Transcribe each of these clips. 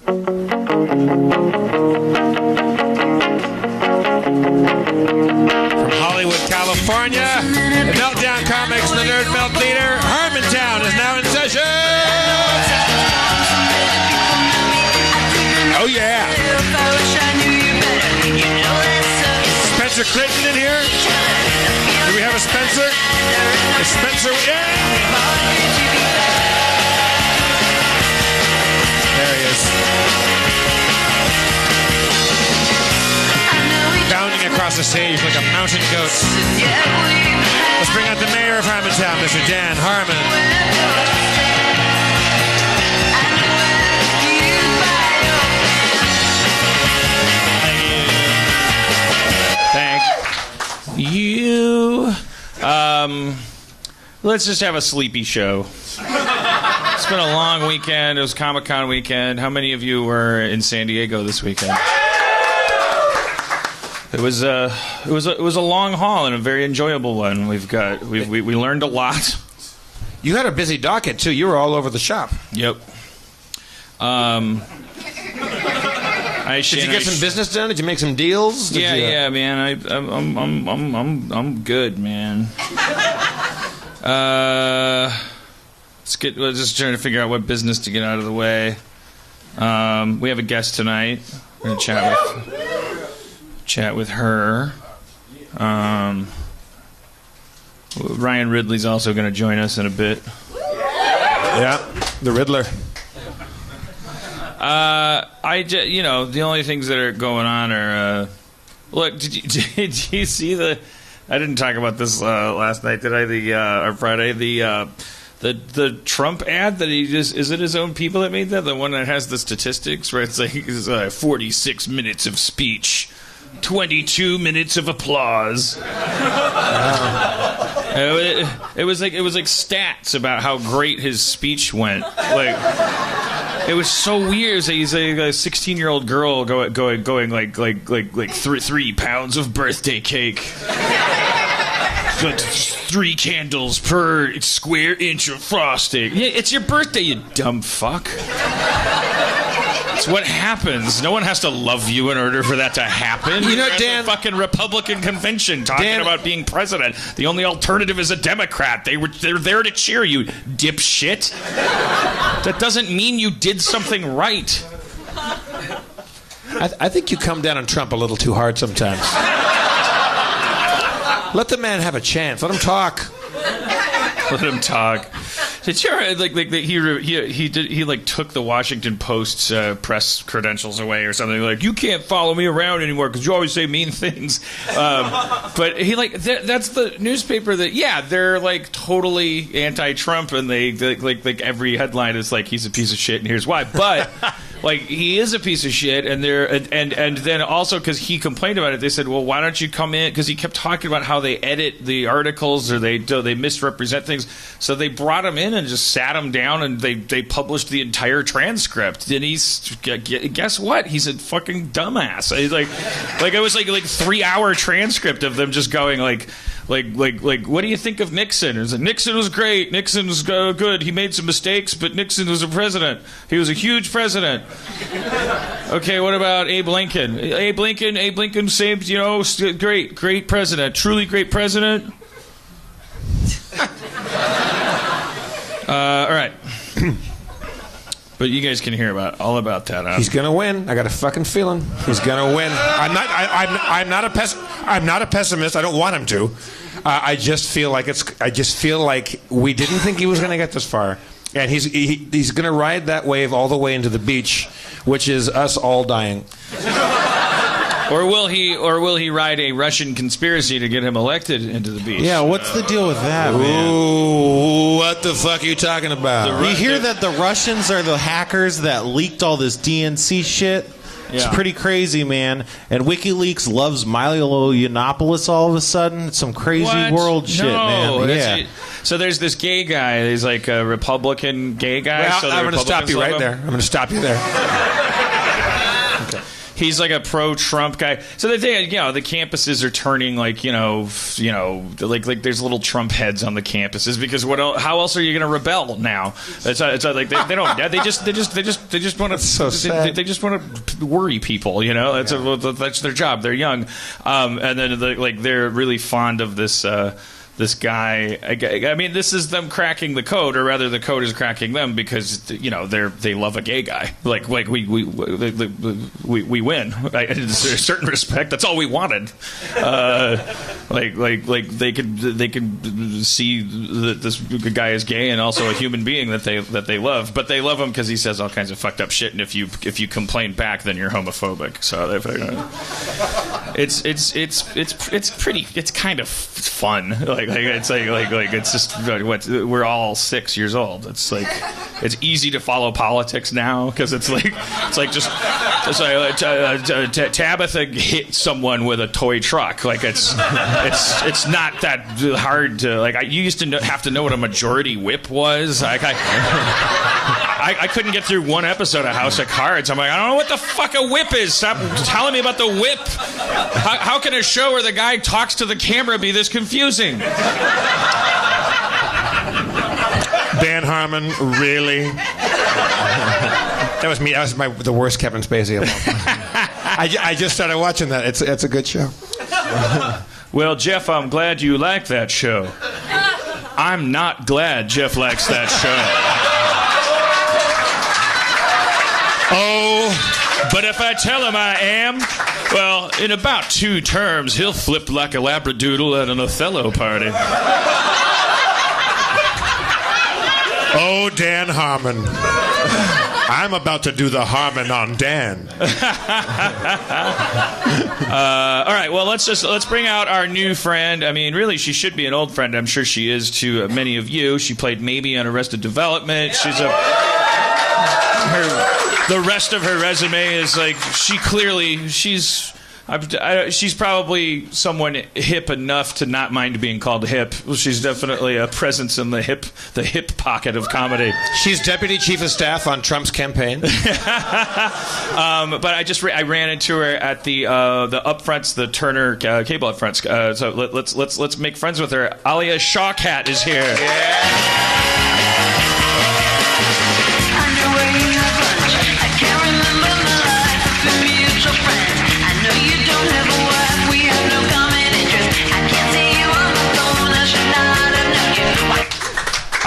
Hollywood, California, the Meltdown Comics, the Nerd Melt leader, Harmontown is now in session. Oh yeah. Spencer Crittenden here. Do we have a Spencer? Is Spencer? Yeah. There he is. Bounding across the stage like a mountain goat. Let's bring out the mayor of Harmontown, Mr. Dan Harmon. Thank you. Let's just have a sleepy show. It's been a long weekend. It was Comic-Con weekend. How many of you were in San Diego this weekend? It was a long haul and a very enjoyable one. We learned a lot. You had a busy docket too. You were all over the shop. Yep. Did you get some business done? Did you make some deals? Yeah, man. I'm good, man. We're just trying to figure out what business to get out of the way. We have a guest tonight. We're gonna chat with her. Ryan Ridley's also going to join us in a bit. Yeah, the Riddler. The only things that are going on are. Look, did you see the? I didn't talk about this last night, did I? Or Friday, the Trump ad that he just is it his own people that made that? The one that has the statistics where it's like 46 minutes of speech. 22 minutes of applause. It was like stats about how great his speech went. Like it was so weird. So he's a 16-year-old girl going like 3 pounds of birthday cake. 3 candles per square inch of frosting. Yeah, it's your birthday, you dumb fuck. It's what happens. No one has to love you in order for that to happen. You know, Dan, the fucking Republican convention talking about being president. The only alternative is a Democrat. They're there to cheer you, dipshit. That doesn't mean you did something right. I think you come down on Trump a little too hard sometimes. Let the man have a chance. Let him talk. Let him talk. Did you ever, he took the Washington Post's press credentials away or something? Like, you can't follow me around anymore because you always say mean things. But he that's the newspaper that they're like totally anti-Trump and they like every headline is like he's a piece of shit and here's why. But like he is a piece of shit and then also because he complained about it, they said, well, why don't you come in? Because he kept talking about how they edit the articles or they misrepresent things. So they brought him in and just sat him down and they published the entire transcript. And guess what? He's a fucking dumbass. He's like it was like 3-hour transcript of them just going like what do you think of Nixon? It's like, Nixon was great. Nixon was good. He made some mistakes, but Nixon was a president. He was a huge president. Okay, what about Abe Lincoln? Abe Lincoln saved, great president. Truly great president. All right. But you guys can hear all about that. He's gonna win. I got a fucking feeling he's gonna win. I'm not a pessimist. I don't want him to. I just feel like we didn't think he was gonna get this far, and he's gonna ride that wave all the way into the beach, which is us all dying. Or will he ride a Russian conspiracy to get him elected into the beach? Yeah, what's the deal with that, man? Ooh, what the fuck are you talking about? You hear that the Russians are the hackers that leaked all this DNC shit? It's pretty crazy, man. And WikiLeaks loves Milo Yiannopoulos all of a sudden. It's some crazy world shit, man. Yeah. So there's this gay guy. He's like a Republican gay guy. Well, so I'm going to stop you right there. I'm going to stop you there. Okay. He's like a pro-Trump guy. So the thing, the campuses are turning like there's little Trump heads on the campuses because how else are you going to rebel now? It's like they don't. They just want to. So sad. They just want to worry people. That's their job. They're young, and then they're really fond of this. This guy, I mean, this is them cracking the code, or rather, the code is cracking them because they love a gay guy. Like we win. In a certain respect, that's all we wanted. They could see that this guy is gay and also a human being that they love, but they love him because he says all kinds of fucked up shit, and if you complain back, then you're homophobic. So it's kind of fun. It's just we're all 6 years old. It's like it's easy to follow politics now because it's like Tabitha hit someone with a toy truck. Like it's not that hard to you used to have to know what a majority whip was. I couldn't get through one episode of House of Cards. I'm like, I don't know what the fuck a whip is. Stop telling me about the whip. How can a show where the guy talks to the camera be this confusing? Dan Harmon, really? That was me. That was the worst Kevin Spacey of all time. I just started watching that. It's a good show. Well, Jeff, I'm glad you like that show. I'm not glad Jeff likes that show. Oh, but if I tell him I am, well, in about 2 terms, he'll flip like a labradoodle at an Othello party. Oh, Dan Harmon. I'm about to do the Harmon on Dan. All right, well, let's bring out our new friend. I mean, really, she should be an old friend. I'm sure she is to many of you. She played Maybe on Arrested Development. The rest of her resume is like she's probably someone hip enough to not mind being called hip. Well, she's definitely a presence in the hip pocket of comedy. She's deputy chief of staff on Trump's campaign. But I ran into her at the upfronts, the Turner cable upfronts. So let's make friends with her. Alia Shawkat is here. Yeah.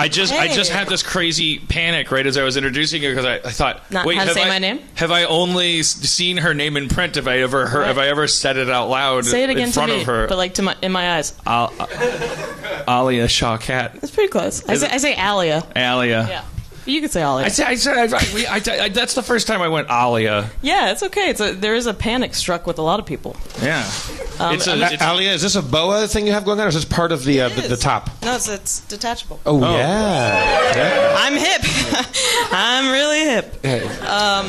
I just had this crazy panic right as I was introducing her because I thought, wait, how to say my name? Have I only seen her name in print? Have I ever said it out loud? Say it again in front to me, of her? but like in my eyes. Alia Shawkat. It's pretty close. I say Alia. Alia. Yeah. You could say Alia. That's the first time I went Alia. Yeah, it's okay. There is a panic struck with a lot of people. Yeah. Alia, is this a boa thing you have going on, or is this part of the top? No, it's detachable. Oh. Yeah. I'm hip. I'm really hip. Yeah,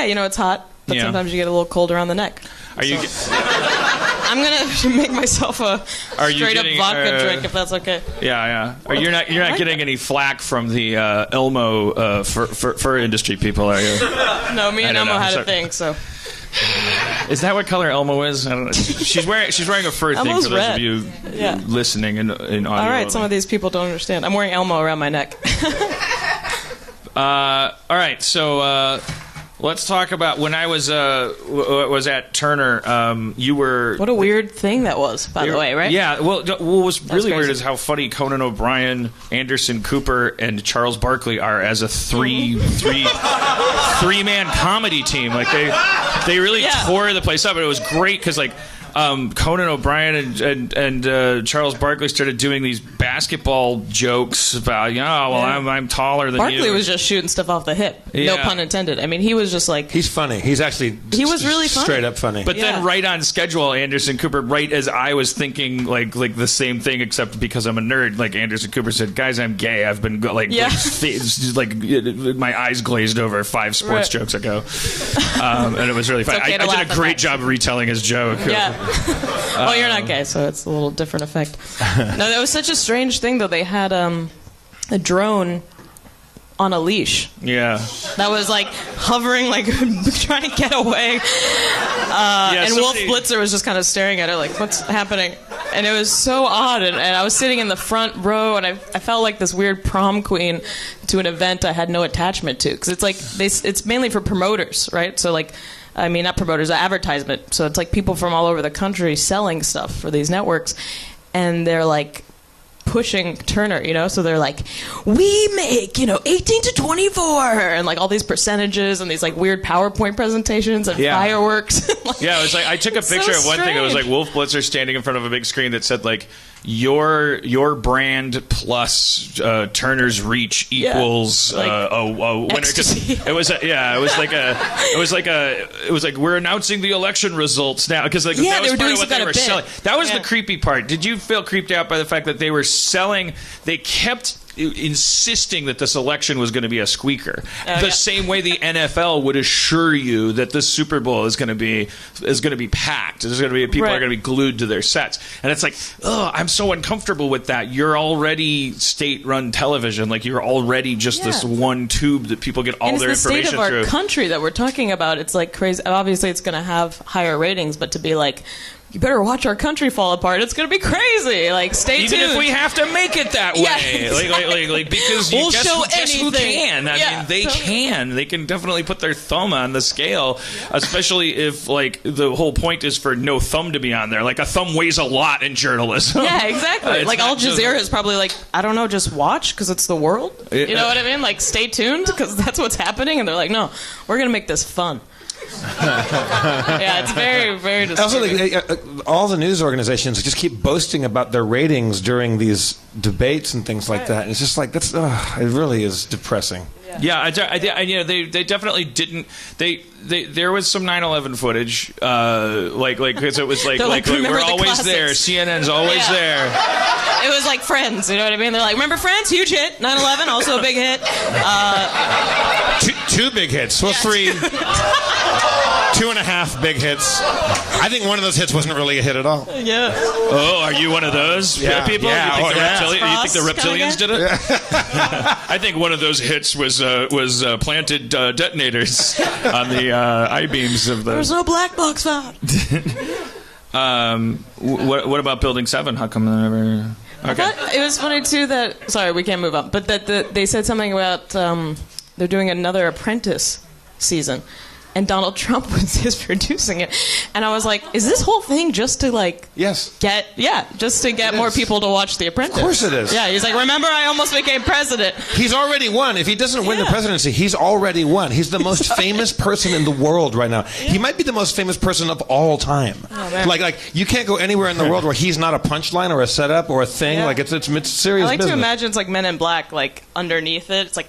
it's hot, but sometimes you get a little cold around the neck. I'm gonna make myself a straight up vodka drink if that's okay. Yeah. You're not getting any flack from the Elmo fur industry people, are you? No, me and Elmo had a thing, so. Is that what color Elmo is? I don't know. She's wearing a fur thing for those of you listening in audio. All right, some of these people don't understand. I'm wearing Elmo around my neck. All right, so. Let's talk about when I was at Turner. You were. What a weird thing that was, by the way, right? Yeah. Well, what was really weird is how funny Conan O'Brien, Anderson Cooper, and Charles Barkley are as a three-man comedy team. Like they really tore the place up, and it was great because Conan O'Brien and Charles Barkley started doing these basketball jokes about, I'm taller than you. Barkley was just shooting stuff off the hip. Yeah. No pun intended. I mean, he was just like... He's funny. He was really funny. Straight up funny. But then right on schedule, Anderson Cooper, right as I was thinking like the same thing, except because I'm a nerd, like Anderson Cooper said, guys, I'm gay. I've been my eyes glazed over 5 sports jokes ago. And it was really funny. I did a great job retelling his joke. Yeah. Well, you're not gay, so it's a little different effect. No, that was such a strange thing, though. They had a drone on a leash. Yeah. That was like hovering, like trying to get away. And Wolf Blitzer was just kind of staring at it like, what's happening? And it was so odd. And I was sitting in the front row, and I felt like this weird prom queen to an event I had no attachment to. Because it's like, it's mainly for promoters, right? So like, I mean, not promoters, advertisement. So it's like people from all over the country selling stuff for these networks. And they're like, pushing Turner, you know, so they're like, we make, 18 to 24, and like all these percentages and these like weird PowerPoint presentations and fireworks. Like, yeah, it was like I took a picture of one thing. It was like Wolf Blitzer standing in front of a big screen that said like your brand plus Turner's reach equals a winner. It was like we're announcing the election results now because like that was part of what they were selling. That was the creepy part. Did you feel creeped out by the fact that they were selling? They kept insisting that this election was going to be a squeaker, same way the NFL would assure you that this Super Bowl is going to be packed. There's going to be people are going to be glued to their sets, and it's like, oh, I'm so uncomfortable with that. You're already state-run television, like you're already just this one tube that people get all their information through. It's the state of our country that we're talking about. It's like crazy. Obviously, it's going to have higher ratings, but to be like, you better watch our country fall apart. It's going to be crazy. Like, stay tuned. Even if we have to make it that way. Yeah. Like because we'll guess who can? I mean, they totally can. They can definitely put their thumb on the scale, especially if, like, the whole point is for no thumb to be on there. Like, a thumb weighs a lot in journalism. Yeah, exactly. Like, Al Jazeera is probably like, I don't know, just watch because it's the world. You know what I mean? Like, stay tuned because that's what's happening. And they're like, no, we're going to make this fun. Yeah, it's very, very disturbing. Also, all the news organizations just keep boasting about their ratings during these debates and things like that. And it's just like, it really is depressing. Yeah, they definitely didn't. There was some 9/11 footage, because it was like we're always there. CNN's always there. It was like Friends, you know what I mean? They're like, remember Friends? Huge hit. 9/11, also a big hit. Two big hits. Well, 3. 2.5 big hits. I think one of those hits wasn't really a hit at all. Yeah. Oh, are you one of those people? Yeah. You think the reptilians did it? I think one of those hits was planted detonators on the I-beams of the... There's no black box found. What about Building 7? How come they never... Okay. It was funny, too, that... Sorry, we can't move on. But that they said something about they're doing another Apprentice season. And Donald Trump is producing it. And I was like, is this whole thing just to, like... Yes. Get more people to watch The Apprentice? Of course it is. Yeah, he's like, remember, I almost became president. He's already won. If he doesn't win the presidency, he's already won. He's the most famous person in the world right now. Yeah. He might be the most famous person of all time. Oh, like you can't go anywhere in the world where he's not a punchline or a setup or a thing. Yeah. Like, it's serious business. I like to imagine it's like Men in Black, like, underneath it. It's like...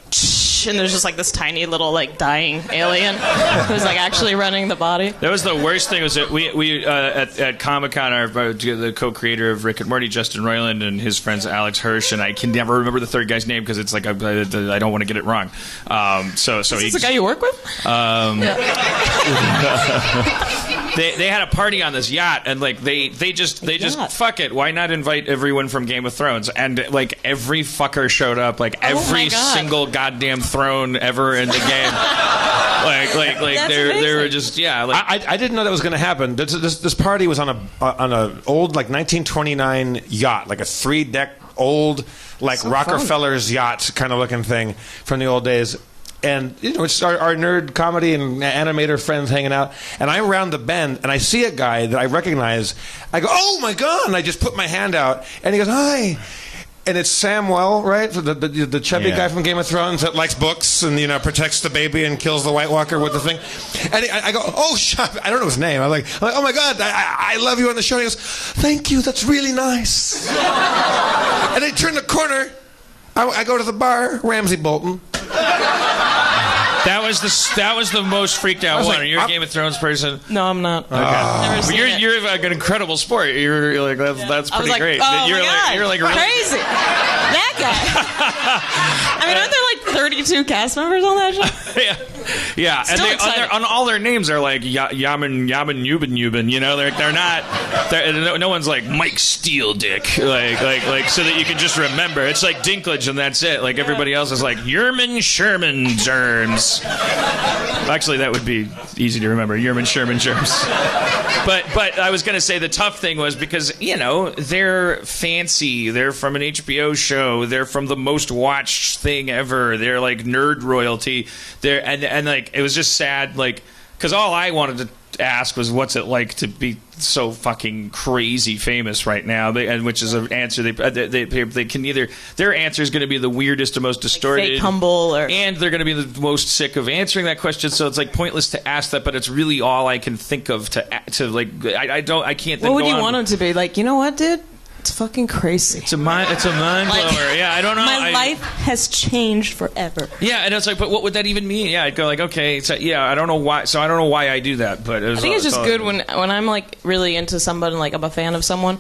And there's just like this tiny little like dying alien who's like actually running the body. That was the worst thing. Was that we at Comic-Con, the co-creator of Rick and Morty, Justin Roiland, and his friends Alex Hirsch, and I can never remember the third guy's name because it's like I don't want to get it wrong. So is this the guy you work with? They had a party on this yacht, and like they just fuck it. Why not invite everyone from Game of Thrones? And like every fucker showed up. Like every single goddamn throne ever in the game. like they were just I didn't know that was going to happen. This party was on a old like 1929 yacht, like a 3-deck old like Rockefeller's yacht kind of looking thing from the old days. And it's our nerd comedy and animator friends hanging out. And I'm around the bend, and I see a guy that I recognize. I go, "Oh my god!" And I just put my hand out, and he goes, "Hi." And it's Samwell, right? The chubby guy from Game of Thrones that likes books and protects the baby and kills the White Walker with the thing. And I go, "Oh, I don't know his name." I'm like, "Oh my god, I love you on the show." And he goes, "Thank you, that's really nice." And I turn the corner. I go to the bar, Ramsay Bolton. That was the most freaked out one. Like, you're a Game of Thrones person? No, I'm not. Okay. You're like an incredible sport. You're like that's pretty great. Oh you're my God. You're like crazy. That guy. I mean, aren't there like 32 cast members on that show? Yeah. Still And on all their names are like Yaman, Yubin. You know, they're not. No one's like Mike Steeldick, like so that you can just remember. It's like Dinklage and that's it. Like everybody else is like Yerman Sherman Germs. Actually, that would be easy to remember. Yerman Sherman Germs. But I was gonna say the tough thing was because they're fancy. They're from an HBO show. They're from the most watched thing ever. They're like nerd royalty. They're and like it was just sad, like because all I wanted to ask was what's it like to be so fucking crazy famous right now, which is an answer they can either their answer is going to be the weirdest and most distorted, like fake humble, and they're going to be the most sick of answering that question. So it's like pointless to ask that, but it's really all I can think of to like I can't. What would you want them to be like? You know what, dude? It's fucking crazy. It's a mind blower. Yeah, I don't know. My life has changed forever. Yeah, and it's like, but what would that even mean? Yeah, I'd go like, okay, so, yeah, I don't know why. So I don't know why I do that, but I think it's just good when I'm like really into somebody, like I'm a fan of someone.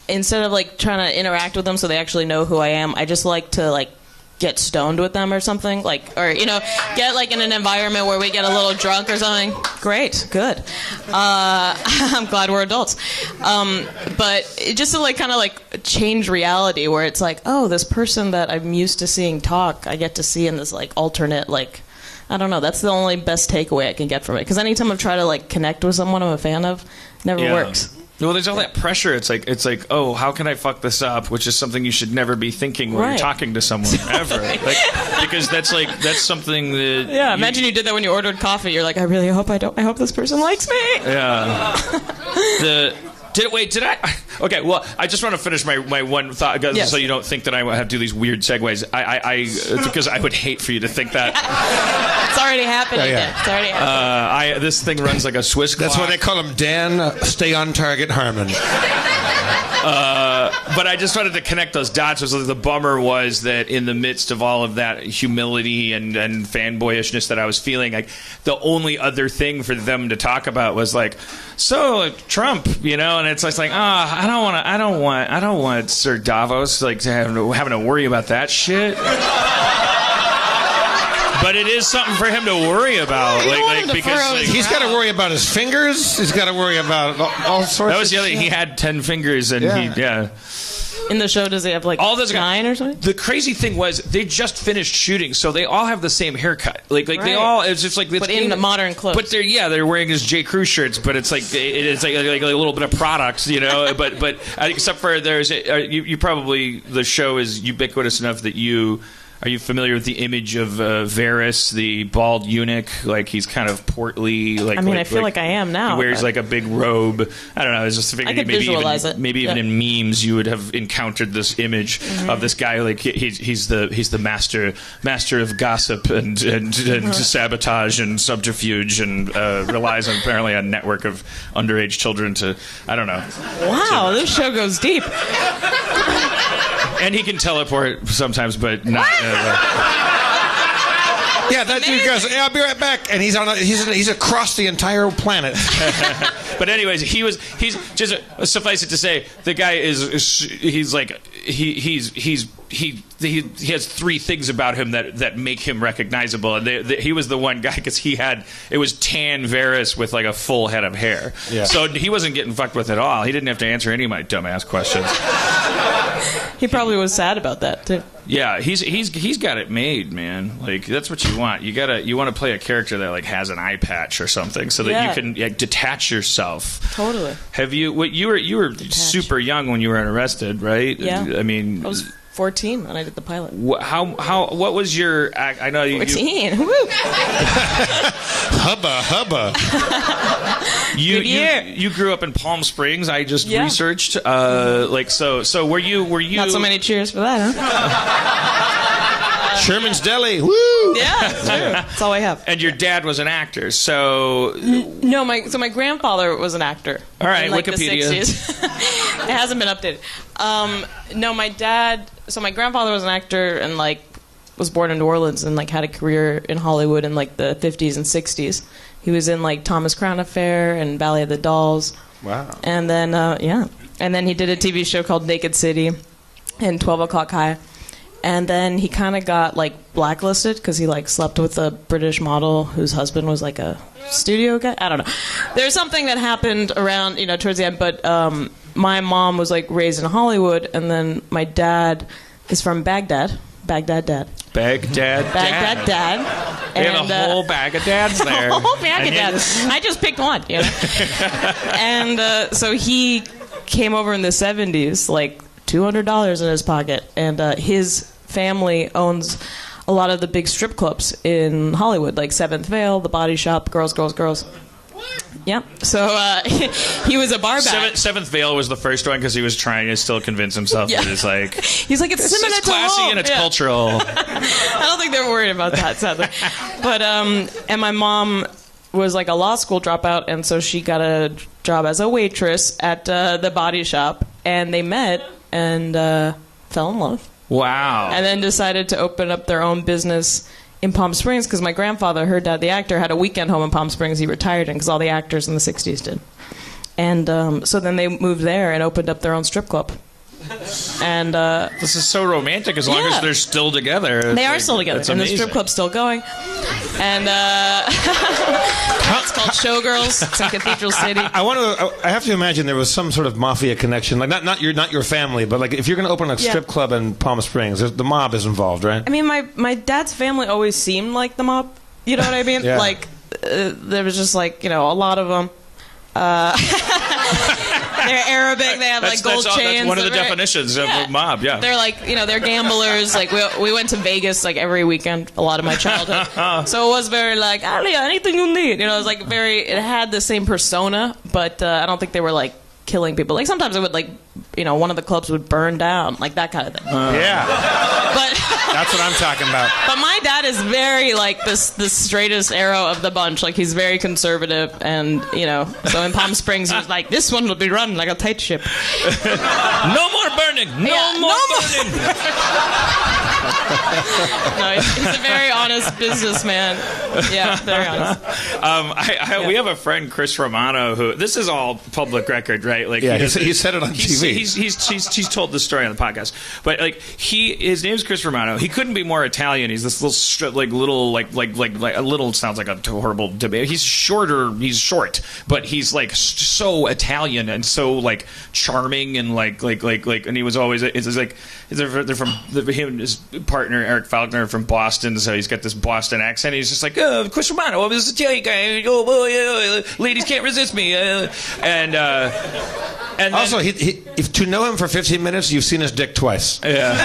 Instead of like trying to interact with them so they actually know who I am, I just like to like get stoned with them or something, like, or get like in an environment where we get a little drunk or something. Great, good. I'm glad we're adults. But just to like kind of like change reality, where it's like, oh, this person that I'm used to seeing talk, I get to see in this like alternate, like, I don't know. That's the only best takeaway I can get from it. Because anytime I've tried to like connect with someone I'm a fan of, it never works. Well, there's all that pressure. It's like, oh, how can I fuck this up? Which is something you should never be thinking when you're talking to someone ever. Like, because that's something that. Yeah, imagine you did that when you ordered coffee. You're like, I really hope I hope this person likes me. Yeah. Did I? Okay, well, I just want to finish my one thought, so you don't think that I have to do these weird segues. Because I would hate for you to think that. It's already happening. Yeah. It's already happening. This thing runs like a Swiss clock. That's why they call him Dan Stay on Target Harmon. But I just wanted to connect those dots. The bummer was that in the midst of all of that humility and fanboyishness that I was feeling, like the only other thing for them to talk about was like, so Trump, and it's like, I don't want Sir Davos like having to worry about that shit. But it is something for him to worry about, because he's got to worry about his fingers. He's got to worry about all sorts. That was the other. He had 10 fingers, and In the show, does he have like all those 9 or something? The crazy thing was they just finished shooting, so they all have the same haircut. They all. It's just like. But in the modern clothes. But they're wearing his J. Crew shirts. But it's like a little bit of product, But except for you probably the show is ubiquitous enough that you. Are you familiar with the image of Varys, the bald eunuch? Like he's kind of portly. I feel like I am now. He wears like a big robe. I don't know. I was just thinking maybe even in memes you would have encountered this image of this guy. Like he's the master of gossip and sabotage and subterfuge and relies on apparently a network of underage children to I don't know. Wow, this show goes deep. And he can teleport sometimes, but not. Yeah, that dude goes, I'll be right back, and he's across the entire planet. But anyways, he's just suffice it to say, the guy he has 3 things about him that make him recognizable, and he was the one guy because it was tan Varys with like a full head of hair, so he wasn't getting fucked with at all. He didn't have to answer any of my dumbass questions. He probably was sad about that too. Yeah, he's got it made, man. Like that's what you want. You want to play a character that like has an eye patch or something, so that you can detach yourself. Totally. Have you? You were super young when you were arrested, right? Yeah. I mean, I was 14 when I did the pilot. What was your? I know 14. Woo. Hubba. You grew up in Palm Springs. I just researched. So were you? Not so many cheers for that, huh? Sherman's Deli. Woo! Yeah, that's all I have. And your dad was an actor, so no. My grandfather was an actor. All right, in, like, Wikipedia. The 60s. It hasn't been updated. No, my dad. So my grandfather was an actor and like was born in New Orleans and like had a career in Hollywood in like the 50s and 60s. He was in like Thomas Crown Affair and Ballet of the Dolls. Wow. And then and then he did a TV show called Naked City and 12 O'Clock High. And then he kind of got like blacklisted because he like slept with a British model whose husband was like a studio guy. I don't know. There's something that happened around, towards the end. But my mom was like raised in Hollywood, and then my dad is from Baghdad. Baghdad dad. Baghdad dad. And, we have a whole bag of dads there. A whole bag of dads. I just picked one. And so he came over in the 70s, like $200 in his pocket, and his family owns a lot of the big strip clubs in Hollywood, like Seventh Veil, The Body Shop, Girls. Yep. So he was a bar back. Seventh Veil was the first one because he was trying to still convince himself that it's like he's like, it's similar to classy home. and it's cultural. I don't think they're worried about that, sadly. But and my mom was like a law school dropout, and so she got a job as a waitress at the Body Shop, and they met and fell in love. Wow. And then decided to open up their own business in Palm Springs because my grandfather, her dad, the actor, had a weekend home in Palm Springs he retired in because all the actors in the 60s did. And so then they moved there and opened up their own strip club. And this is so romantic as long as they're still together. They are still together. And the strip club's still going. And it's called Showgirls. It's in Cathedral City. I have to imagine there was some sort of mafia connection, like not your family, but like if you're going to open a strip club in Palm Springs, the mob is involved, right? I mean, my dad's family always seemed like the mob. You know what I mean? Yeah. Like there was just like a lot of them. They're Arabic. They have like gold chains. That's one of the definitions of a mob. Yeah. They're like they're gamblers. Like we went to Vegas like every weekend. A lot of my childhood. So it was very like Alia, anything you need. It was like very. It had the same persona, but I don't think they were like killing people. Like sometimes it would like one of the clubs would burn down, like that kind of thing. Yeah. But that's what I'm talking about. But my dad is very like the straightest arrow of the bunch. Like he's very conservative, and so in Palm Springs he was like, this one will be run like a tight ship. No more burning. No more burning. No, he's a very honest businessman. Yeah, very honest. We have a friend, Chris Romano, who this is all public record, right? Like he said it on TV. He's told this story on the podcast, but like his name's Chris Romano. He couldn't be more Italian. He's this little a little sounds like a horrible debate. He's shorter. He's short, but he's like so Italian and so like charming and like and he was always they're from him and his partner Eric Faulkner from Boston, so he's got this Boston accent. He's just like, Chris Romano, I'm this Italian guy. Ladies can't resist me, and also if to know him for 15 minutes, you've seen his dick twice. Yeah.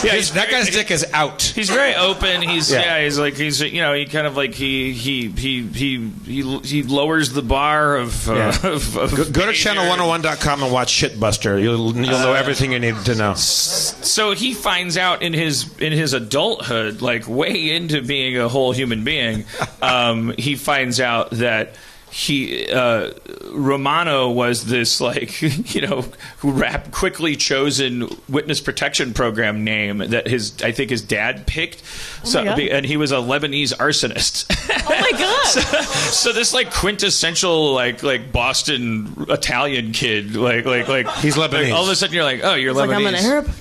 That guy's dick is out. He's very open. he kind of like he lowers the bar of. Go to channel101.com and watch Shitbuster. You'll know everything you need to know. So he finds out in his adulthood, like way into being a whole human being, he finds out that Romano was this quickly chosen witness protection program name that I think his dad picked. And he was a Lebanese arsonist. Oh my god! so this like quintessential like Boston Italian kid like he's Lebanese. All of a sudden you're like, oh, you're Lebanese. Like I'm an Arab.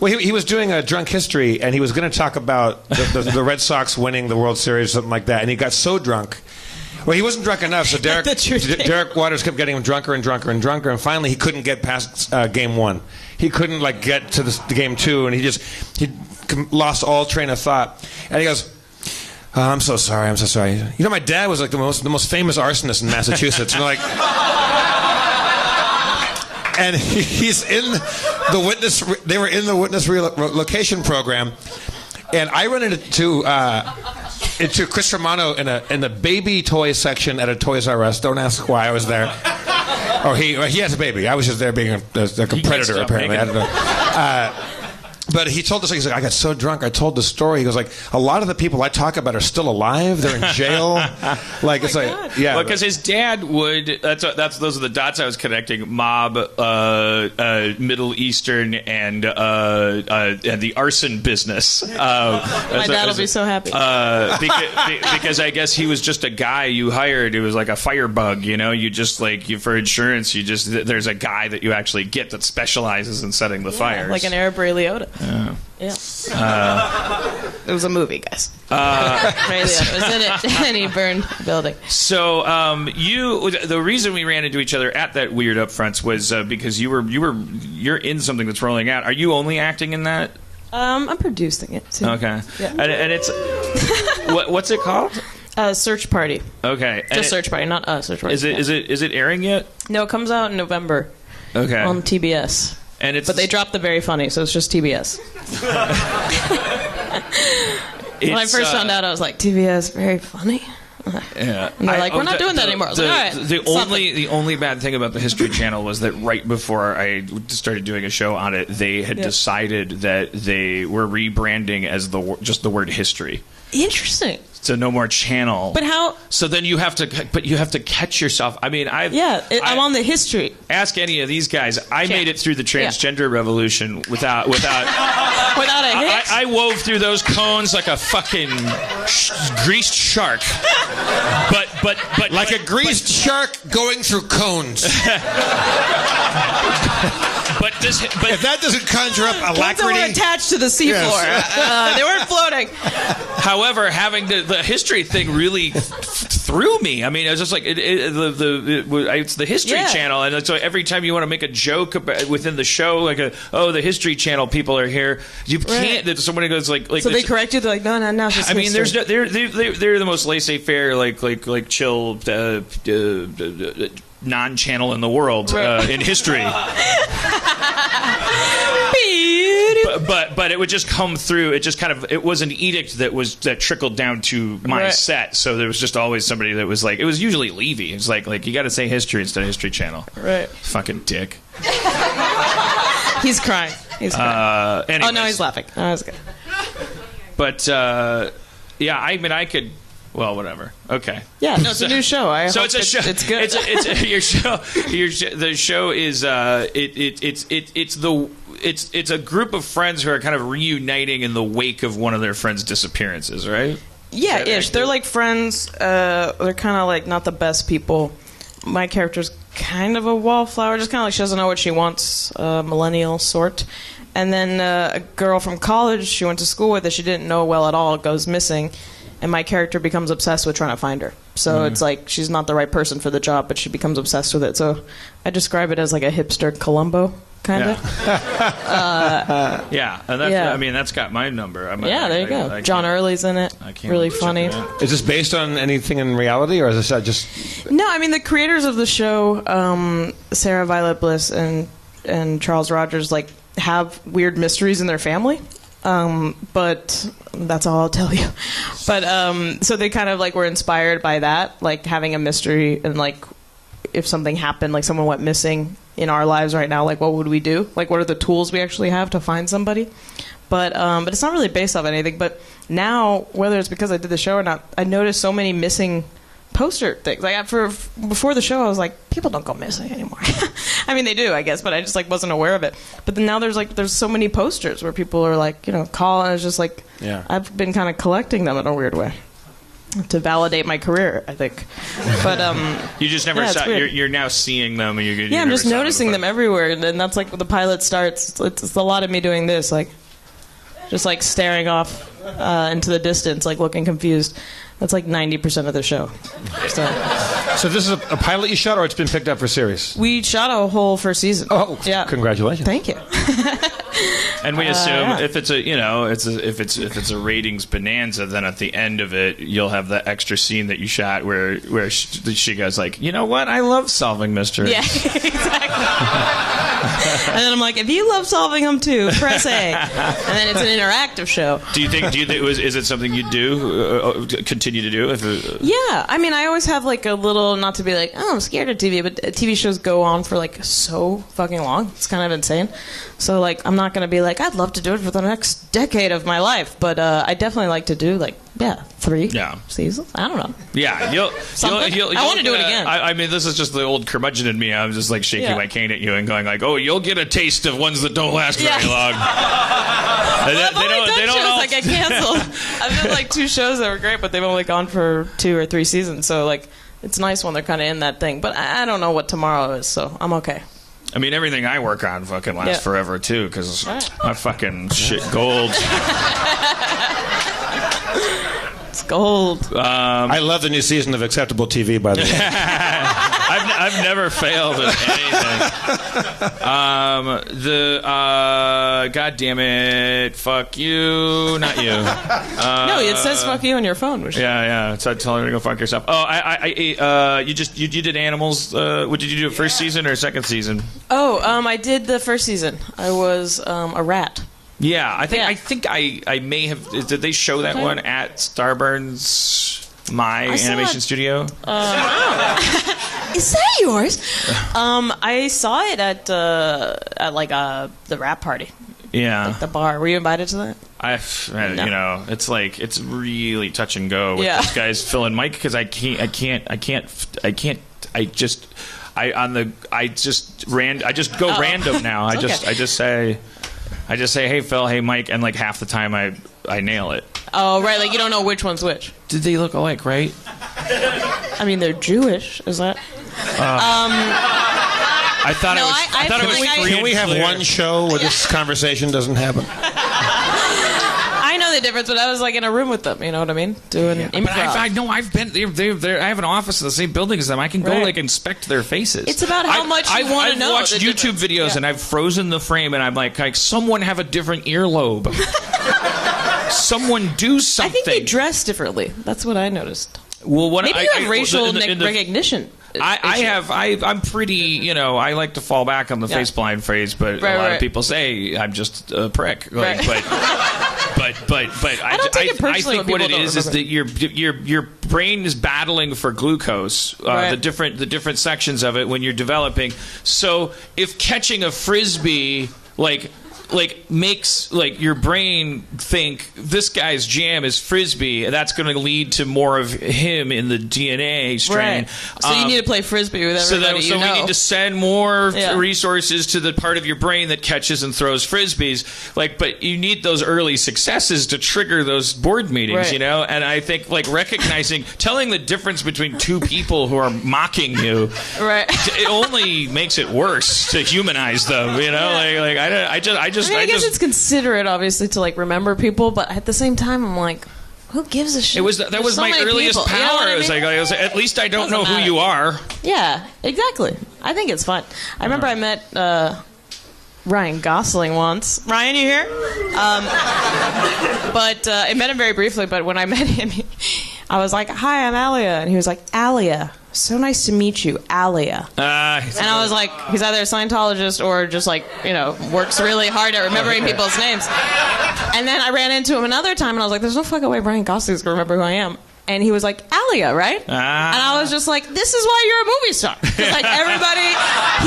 Well, he was doing a drunk history, and he was going to talk about the Red Sox winning the World Series, something like that, and he got so drunk. Well, he wasn't drunk enough, so Derek Waters kept getting him drunker and drunker and drunker, and finally he couldn't get past game one. He couldn't get to the game two, and he lost all train of thought. And he goes, "Oh, I'm so sorry. My dad was like the most famous arsonist in Massachusetts." And and he's in the witness. They were in the witness relocation program, and I run into Chris Romano in the baby toy section at a Toys R Us. Don't ask why I was there. Oh, he has a baby. I was just there being a predator, apparently. I don't know. But he told us, he's like, I got so drunk, I told the story. He goes, like, a lot of the people I talk about are still alive. They're in jail. Well, because his dad would. Those are the dots I was connecting. Mob, Middle Eastern, and the arson business. My dad will be so happy. Because I guess he was just a guy you hired. It was like a firebug. You just for insurance. There's a guy that you actually get that specializes in setting the fires. Like an Arab Ray Liotta. Yeah. Yeah. It was a movie, guys. Ray Liotta was in it, and he burned the building. So the reason we ran into each other at that weird upfronts was because you're in something that's rolling out. Are you only acting in that? I'm producing it too. Okay. Yeah. And it's what's it called? Search Party. Okay. Just Search Party, not Search Party. Is it airing yet? No, it comes out in November. Okay. On TBS. But they dropped the very funny, so it's just TBS. When I first found out, I was like, TBS, very funny? Yeah. And they're like, we're not doing that anymore. I was like, all right. The only bad thing about the History Channel was that right before I started doing a show on it, they had decided that they were rebranding as just the word history. Interesting. So no more channel. But how? So then you have to catch yourself. I mean, I'm on the history. Ask any of these guys. I made it through the transgender revolution without a hitch. I wove through those cones like a fucking greased shark. But like a greased shark going through cones. But if that doesn't conjure up alacrity, cones were attached to the seafloor. Yes. They weren't floating. However, having the history thing really threw me. I mean, it was just like it's the History Channel, and so every time you want to make a joke within the show, like the History Channel people are here, you can't. That somebody goes like so they correct you. They're like, no, it's just I mean, history. they're the most laissez-faire, like chill. Non-channel in the world in history. But it would just come through. It just it was an edict that trickled down to my set. So there was just always somebody that was like, it was usually Levy. It was like you got to say history instead of History Channel. Right. Fucking dick. He's crying. Anyways. Oh no, he's laughing. Oh, that's good. But I mean, I could. Well, whatever. Okay. Yeah, no, it's a new show. So it's a show. It's good. It's your show. The show is it's a group of friends who are kind of reuniting in the wake of one of their friends' disappearances, right? Yeah, ish. They're like friends. They're kind of like not the best people. My character's kind of a wallflower, just kind of like she doesn't know what she wants, millennial sort. And then a girl from college she went to school with that she didn't know well at all goes missing. And my character becomes obsessed with trying to find her. So it's like she's not the right person for the job, but she becomes obsessed with it. So I describe it as like a hipster Columbo, kind of. Yeah. And that's, I mean, that's got my number. There you go. John Early's in it. Really funny. Is this based on anything in reality, or is this just... No, I mean, the creators of the show, Sarah Violet Bliss and Charles Rogers, like, have weird mysteries in their family. But that's all I'll tell you. But so they kind of like were inspired by that, like having a mystery and like if something happened, like someone went missing in our lives right now, like what would we do? Like what are the tools we actually have to find somebody? But it's not really based off anything. But now, whether it's because I did the show or not, I noticed so many missing poster things. Like before the show, I was like, people don't go missing anymore. I mean, they do, I guess, but I just like wasn't aware of it. But then now there's so many posters where people are like, call, and it's just like, I've been kind of collecting them in a weird way to validate my career, I think. But you just never saw. You're now seeing them, and you I'm just noticing them everywhere, and then that's like when the pilot starts. It's a lot of me doing this, like just like staring off into the distance, like looking confused. That's like 90% of the show. So this is a pilot you shot, or it's been picked up for series? We shot a whole first season. Oh, yeah! Congratulations. Thank you. And we assume if it's a ratings bonanza, then at the end of it, you'll have the extra scene that you shot where she goes like, you know what? I love solving mysteries. Yeah, exactly. And then I'm like, if you love solving them too, press A. And then it's an interactive show. Do you think is it something you do continue to do? Yeah, I mean, I always have like a little, not to be like, oh, I'm scared of TV, but TV shows go on for like so fucking long. It's kind of insane. So like, I'm not going to be like, I'd love to do it for the next decade of my life, but I definitely like to do like 3 seasons. I don't know. Yeah, I want to do it again. I mean, this is just the old curmudgeon in me. I'm just like shaking my cane at you and going like, oh, you'll get a taste of ones that don't last very long. They don't shows that get canceled. I've done like 2 shows that were great, but they've only gone for 2 or 3 seasons. So like, it's nice when they're kind of in that thing. But I don't know what tomorrow is, so I'm okay. I mean, everything I work on fucking lasts forever, too, because my fucking shit gold. It's gold. I love the new season of Acceptable TV, by the way. I've never failed at anything. God damn it. Fuck you. Not you. No, it says fuck you on your phone. Yeah. So I tell her to go fuck yourself. Oh, you did Animals. What did you do? First season or second season? Oh, I did the first season. I was a rat. Yeah, I think I may have. Did they show that one at Starburns, my animation studio? Is that yours? I saw it at like the rap party. Yeah, like the bar. Were you invited to that? No. You know, it's like it's really touch and go with this guy's Phil and Mike because I just go random now. I just say, hey Phil, hey Mike, and like half the time I nail it. Oh right, like you don't know which one's which. Did they look alike, right? I mean, they're Jewish. Is that? I thought it was. Can we have one show where this conversation doesn't happen? I know the difference, but I was like in a room with them. You know what I mean? Doing improv. But I've been. I have an office in the same building as them. I can go like inspect their faces. It's about how much you want to know. I've watched YouTube videos and I've frozen the frame and I'm like someone have a different earlobe. Someone do something. I think they dress differently. That's what I noticed. Well, maybe you have racial recognition. I'm pretty, you know, I like to fall back on the face blind phrase, but a lot of people say I'm just a prick. Like, but I think what it is that your brain is battling for glucose, the different sections of it when you're developing. So if catching a frisbee makes your brain think this guy's jam is frisbee, and that's going to lead to more of him in the DNA strain. Right. So you need to play frisbee with everybody. So we need to send more resources to the part of your brain that catches and throws frisbees. But you need those early successes to trigger those board meetings, you know. And I think telling the difference between two people who are mocking you, it only makes it worse to humanize them. You know, I guess it's considerate, obviously, to remember people, but at the same time, I'm like, who gives a shit? That was my earliest power. You know what I mean? I was at least I don't know who you are. Yeah, exactly. I think it's fun. I remember I met Ryan Gosling once. Ryan, you here? But I met him very briefly. But when I met him, I was like, "Hi, I'm Alia," and he was like, "Alia. So nice to meet you, Alia." And I was like, he's either a Scientologist or just works really hard at remembering people's names. And then I ran into him another time and I was like, there's no fucking way Ryan Gosling's going to remember who I am. And he was like, Alia, right? And I was just like, this is why you're a movie star. Because everybody,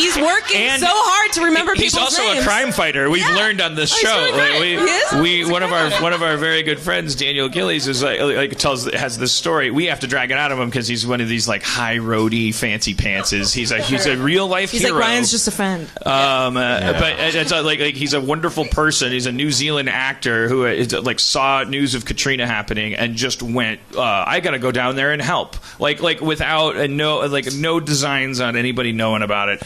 he's working so hard to remember people's names. He's also a crime fighter. We've learned on this show. One of our very good friends, Daniel Gillies, is has this story. We have to drag it out of him because he's one of these high roady fancy pantses. He's a real life hero. He's like, Ryan's just a friend. But it's he's a wonderful person. He's a New Zealand actor who saw news of Katrina happening and just went. I got to go down there and help, without no designs on anybody knowing about it.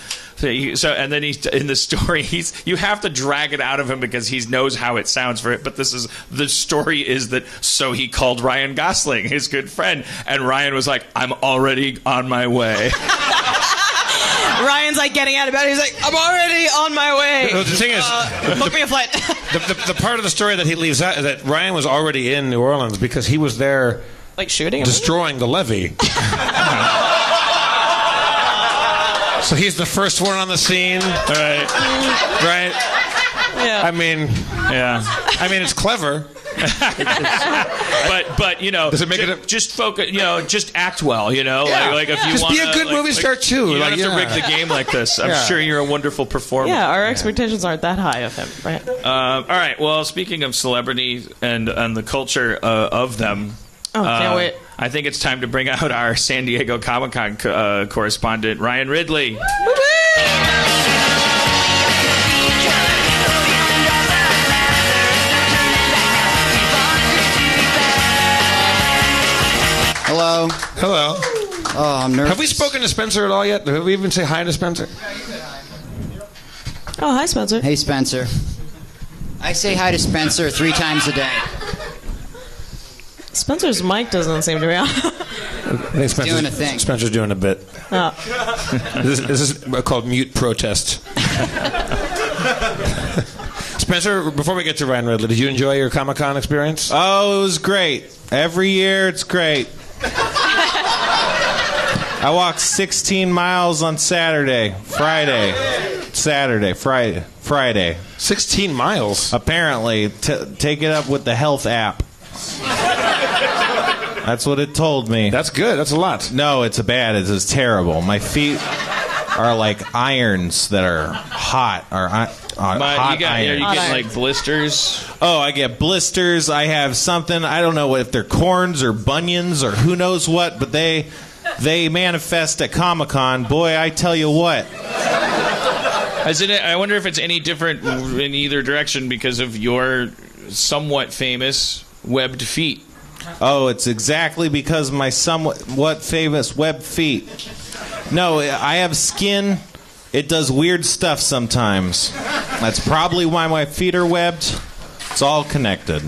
So and then he's in the story. You have to drag it out of him because he knows how it sounds for it. But the story is that he called Ryan Gosling, his good friend, and Ryan was like, "I'm already on my way." Ryan's getting out of bed. He's like, "I'm already on my way." The thing is, book me a flight. the part of the story that he leaves out is that Ryan was already in New Orleans because he was there. Shooting him? Destroying the levee. So he's the first one on the scene. Right. Yeah. I mean, it's clever. but does it make it just focus? Just act well. If you just be a good movie star too. You don't have to rig the game like this. I'm sure you're a wonderful performer. Yeah, our expectations aren't that high of him, right? All right. Well, speaking of celebrity and the culture of them. Oh, can't wait. I think it's time to bring out our San Diego Comic-Con correspondent, Ryan Ridley. Hello. Hello. Oh, I'm nervous. Have we spoken to Spencer at all yet? Have we even say hi to Spencer? Oh, hi, Spencer. Hey, Spencer. I say hi to Spencer 3 times a day. Spencer's mic doesn't seem to be on. I think Spencer's doing a thing. Spencer's doing a bit. Oh. This is called mute protest. Spencer, before we get to Ryan Ridley, did you enjoy your Comic-Con experience? Oh, it was great. Every year, it's great. I walked 16 miles on Friday. 16 miles? Apparently. Take it up with the health app. That's what it told me. That's good. That's a lot. No, it's bad. It's terrible. My feet are like irons that are hot. Hot Are you irons. getting like blisters? Oh, I get blisters. I have something. I don't know if they're corns or bunions or who knows what, but they manifest at Comic-Con. Boy, I tell you what. I wonder if it's any different in either direction because of your somewhat famous webbed feet. Oh, it's exactly because of my somewhat famous webbed feet. No, I have skin. It does weird stuff sometimes. That's probably why my feet are webbed. It's all connected.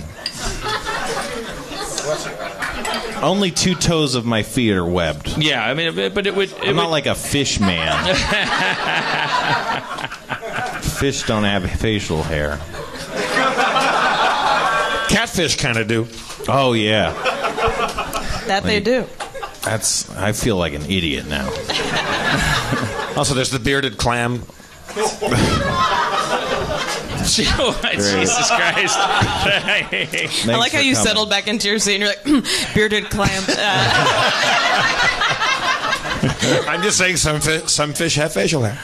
Only 2 toes of my feet are webbed. Yeah, I mean, but it would... I'm not like a fish man. Fish don't have facial hair. Catfish kind of do. Oh, yeah. That they do. I feel like an idiot now. Also, there's the bearded clam. Jesus Christ. I like how you settled back into your seat and you're like, bearded clam. I'm just saying some fish have facial hair.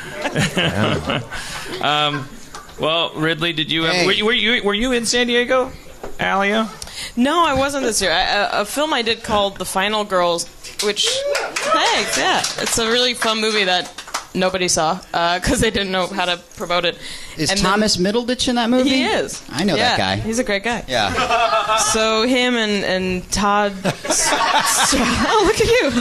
Well, Ridley, did you were you in San Diego, Alia? No, I wasn't this year. A film I did called The Final Girls, which, thanks, yeah. It's a really fun movie that nobody saw because they didn't know how to promote it. Is Thomas Middleditch in that movie? He is. I know that guy. He's a great guy. Yeah. So him and Todd... oh, look at you.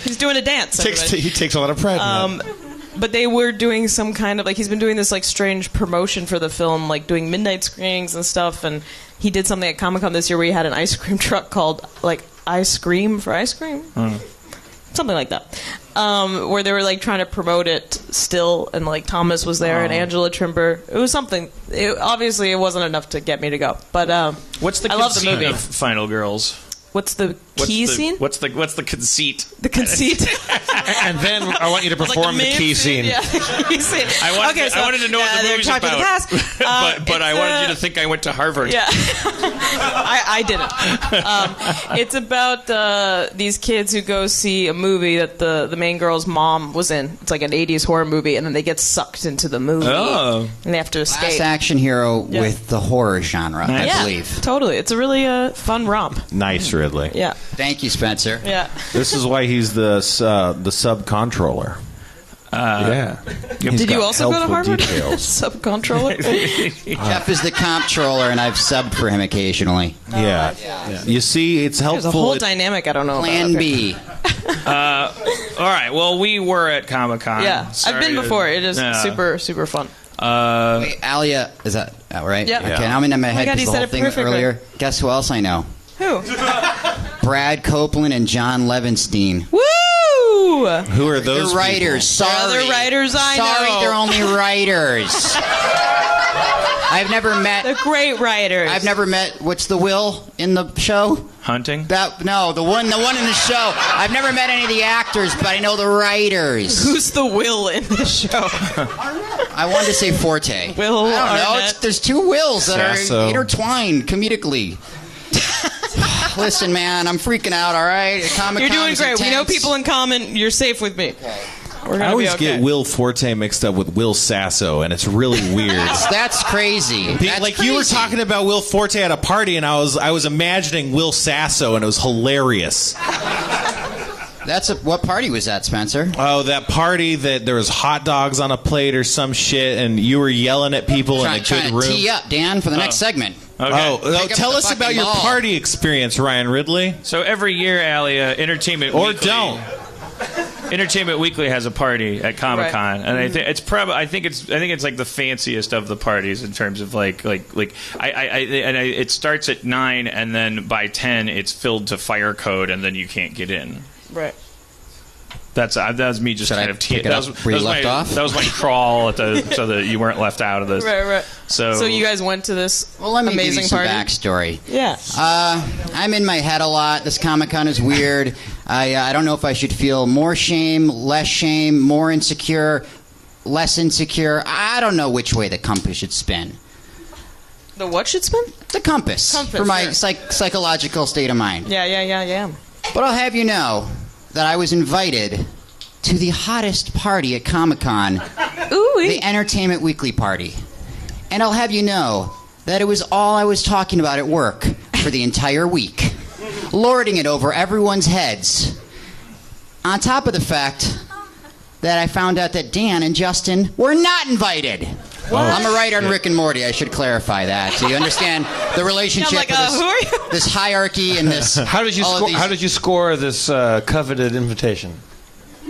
He's doing a dance. He takes a lot of pride in that. But they were doing some kind of... he's been doing this, strange promotion for the film, doing midnight screenings and stuff, and he did something at Comic-Con this year where he had an ice cream truck called, Ice Cream for ice cream? Something like that. Where they were, trying to promote it still, and, Thomas was there, and Angela Trimber. It was something... obviously, it wasn't enough to get me to go, but what's the I love the conceit movie. of Final Girls? What's the key scene? What's the conceit? The conceit. And then I want you to perform the key scene. Yeah, the key scene. I wanted to know what the movie's about. But I wanted you to think I went to Harvard. Yeah, I didn't. It's about these kids who go see a movie that the main girl's mom was in. It's like an 80s horror movie, and then they get sucked into the movie. Oh. And they have to escape. Last action hero with the horror genre, I believe. Totally. It's a really fun romp. Nice, Ridley. Yeah. Thank you, Spencer. Yeah. This is why he's the sub-controller. Yeah. Did you also go to Harvard? Sub-controller? Jeff is the comptroller, and I've subbed for him occasionally. Yeah. You see, it's helpful. There's a whole dynamic I don't know Plan about. B. All right. Well, we were at Comic-Con. Yeah. I've been before. It is super, super fun. Wait, Alia, is that right? Yeah. Okay, now I'm in my head God, because he the said whole it thing perfectly. earlier. Guess who else I know? Who? Brad Copeland and John Levinstein. Woo! Who are those They're writers. people? Sorry. They're writers I know. Sorry, they're only writers. I've never met... They're great writers. I've never met... What's the Will in the show? Hunting? No, the one in the show. I've never met any of the actors, but I know the writers. Who's the Will in the show? I wanted to say Forte. Will I don't know. Arnett. There's 2 Wills that Sasso. are intertwined comedically. Listen, man, I'm freaking out, all right? Comic-Con You're doing is great. We know intense. people in common. You're safe with me. Okay. We're gonna I always be okay. get Will Forte mixed up with Will Sasso, and it's really weird. That's crazy. That's You were crazy. talking about Will Forte at a party, and I was imagining Will Sasso, and it was hilarious. What party was that, Spencer? Oh, that party that there was hot dogs on a plate or some shit, and you were yelling at people in a Trying good to room. tee up, Dan, for the next segment. Okay. Oh, up tell the us about fucking your ball. party experience, Ryan Ridley. So every year, Alia, Entertainment Or Weekly... don't. Entertainment Weekly has a party at Comic-Con, and I think it's like the fanciest of the parties in terms of it starts at 9, and then by 10 it's filled to fire code, and then you can't get in. Right. That was me just kind of that was my crawl so that you weren't left out of this. Right. So you guys went to this let me amazing give you some party? backstory. Yeah. I'm in my head a lot. This Comic-Con is weird. I don't know if I should feel more shame, less shame, more insecure, less insecure. I don't know which way the compass should spin. The what should spin? The compass for my psychological state of mind. Yeah. But I'll have you know that I was invited to the hottest party at Comic-Con, the Entertainment Weekly party. And I'll have you know that it was all I was talking about at work for the entire week, lording it over everyone's heads. On top of the fact that I found out that Dan and Justin were not invited. What? I'm a writer on Rick and Morty. I should clarify that. So you understand the relationship of this hierarchy and this. How did you score this coveted invitation?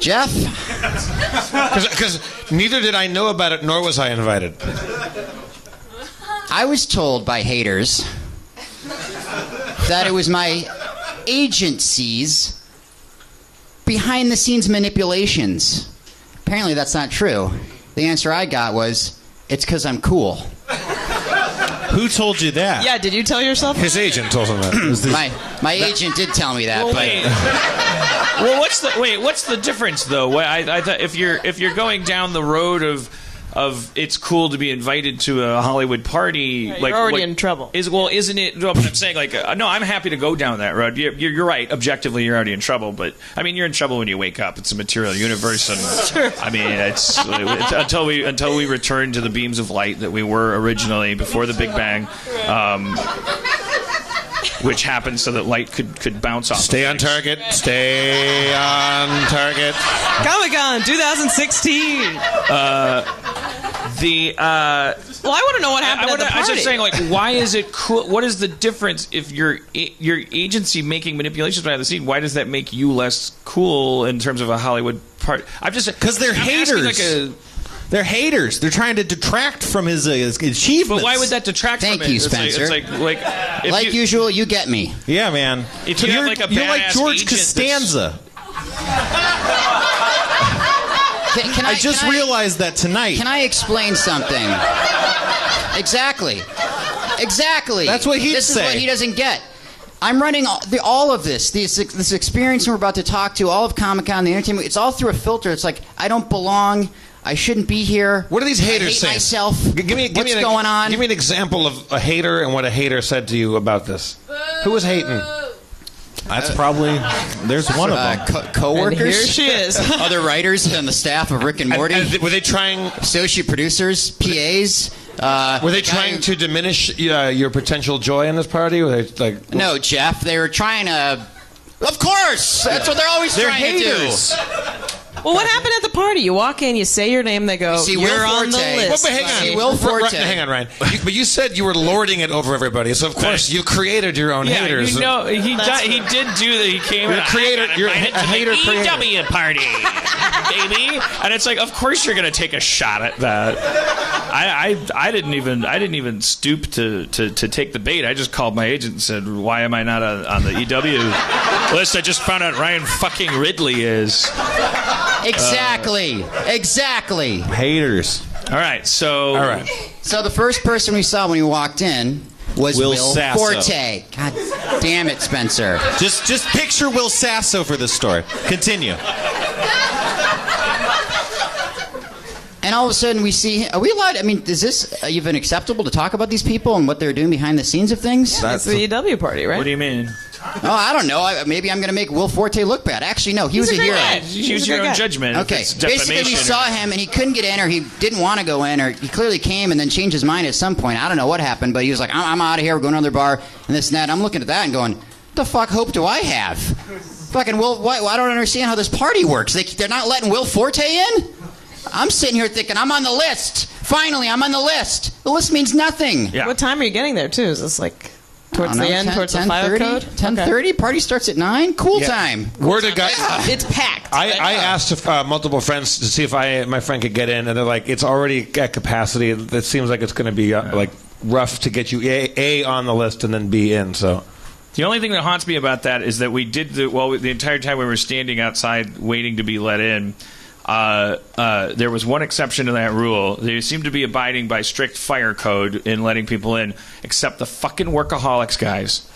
Jeff? Because neither did I know about it, nor was I invited. I was told by haters that it was my agency's behind-the-scenes manipulations. Apparently that's not true. The answer I got was, it's because I'm cool. Who told you that? Yeah, did you tell yourself? His agent told him that. My agent did tell me that. Well, what's the difference though? I thought if you're going down the road of it's cool to be invited to a Hollywood party, you're already in trouble. Isn't it? No, but I'm saying no, I'm happy to go down that road. You're right. Objectively, you're already in trouble, but I mean, you're in trouble when you wake up. It's a material universe, and sure. I mean, it's until we return to the beams of light that we were originally before the Big Bang. Which happens so that light could bounce off. Stay on target. Stay on target. Comic-Con 2016. Well, I want to know what happened at the party. I was just saying, why is it cool? What is the difference if your agency making manipulations behind the scene? Why does that make you less cool in terms of a Hollywood party? Because they're haters. They're haters. They're trying to detract from his achievements. But why would that detract from it? Thank you, Spencer. Like usual, you get me. Yeah, man. If you're like George Costanza. I just realized that tonight. Can I explain something? Exactly. That's what he'd say. This is what he doesn't get. I'm running all of this experience we're about to talk to, all of Comic-Con, the entertainment. It's all through a filter. It's like, I don't belong. I shouldn't be here. What are these haters saying? Myself. What's going on? Give me an example of a hater and what a hater said to you about this. Who was hating? That's probably... There's one of them. Co-workers? And here she is. Other writers on the staff of Rick and Morty. Were they trying... Associate producers, PAs. Were they trying to diminish your potential joy in this party? Were they No, Jeff. They were trying to... Of course! That's what they're always trying to do. Well, what happened at the party? You walk in, you say your name, they go, you're on the list. But hang on. Will Forte. Hang on, Ryan. But you said you were lording it over everybody, so of course you created your own haters. You know, he did do that. He came you're a hater creator. EW party, baby. And it's like, of course you're going to take a shot at that. I didn't even stoop to take the bait. I just called my agent and said, why am I not on the EW list? I just found out Ryan fucking Ridley is. Exactly. Haters. All right. So the first person we saw when we walked in was Will Sasso. Forte. God damn it, Spencer. Just picture Will Sasso for this story. Continue. And all of a sudden we see... Are we allowed... I mean, is this even acceptable to talk about these people and what they're doing behind the scenes of things? That's the EW party, right? What do you mean? Oh, I don't know. Maybe I'm going to make Will Forte look bad. Actually, no. He was a hero. Use your own judgment. Okay. Basically, we saw him, and he couldn't get in, or he didn't want to go in, or he clearly came and then changed his mind at some point. I don't know what happened, but he was like, I'm out of here. We're going to another bar, and this and that. I'm looking at that and going, what the fuck hope do I have? Fucking Will... I don't understand how this party works. They're not letting Will Forte in? I'm sitting here thinking, I'm on the list. Finally, I'm on the list. The list means nothing. Yeah. What time are you getting there, too? Is this like... Towards the end, towards the fire code? 10:30. Party starts at 9. Cool time. Word of God. It's packed. I asked multiple friends to see if my friend could get in, and they're like, it's already at capacity. It seems like it's going to be like rough to get you A on the list and then B in. So the only thing that haunts me about that is that we did the entire time we were standing outside waiting to be let in. There was one exception to that rule. They seemed to be abiding by strict fire code in letting people in, except the fucking workaholics guys.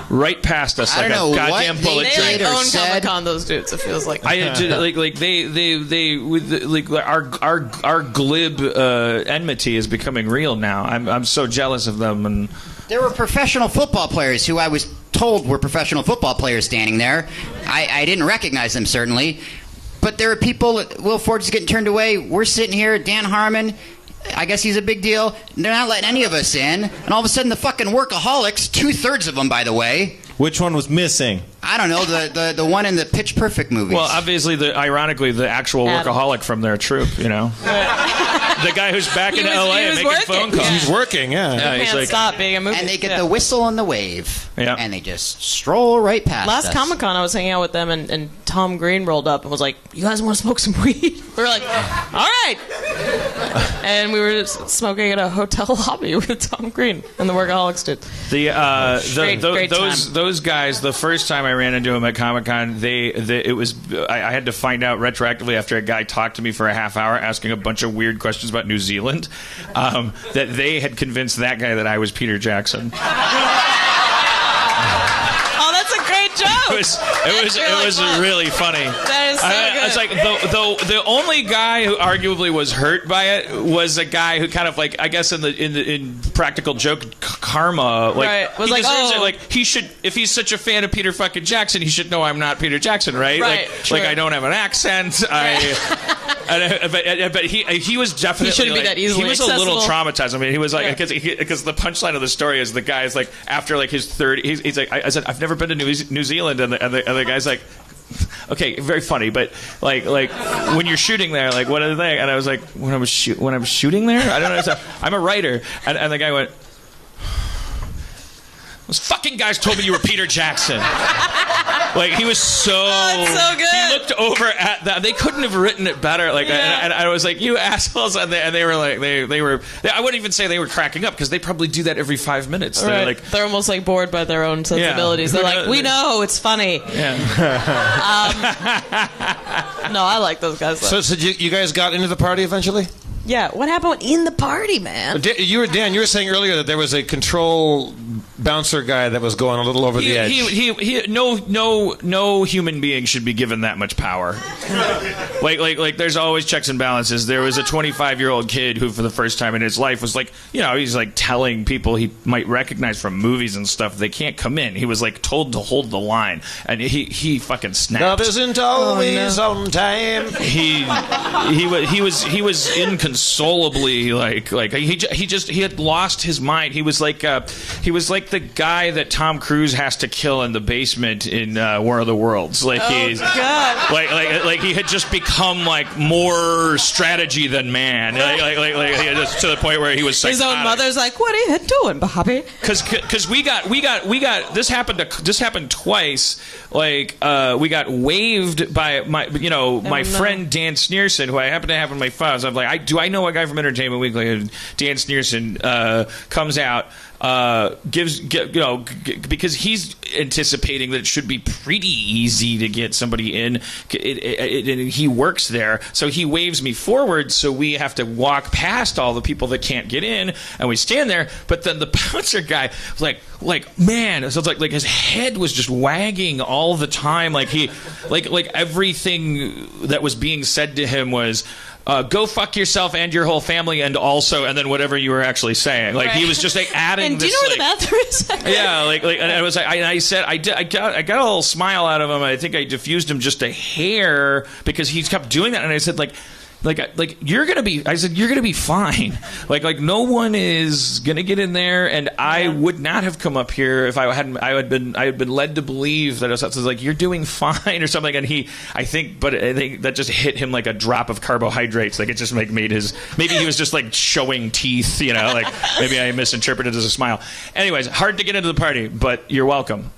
Right past us like a goddamn bullet train. They own Comic-Con, those dudes. It feels like our glib enmity is becoming real now. I'm so jealous of them. And there were professional football players who I was told were professional football players standing there. I didn't recognize them, certainly. But there are people, Will Forge is getting turned away. We're sitting here, Dan Harmon, I guess he's a big deal. They're not letting any of us in. And all of a sudden, the fucking workaholics, 2/3 of them, by the way. Which one was missing? I don't know, the one in the Pitch Perfect movies. Well, obviously, ironically, the actual workaholic from their troupe, you know. The guy who's back in L.A. making phone calls. He's working, yeah. He can't stop being a movie. And they get the whistle and the wave. Yeah. And they just stroll right past us. Last Comic-Con, I was hanging out with them, and Tom Green rolled up and was like, you guys want to smoke some weed? We were like, all right. And we were smoking at a hotel lobby with Tom Green and the workaholics did. Those guys, the first time I ran into them at Comic-Con, I had to find out retroactively after a guy talked to me for a half hour asking a bunch of weird questions about New Zealand, that they had convinced that guy that I was Peter Jackson. Oh, that's a great joke. It was really funny. That is so good. It's like the only guy who arguably was hurt by it was a guy who kind of like, I guess in practical joke karma, like right. Was he like, deserves it. Like he should, if he's such a fan of Peter fucking Jackson, he should know I'm not Peter Jackson, right? Right. Like I don't have an accent. But he was definitely, he shouldn't be that easily he was accessible. A little traumatized. I mean, he was like, because the punchline of the story is the guy's like, after like his third, he's like, I said I've never been to New Zealand, and the guy's like, okay, very funny, but like when you're shooting there, like what are they? And I was like, when I was shooting there, I don't know. I'm a writer, and the guy went, those fucking guys told me you were Peter Jackson. Like he was so. Oh, it's so good. He looked over at that. They couldn't have written it better. Like, and I was like, you assholes, and they were like, they were. I wouldn't even say they were cracking up because they probably do that every 5 minutes. Right. They're like, they're almost like bored by their own sensibilities. They're like, we know it's funny. Yeah. No, I like those guys. Though. So you guys got into the party eventually? Yeah, what happened in the party, man? You were saying earlier that there was a control bouncer guy that was going a little over the edge. No human being should be given that much power. like there's always checks and balances. There was a 25-year-old kid who, for the first time in his life, was like, he's like telling people he might recognize from movies and stuff they can't come in. He was like told to hold the line, and he fucking snapped. Love isn't always on time. He was inconsolably like he had lost his mind. He was like the guy that Tom Cruise has to kill in the basement in War of the Worlds. Like he's like he had just become like more strategy than man. Like he had just to the point where he was psychotic. His own mother's like, "What are you doing, Bobby?" Because we got this happened twice. Like we got waived by my friend Dan Sneerson, who I happen to have in my files. I'm like, I know a guy from Entertainment Weekly. And Dan Sneerson comes out. Because he's anticipating that it should be pretty easy to get somebody in. He works there, so he waves me forward, so we have to walk past all the people that can't get in, and we stand there. But then the bouncer guy, like man, so it's like his head was just wagging all the time, like he, like everything that was being said to him was. Go fuck yourself and your whole family, and then whatever you were actually saying. Like he was just like adding. And do you know where the bathroom is? Yeah, and it was. I said I got a little smile out of him. I think I diffused him just a hair because he kept doing that, and I said like. like you're gonna be. I said you're gonna be fine. Like no one is gonna get in there, and I would not have come up here if I had been led to believe that I was like you're doing fine or something. And I think that just hit him like a drop of carbohydrates. Like it just made his maybe he was just like showing teeth, like maybe I misinterpreted it as a smile. Anyways, hard to get into the party, but you're welcome.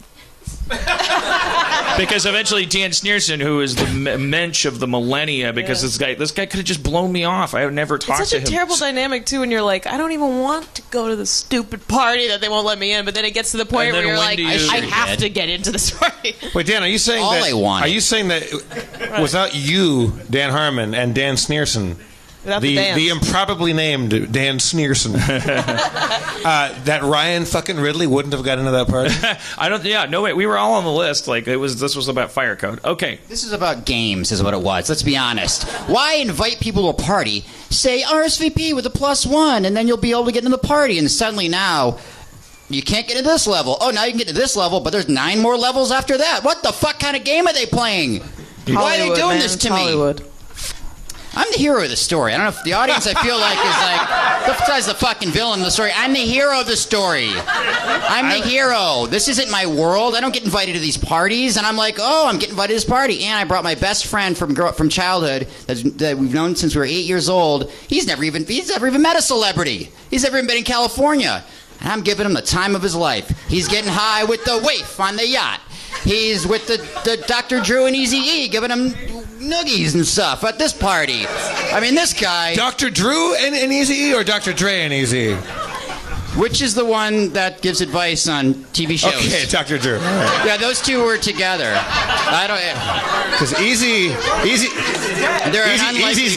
Because eventually Dan Sneerson, who is the mensch of the millennia, because this guy could have just blown me off. I would never talk to him. It's such a terrible dynamic too, when you're like, I don't even want to go to the stupid party that they won't let me in, but then it gets to the point where you're like, I have to get into this party. Wait, Dan, are you saying Are you saying that without you, Dan Harmon, and Dan Sneerson, the improbably named Dan Sneerson, that Ryan fucking Ridley wouldn't have got into that party? No way. We were all on the list. Like this was about fire code. Okay. This is about games, is what it was. Let's be honest. Why invite people to a party? Say RSVP with a +1, and then you'll be able to get into the party. And suddenly now, you can't get to this level. Oh, now you can get to this level, but there's 9 more levels after that. What the fuck kind of game are they playing? Why are they doing this to me? I'm the hero of the story. I don't know if the audience, I feel like, is like, besides the fucking villain of the story, I'm the hero of the story. I'm the hero. This isn't my world. I don't get invited to these parties, and I'm like, oh, I'm getting invited to this party. And I brought my best friend from childhood that we've known since we were 8 years old. He's never even met a celebrity. He's never even been in California. And I'm giving him the time of his life. He's getting high with the waif on the yacht. He's with the Dr. Drew and Eazy-E, giving him noogies and stuff at this party. I mean, this guy... Dr. Drew and Eazy-E or Dr. Dre and Eazy-E? Which is the one that gives advice on TV shows? Okay, Dr. Drew. Right. Yeah, those two were together. I don't... Because Eazy's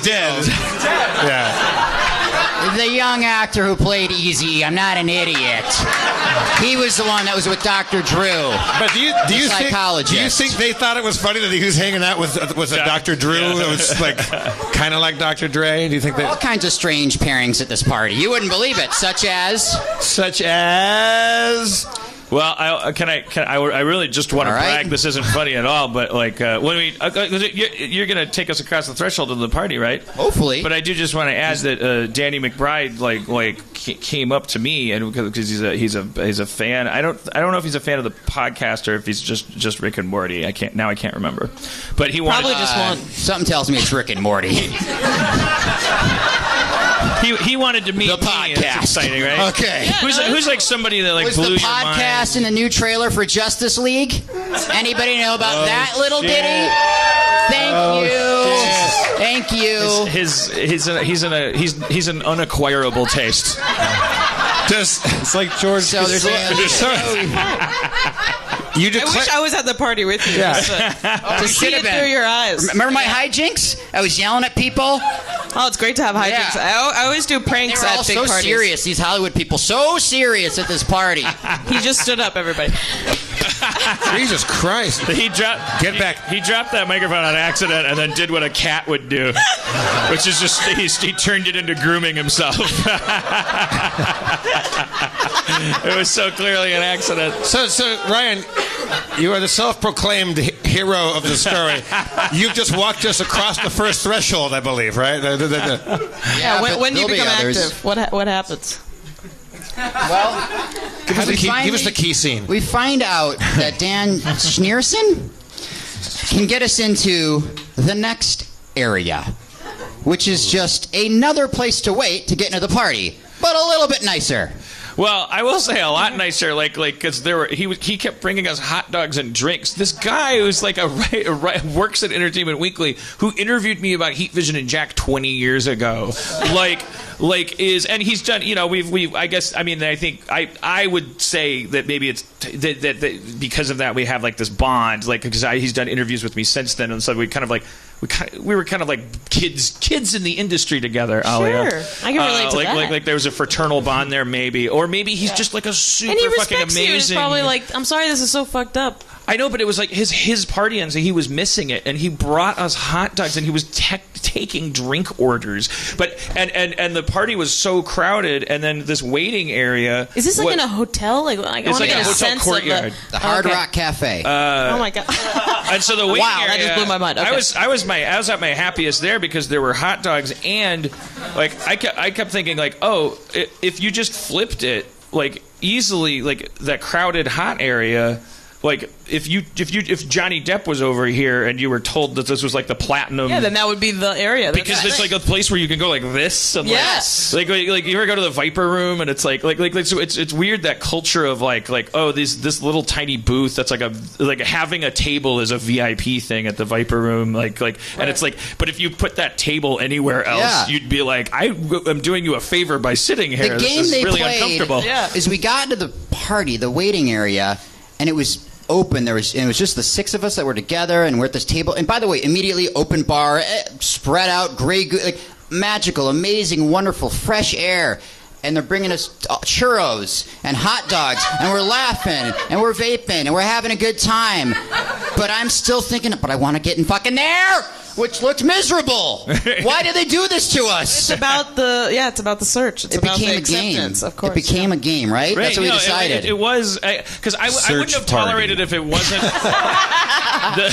dead. Yeah. The young actor who played Eazy, I'm not an idiot. He was the one that was with Dr. Drew. But do you think they thought it was funny that he was hanging out with a Dr. Drew that was like kind of like Dr. Dre? Do you think all kinds of strange pairings at this party? You wouldn't believe it, such as. Well, I really just want to brag. This isn't funny at all, but like when you're going to take us across the threshold of the party, right? Hopefully. But I do just want to add that Danny McBride like came up to me, and because he's a fan. I don't know if he's a fan of the podcast or if he's just Rick and Morty. I can't remember. But he wanted probably just one. Something tells me it's Rick and Morty. He wanted to meet the podcast. Me. That's exciting, right? Okay. Who's like somebody that like blew your mind? Was the podcast in the new trailer for Justice League? Anybody know about that little ditty? Thank you. He's an unacquirable taste. It's like George. So there's I wish I was at the party with you. Yeah. To see it through your eyes. Remember my hijinks? I was yelling at people. Oh, it's great to have hijinks. Yeah. I always do pranks at big parties. So serious, these Hollywood people. So serious at this party. He just stood up, everybody. Jesus Christ. He dropped that microphone on accident and then did what a cat would do, which is just he turned it into grooming himself. It was so clearly an accident. So Ryan, you are the self-proclaimed hero of the story. You've just walked us across the first threshold, I believe, right? Yeah. When do you become active? What happens? Well, give us the key scene. We find out that Dan Sneerson can get us into the next area, which is just another place to wait to get into the party, but a little bit nicer. Well, I will say a lot nicer, like because he kept bringing us hot dogs and drinks. This guy who's like works at Entertainment Weekly, who interviewed me about Heat Vision and Jack 20 years ago, and he's done. I think I would say that maybe it's that because of that we have like this bond, like because he's done interviews with me since then, and so we were kind of like kids in the industry together. Sure, Alia. I can relate to that. Like there was a fraternal bond there, maybe, or maybe he's just like a super and he fucking amazing. You. He's probably like, I'm sorry, this is so fucked up. I know, but it was like his party, and so he was missing it, and he brought us hot dogs, and he was taking drink orders. But and the party was so crowded, and then this waiting area. Is this like in a hotel? Like I want to get a hotel sense courtyard. of The Hard Rock Cafe. oh my god! And so the waiting area, that just blew my mind. Okay. I was at my happiest there because there were hot dogs, and like I kept thinking like, oh, if you just flipped it like easily, like that crowded hot area. Like if Johnny Depp was over here and you were told that this was like the platinum, then that would be the area. Because it's like a place where you can go like this. And yes. Like you ever go to the Viper Room and it's like so it's weird that culture of like oh this little tiny booth that's like having a table is a VIP thing at the Viper Room like and it's like, but if you put that table anywhere else you'd be like, I'm doing you a favor by sitting here. The game this is they really played uncomfortable. is we got into the party, the waiting area, and it was open. It was just the six of us that were together, and we're at this table. And by the way, immediately open bar, spread out, gray, like magical, amazing, wonderful, fresh air. And they're bringing us churros and hot dogs, and we're laughing, and we're vaping, and we're having a good time. But I'm still thinking, but I want to get in fucking there, which looked miserable. Why did they do this to us? It's about the search. It became a game. Of course, it became a game, right? That's what we decided. It was because I wouldn't have tolerated if it wasn't the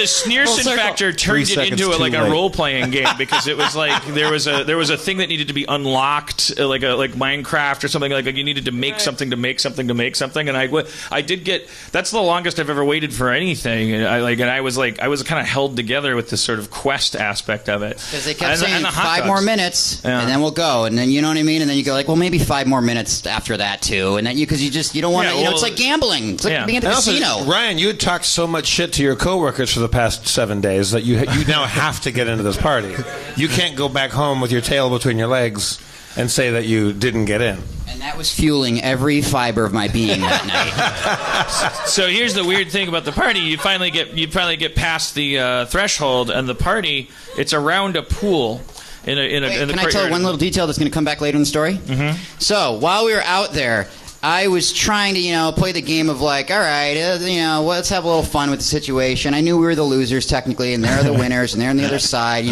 Sneerson factor turned it into a role playing game because it was like there was a thing that needed to be unlocked like Minecraft or something like you needed to make something to make something to make something, and I did get, that's the longest I've ever waited for anything, and I was kind of held together with this sort of quest aspect of it because they kept saying 5 more minutes and then we'll go, and then you know what I mean, and then you go like, well, maybe 5 more minutes after that too, and then you don't want to, it's like gambling, it's like being at the casino. Ryan, you had talked so much shit to your coworkers for the past 7 days that you now have to get into this party. You can't go back home with your tail between your legs and say that you didn't get in. And that was fueling every fiber of my being that night. So here's the weird thing about the party: you finally get past the threshold, and the party, it's around a pool. In the can I tell one little detail that's going to come back later in the story? Mm-hmm. So while we were out there, I was trying to, play the game of like, all right, let's have a little fun with the situation. I knew we were the losers technically, and they're the winners, and they're on the other side,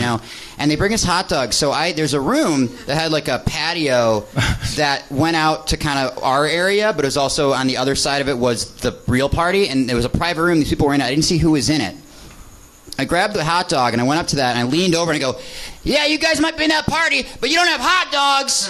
And they bring us hot dogs. So there's a room that had like a patio that went out to kind of our area, but it was also on the other side of it was the real party, and there was a private room. These people were in it. I didn't see who was in it. I grabbed the hot dog, and I went up to that, and I leaned over, and I go, yeah, you guys might be in that party, but you don't have hot dogs,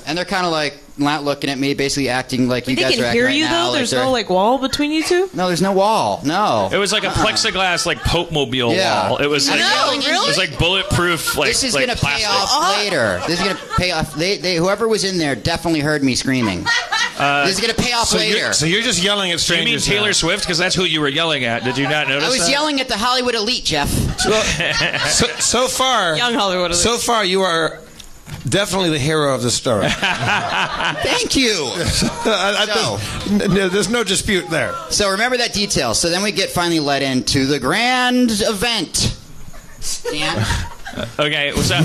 And they're kind of like not looking at me, basically acting like you guys are acting right now. They can hear you, though? There's no, wall between you two? No, there's no wall. No. It was like a plexiglass, Pope Mobile wall. It was like, really? It was like bulletproof, This is going to pay off later. This is going to pay off. Whoever was in there definitely heard me screaming. This is going to pay off later. So you're just yelling at strangers. You mean Taylor Swift? Because that's who you were yelling at. Did you not notice I was yelling at the Hollywood elite, Jeff. So far, young Hollywood elite. So far, you are definitely the hero of the story. Thank you. There's no dispute there. So remember that detail. So then we get finally led into the grand event. Dan? Okay, so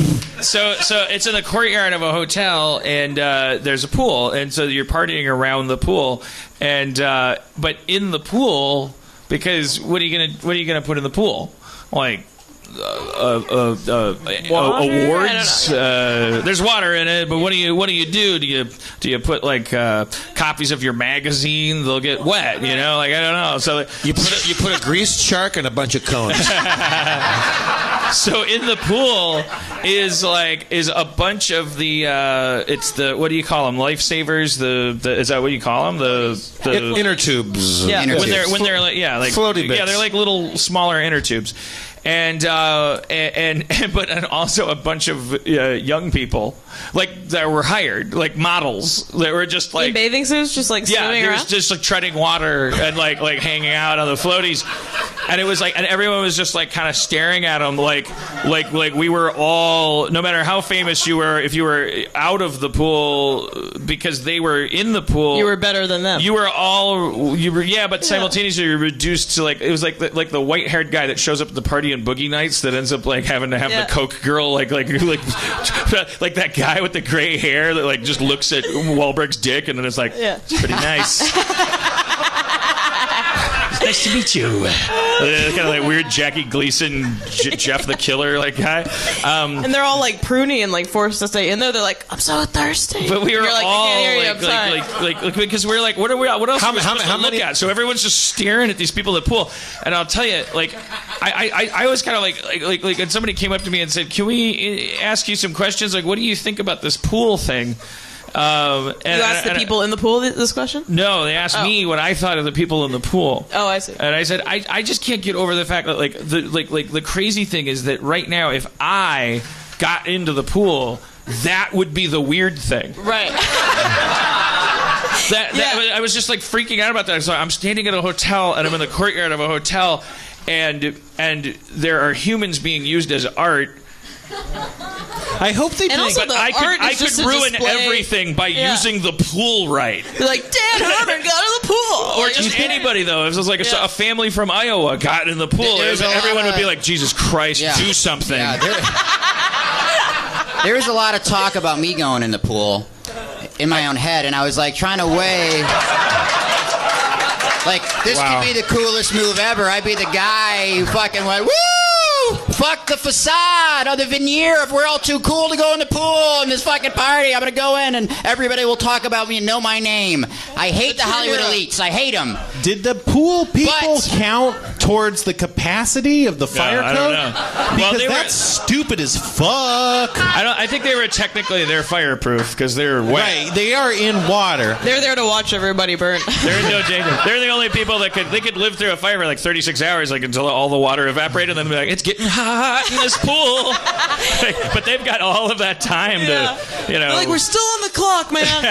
it's in the courtyard of a hotel, and there's a pool, and so you're partying around the pool, and but in the pool, because what are you gonna put in the pool? Like awards. There's water in it, but what do you do? Do you put copies of your magazine? They'll get wet, I don't know. So you put a greased shark and a bunch of cones. So in the pool is a bunch of the it's the, what do you call them, lifesavers? Is that what you call them? The inner tubes. Yeah, inner when they're floaty bits. Yeah, they're like little smaller inner tubes. And also a bunch of young people that were hired, like models that were just in bathing suits, just swimming around, just treading water and like hanging out on the floaties, and it was and everyone was just kind of staring at them like we were all, no matter how famous you were, if you were out of the pool because they were in the pool, you were better than them. But simultaneously you're reduced to it was like the white haired guy that shows up at the party in Boogie Nights that ends up having to have the Coke girl like that guy with the gray hair that just looks at Wahlberg's dick and then it's it's pretty nice. Nice to meet you. Kind of like weird Jackie Gleason, Jeff the Killer like guy. And they're all like pruny and like forced to stay in there. They're like, I'm so thirsty. But we were like, all I can't hear you, like because we're like, what else are we supposed to look at? So everyone's just staring at these people at the pool. And I'll tell you, like, I was kind of like, and somebody came up to me and said, can we ask you some questions? Like, what do you think about this pool thing? And you asked the people in the pool this question? No, they asked me what I thought of the people in the pool. Oh, I see. And I said, I just can't get over the fact that the crazy thing is that right now, if I got into the pool, that would be the weird thing. Right. I was just like freaking out about that. So I'm standing at a hotel and I'm in the courtyard of a hotel, and there are humans being used as art. I hope they do. But I could ruin everything by using the pool right. They're like, Dan Harmon got in the pool. Or just anybody, though. If it was like a family from Iowa got in the pool, everyone would be like, Jesus Christ, do something. Yeah, there was a lot of talk about me going in the pool in my own head, and I was like trying to weigh... Like, this could be the coolest move ever. I'd be the guy who fucking went, woo! Fuck the facade or the veneer. If we're all too cool to go in the pool in this fucking party, I'm going to go in and everybody will talk about me and know my name. I hate the Hollywood elites. I hate them. Did the pool people count towards the capacity of the fire code? I don't know. Because that's stupid as fuck. I think they were technically fireproof because they're wet. Right, they are in water. They're there to watch everybody burn. They're no danger. They're the only people that could live through a fire for like 36 hours, like until all the water evaporated, and then they'll be like, it's getting hot in this pool. But they've got all of that time to, They're like, we're still on the clock, man.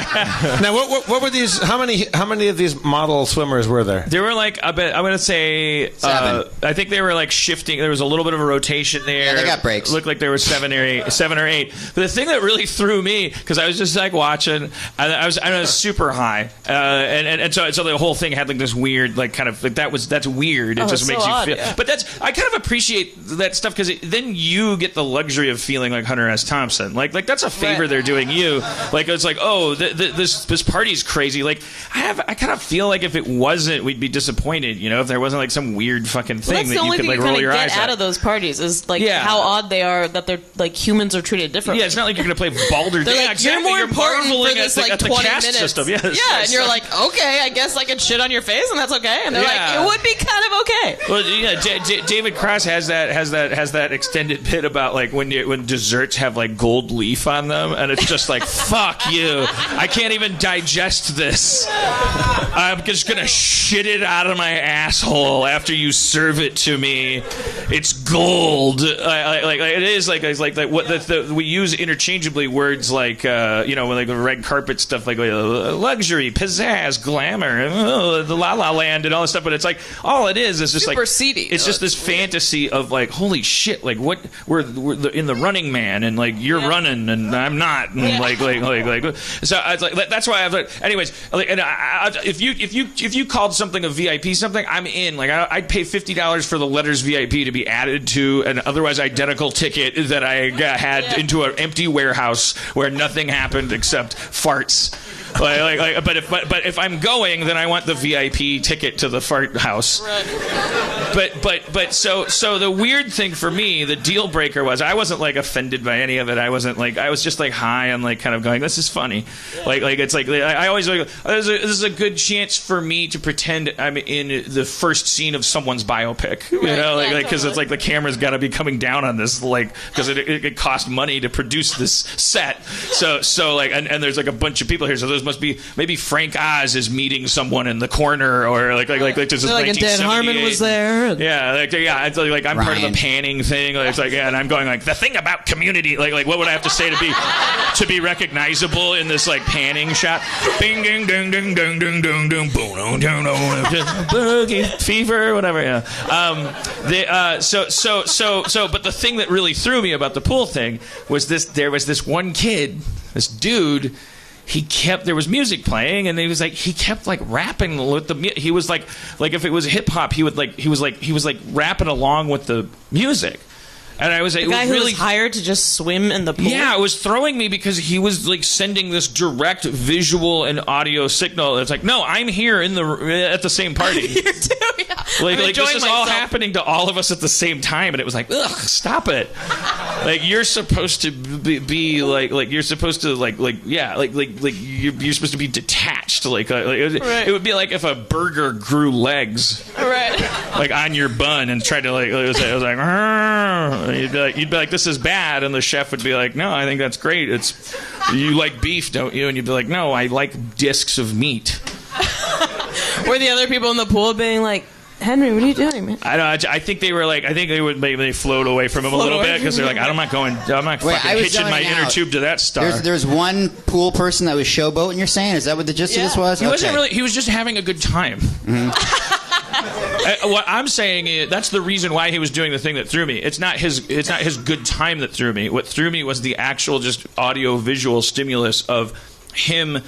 Now, what were these? How many of these model swimmers were there? There were like I'm going to say 7. I think they were like shifting. There was a little bit of a rotation there. Yeah, they got breaks. Looked like there were 7 or 8. But the thing that really threw me, because I was just like watching, and I was super high, and so the whole thing had like this weird like kind of like that's weird. It just makes you feel. Yeah. But I kind of appreciate that stuff because then you get the luxury of feeling like Hunter S. Thompson. Like that's a favor they're doing you. Like it's like, oh, this party's crazy. Like I kind of feel like if it wasn't, we'd be disappointed. If there wasn't like some weird fucking thing that you could like roll your eyes at. Out of those parties is like how odd they are that they're like humans are treated differently. Yeah, it's not like you're gonna play Baldur. They're like, exactly. You're more important for this like 20 minutes. System. Yeah, and you're like, okay, I guess I could shit on your face and that's okay. And they're like, it would be kind of okay. Well, yeah, David Cross has that extended bit about like when desserts have like gold leaf on them, and it's just like, fuck you, I can't even digest this. I'm just gonna shit it out of my asshole after you serve it to me. It's gold. It is like it's like what we use interchangeably words like like the red carpet stuff like luxury, pizzazz, glamour, the La La Land and all this stuff, but it's like all it is just super like seedy. It's just this fantasy of like, holy shit, like what we're in the Running Man, and like you're running and I'm not, and like so I was like, that's why I've like, anyways, like, and if you called something a VIP something, I'm in. Like I'd pay $50 for the letters VIP to be added to an otherwise identical ticket that I had into an empty warehouse where nothing happened except farts. But if I'm going, then I want the VIP ticket to the fart house. Right. But so the weird thing for me, the deal breaker was I wasn't like offended by any of it. I was just like high and like kind of going, this is funny. Like it's like I always like this is a good chance for me to pretend I'm in the first scene of someone's biopic. Because it's like the camera's got to be coming down on this, like because it cost money to produce this set. So like and there's like a bunch of people here, so those must be maybe Frank Oz is meeting someone in the corner, or like this is like Dan Harmon was there. It's like I'm part of the panning thing. It's like and I'm going like the thing about Community. Like what would I have to say to be recognizable in this like panning shot? Bing ding ding ding ding ding ding ding boom boogie fever whatever. Yeah. But the thing that really threw me about the pool thing was this. There was this one kid, this dude. There was music playing, and he kept like rapping with the. He was like if it was hip hop, he was rapping along with the music. And I was the guy who was hired to just swim in the pool. Yeah, it was throwing me because he was like sending this direct visual and audio signal. It's like, no, I'm here at the same party. I'm here too. Yeah. Like this is all happening to all of us at the same time, and it was like, ugh, stop it. Like you're supposed to be like you're supposed to you're supposed to be detached. It would be like if a burger grew legs, right? Like on your bun and tried to it was like you'd be like, this is bad, and the chef would be like, no, I think that's great. It's you like beef, don't you? And you'd be like, no, I like discs of meat. Were the other people in the pool being like, Henry, what are you doing, man? I think they were like, they float away from him a little bit because they're like, I'm not fucking hitching my inner tube to that star. There's one pool person that was showboating. You're saying, is that what the gist of this was? He wasn't really. He was just having a good time. Mm-hmm. What I'm saying is that's the reason why he was doing the thing that threw me. It's not his good time that threw me. What threw me was the actual just audio visual stimulus of him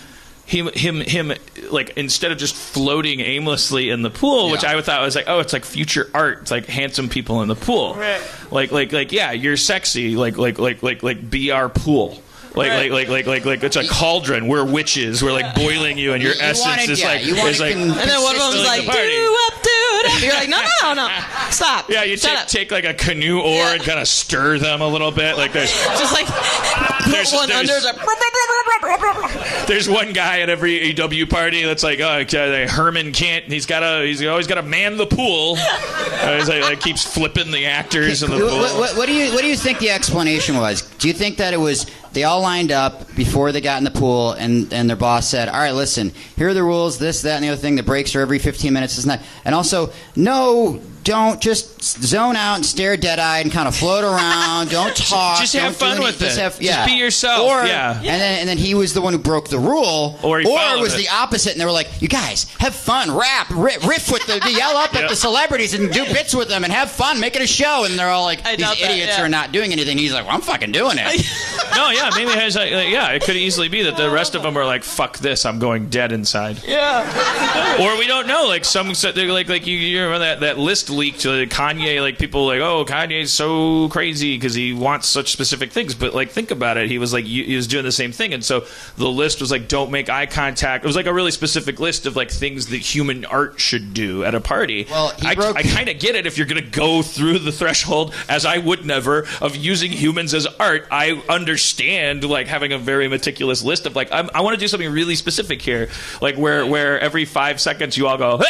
like instead of just floating aimlessly in the pool, which I thought was like, oh, it's like future art. It's like handsome people in the pool. Right. Like yeah, you're sexy. Like be our pool. Like it's a cauldron. We're witches. We're like boiling you, and your essence is like. And then one of them's like, do up. You're like, no, stop. Yeah, you take like a canoe oar and kind of stir them a little bit. Like there's just like put one under. There's one guy at every EW party that's like, oh, Harmon can't. He's always got to man the pool. He's like keeps flipping the actors in the pool. What do you think the explanation was? Do you think that it was they all lined up before they got in the pool, and their boss said, all right, listen, here are the rules, this, that, and the other thing. The breaks are every 15 minutes. This and that. And also, no, don't just zone out and stare dead-eyed and kind of float around. Don't talk. Just have fun with it. Just be yourself. And then he was the one who broke the rule. Or it was the opposite, and they were like, you guys, have fun, riff with yell up at the celebrities and do bits with them and have fun, make it a show. And they're all like, these idiots are not doing anything. He's like, well, I'm fucking doing it. No, yeah, maybe it has. It could easily be that the rest of them are like, "Fuck this, I'm going dead inside." Yeah. Or we don't know. Like some, like you remember that list leaked to Kanye. Like people like, "Oh, Kanye's so crazy because he wants such specific things." But like, think about it. He was like, he was doing the same thing, and so the list was like, "Don't make eye contact." It was like a really specific list of like things that human art should do at a party. Well, I kind of get it if you're going to go through the threshold, as I would never, of using humans as art. I understand like having a very meticulous list of like I want to do something really specific here, like where every 5 seconds you all go or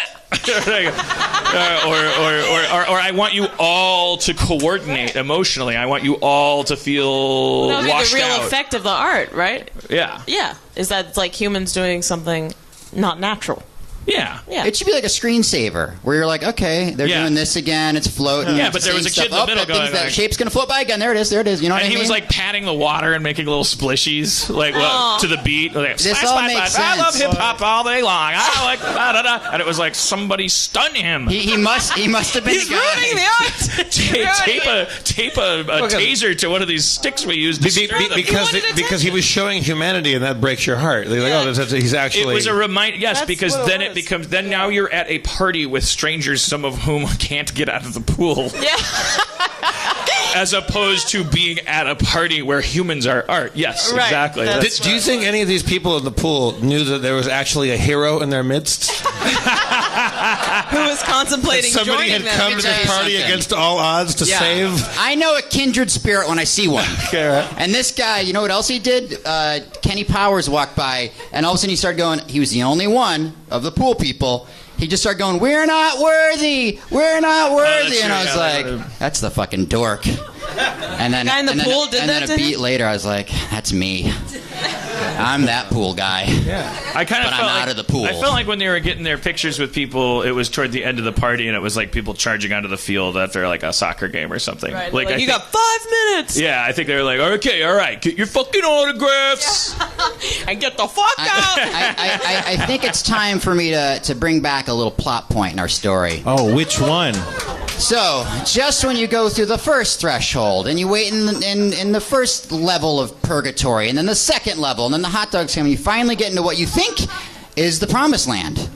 I want you all to coordinate emotionally. I want you all to feel washed out. The real effect of the art, right? Yeah. Yeah. Is that it's like humans doing something not natural. Yeah. It should be like a screensaver where you're like, okay, they're doing this again. It's floating. Yeah, but there was a kid in the middle going, that shape's gonna float by again. There it is. You know what I mean? And he was like patting the water and making little splishies, like to the beat. Like, this all makes sense. I love hip hop all day long. I like and it was like somebody stun him. He must have been. He's ruining the art. tape a taser to one of these sticks we used because he was showing humanity, and that breaks your heart. They're like, he's actually. It was a reminder. Yes, because then it becomes. Then now you're at a party with strangers, some of whom can't get out of the pool. Yeah. As opposed to being at a party where humans are art. Yes, right. Exactly. Do you think any of these people in the pool knew that there was actually a hero in their midst? Who was contemplating somebody joining had come to this party against all odds to save? I know a kindred spirit when I see one. And this guy, you know what else he did? Kenny Powers walked by, and all of a sudden he started going, he was the only one of the pool people. He just started going, we're not worthy. We're not worthy. And I was like, that's the fucking dork. And then, the guy in the pool did that to him? And then a beat later, I was like, that's me. I'm that pool guy. Yeah. I kind of felt I'm out of the pool. I felt like when they were getting their pictures with people, it was toward the end of the party, and it was like people charging onto the field after like a soccer game or something. Right. Like you got 5 minutes. Yeah, I think they were like, okay, all right, get your fucking autographs. And get the fuck out. I think it's time for me to bring back a little plot point in our story. Oh, which one? So, just when you go through the first threshold, and you wait in the first level of purgatory, and then the second level, and then the hot dogs come, and you finally get into what you think is the promised land.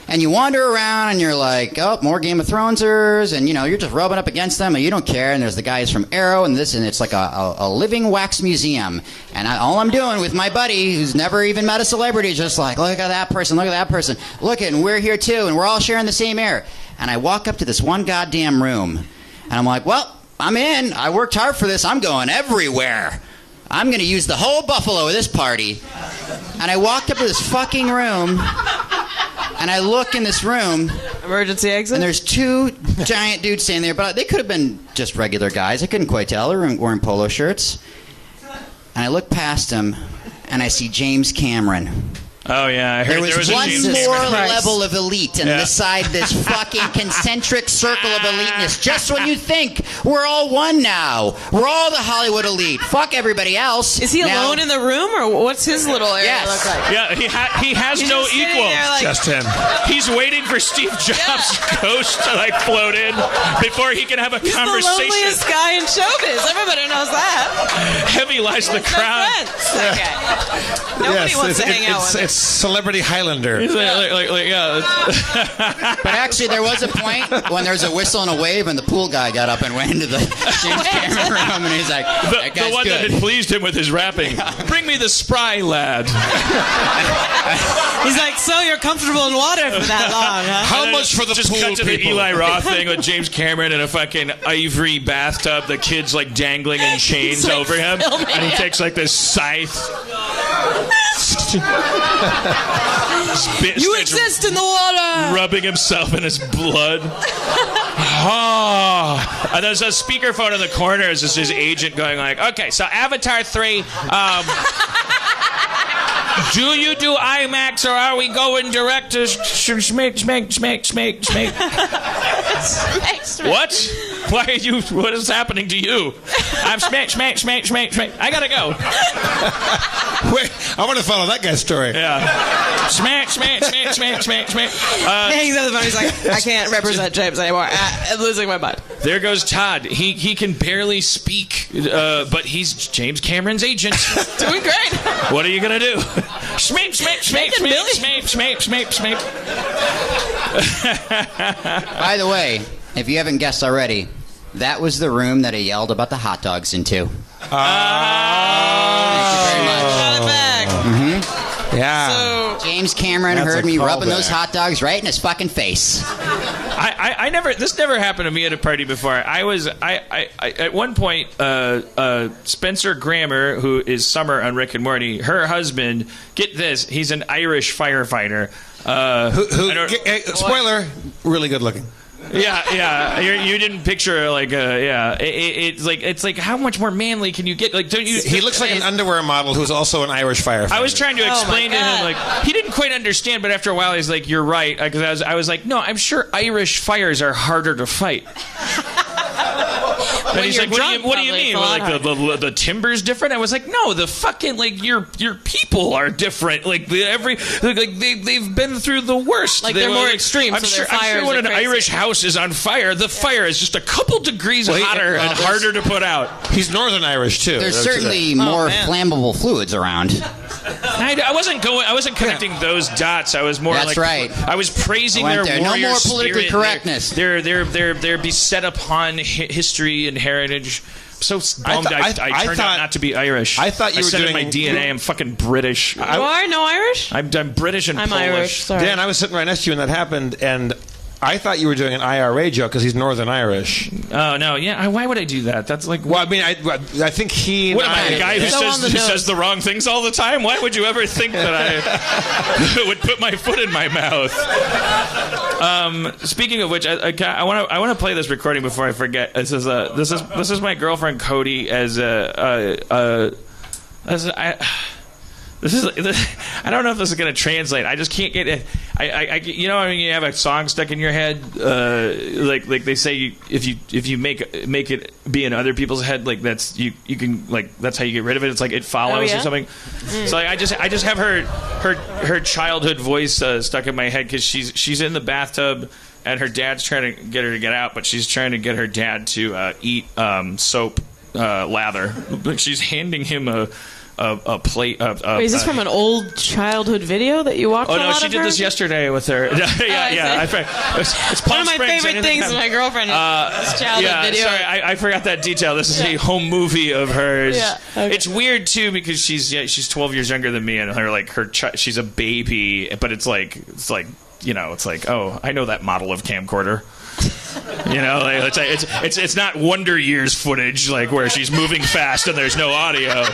And you wander around, and you're like, oh, more Game of Thronesers, and you're just rubbing up against them, and you don't care. And there's the guys from Arrow, and it's like a living wax museum. And all I'm doing with my buddy, who's never even met a celebrity, is just like, look at that person, look at that person, look at, and we're here too, and we're all sharing the same air. And I walk up to this one goddamn room, and I'm like, well, I'm in. I worked hard for this. I'm going everywhere. I'm going to use the whole Buffalo at this party. And I walked up to this fucking room, and I look in this room. Emergency exit? And there's two giant dudes standing there, but they could have been just regular guys. I couldn't quite tell. They were wearing polo shirts. And I look past them, and I see James Cameron. Oh, yeah. I heard there was one a more level of elite, and beside this fucking concentric circle of eliteness, just when you think we're all one now, we're all the Hollywood elite. Fuck everybody else. Is he alone in the room, or what's his little area look like? Yeah, he has no equal. Just him. He's waiting for Steve Jobs' ghost to like float in before he can have a conversation. He's the loneliest guy in showbiz. Everybody knows that. Heavy lies the crowd. Okay. Nobody wants to hang out with him. It's celebrity Highlander. But actually, there was a point when there was a whistle and a wave, and the pool guy got up and went into the James Cameron room, and he's like, that guy's the one good. that had pleased him with his rapping. Bring me the spry lad. He's like, so you're comfortable in water for that long, huh? How much for the just pool cut to the people? Eli Roth thing with James Cameron in a fucking ivory bathtub, the kid's like dangling in chains like over him, and he takes like this scythe. You exist in the water! Rubbing himself in his blood. Oh. And there's a speakerphone in the corner. It's just his agent going like, okay, so Avatar 3, do you do IMAX or are we going direct to schmake? What? Why are you? What is happening to you? I'm schmake. I gotta go. Wait, I want to follow that guy's story. Yeah. Schmake. Hangs up the phone. He's like, I can't represent James anymore. I'm losing my mind. There goes Todd. He can barely speak, but he's James Cameron's agent. Doing great. What are you gonna do? Schmake. By the way, if you haven't guessed already, that was the room that I yelled about the hot dogs into. Oh. Thank you very much. Got it back. Mm-hmm. Yeah. So, James Cameron That's heard a me rubbing callback. those hot dogs right in his fucking face. I never. This never happened to me at a party before. I at one point, Spencer Grammer, who is Summer on Rick and Morty, her husband. Get this, he's an Irish firefighter. Spoiler, really good looking. Yeah. You didn't picture like it's like how much more manly can you get? Like, don't you? He looks like an underwear model who's also an Irish firefighter. I was trying to explain to him, God. like, he didn't quite understand, but after a while he's like, you're right. Because I was like, no, I'm sure Irish fires are harder to fight. And he's you're like, what do you drunk, mean? probably, Like, the timber's different? I was like, no, the fucking, like, your people are different. Like, they've been through the worst. Like, they're more extreme, I'm so sure, their fires when are an crazy. Irish house is on fire, the fire is just a couple degrees hotter and harder to put out. He's Northern Irish too. There's certainly more flammable fluids around. I wasn't connecting those dots. I was more That's like, right. I was praising I went their there. No warrior more politically spirit. correctness. They're beset upon history and heritage. I'm so bummed I turned out not to be Irish. I thought you were said doing in my DNA. I'm fucking British. you are no Irish? I'm British and I'm Polish. Irish. Sorry. Dan, I was sitting right next to you when that happened, and I thought you were doing an IRA joke because he's Northern Irish. Oh no, yeah. Why would I do that? That's like. Well, I mean, I think he. What am I, the guy who So on the nose. says the wrong things all the time? Why would you ever think that I would put my foot in my mouth? Speaking of which, I want to play this recording before I forget. This is my girlfriend Cody I don't know if this is going to translate. I just can't get it. You know, I mean, you have a song stuck in your head, like they say, if you make it be in other people's head, like that's you can like that's how you get rid of it. It's like it follows or something. So like, I just have her childhood voice stuck in my head because she's in the bathtub and her dad's trying to get her to get out, but she's trying to get her dad to eat soap lather. Like she's handing him a plate of. Wait, is this from an old childhood video that you watched? Oh no, she did this yesterday with her. yeah. It's Palm One of my Springs. favorite things with my girlfriend is this childhood video. Sorry, I forgot that detail. This is a home movie of hers. Yeah, okay. It's weird too because she's 12 years younger than me, and she's a baby, but it's like it's like, oh, I know that model of camcorder. It's not Wonder Years footage, like where she's moving fast and there's no audio.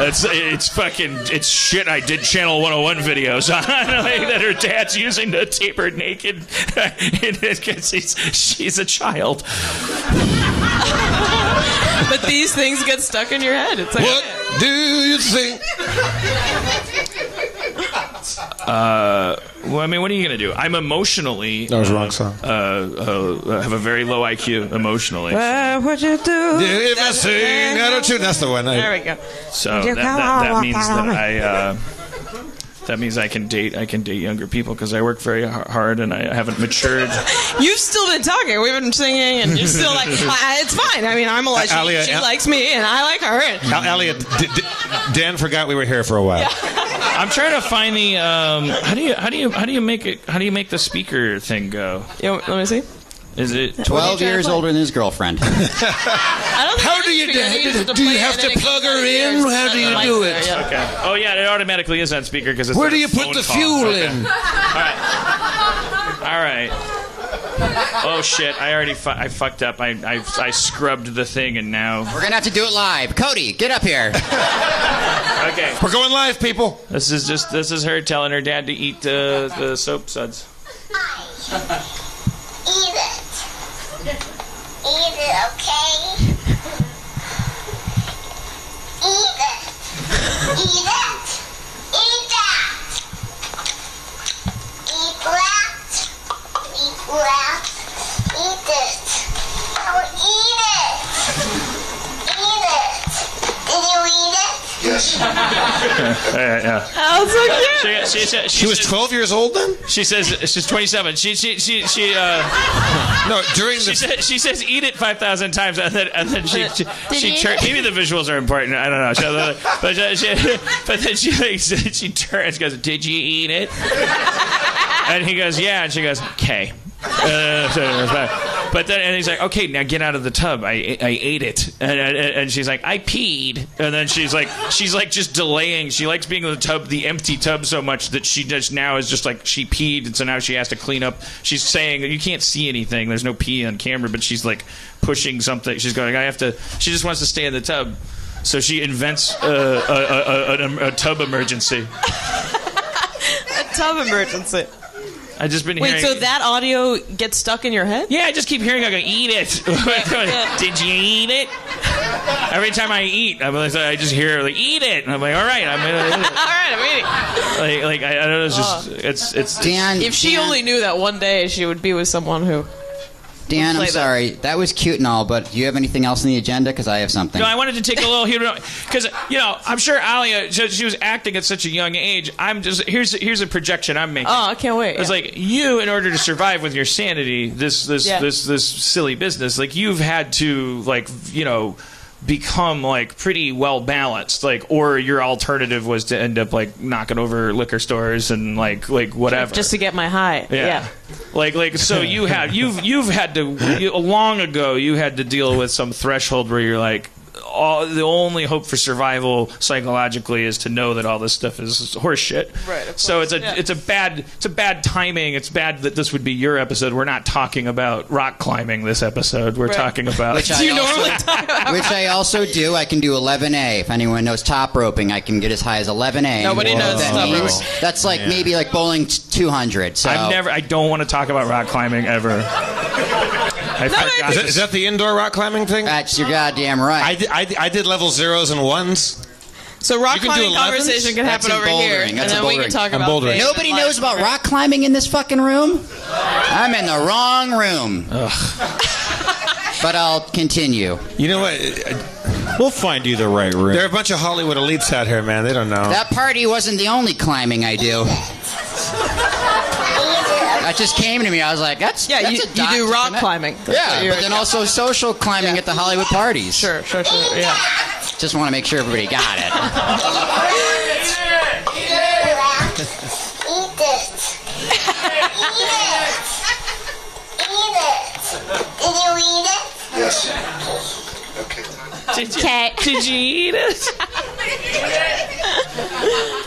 It's shit I did Channel 101 videos on, that her dad's using to tape her naked. She's a child. But these things get stuck in your head. It's like, what do you think? Well, I mean, what are you going to do? I'm emotionally... That was the wrong song. have a very low IQ emotionally. What would you do? If I sing out of tune, that's the one. There we go. So that means that that means I can date younger people because I work very hard and I haven't matured. You've still been talking. We've been singing, and you're still like, it's fine. I mean, I'm a lesbian. She likes me, and I like her. Alia, Dan forgot we were here for a while. Yeah. I'm trying to find the how do you make the speaker thing go? Let me see. Is it 12 years older than his girlfriend? I don't think How do you do you have to plug her in? How do you do it? Yeah. Okay. Oh yeah, it automatically is on speaker because it's. Where do you put the fuel in? All right. Oh shit! I fucked up. I scrubbed the thing and now. We're gonna have to do it live. Cody, get up here. Okay. We're going live, people. This is her telling her dad to eat the soap suds. Eat it. Eat it, okay? Eat it. Eat it. Eat that. Eat that. Eat that. Eat it. Oh, eat it. Eat it. Did you eat it? Yes. Yeah. Oh, so cute. She was 12 years old then? She says she's 27. She No, during the... She says eat it 5,000 times and then she maybe the visuals are important. I don't know. But then she turns and goes, "Did you eat it?" And he goes, "Yeah." And she goes, "Okay." But then, and he's like, "Okay, now get out of the tub. I ate it." And she's like, "I peed." And then she's like just delaying. She likes being in the empty tub so much that she just now is just like she peed, and so now she has to clean up. She's saying you can't see anything. There's no pee on camera, but she's like pushing something. She's going, I have to. She just wants to stay in the tub, so she invents a tub emergency. A tub emergency. I just been hearing. Wait, so that audio gets stuck in your head? Yeah, I just keep hearing I go, eat it. Did you eat it? Every time I eat, I just hear like eat it, and I'm like, all right, I'm eating. Like I don't know, it's just it's. Dan, if she only knew that one day she would be with someone who. Dan, I'm sorry. That was cute and all, but do you have anything else on the agenda? Because I have something. No, I wanted to take a little here because I'm sure Alia, she was acting at such a young age. I'm just here's a projection I'm making. Oh, I can't wait. It's like you, in order to survive with your sanity, this silly business, like you've had to become like pretty well balanced, or your alternative was to end up like knocking over liquor stores and like whatever just to get my high. Yeah. So you've had to long ago you had to deal with some threshold where you're like, the only hope for survival psychologically is to know that all this stuff is horseshit. Right. So it's a bad timing. It's bad that this would be your episode. We're not talking about rock climbing this episode. We're talking about which I also do. I can do 11A. If anyone knows top roping, I can get as high as 11A. Nobody knows that top means. roping. That's like maybe like bowling 200. So I don't want to talk about rock climbing ever. Is that the indoor rock climbing thing? That's you're goddamn right. I did level 0s and 1s. So rock You can do climbing 11s? conversation can happen over here, and That's then we can bouldering. talk I'm about bouldering. faith Nobody and knows life. about rock climbing in this fucking room. I'm in the wrong room. But I'll continue. You know what? We'll find you the right room. There are a bunch of Hollywood elites out here, man. They don't know. That party wasn't the only climbing I do. That just came to me. I was like, that's Yeah, that's you a dot do to rock connect. climbing. That's what Yeah, you're- but then also social climbing at the Hollywood parties. Sure. Yeah. Just want to make sure everybody got it. Eat it. Eat it. Eat it. Did you eat it? Yes. Did you eat it?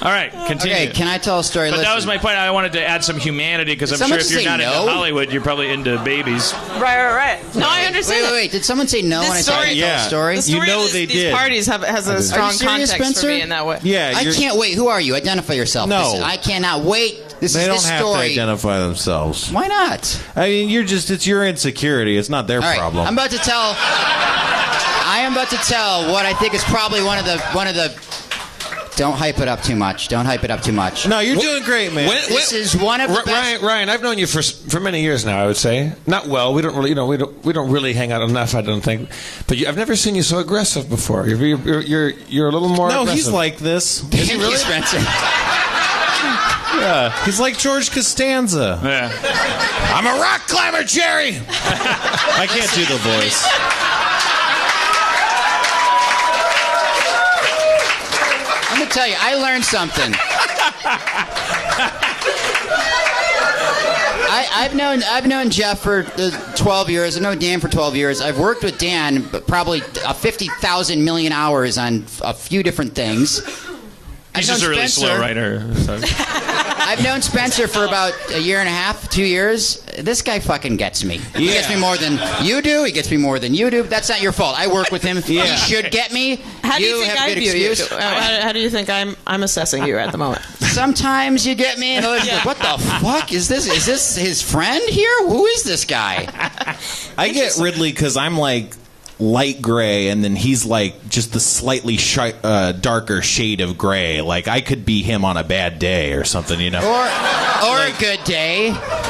All right, continue. Okay, can I tell a story? But Listen. that was my point. I wanted to add some humanity because I'm Someone sure if you're say not no? into Hollywood, you're probably into babies. Right. No, I understand. Wait. Did someone say no This when I said story- I tell a story? The story You know of they these did. parties has a strong serious, context Spencer? for me in that way. Yeah, I can't wait. Who are you? Identify yourself. No. I cannot wait. This they is don't this have story. to identify themselves. Why not? I mean, it's your insecurity. It's not their All right, problem. I am about to tell what I think is probably one of the. Don't hype it up too much. No, you're doing great, man. This is one of the best. Ryan, I've known you for many years now. I would say not well. We don't really, we don't really hang out enough. I don't think. But I've never seen you so aggressive before. You're a little more. No, aggressive. he's like this. Is he really, Spencer? Yeah, he's like George Costanza. Yeah. I'm a rock climber, Jerry. I can't do the voice. I'm gonna tell you, I learned something. I've known Jeff for 12 years. I've known Dan for 12 years. I've worked with Dan probably 50,000 million hours on a few different things. He's just a really slow writer. So. I've known Spencer for about a year and a half, 2 years. This guy fucking gets me. He gets me more than you do. He gets me more than you do. That's not your fault. I work with him. Yeah. He should get me. How do you think have I a good view you? excuse. How do you think I'm assessing you at the moment? Sometimes you get me, and others like, what the fuck is this? Is this his friend here? Who is this guy? I get Ridley because I'm like light gray, and then he's like just the slightly darker shade of gray. Like I could be him on a bad day or something, Or a good day.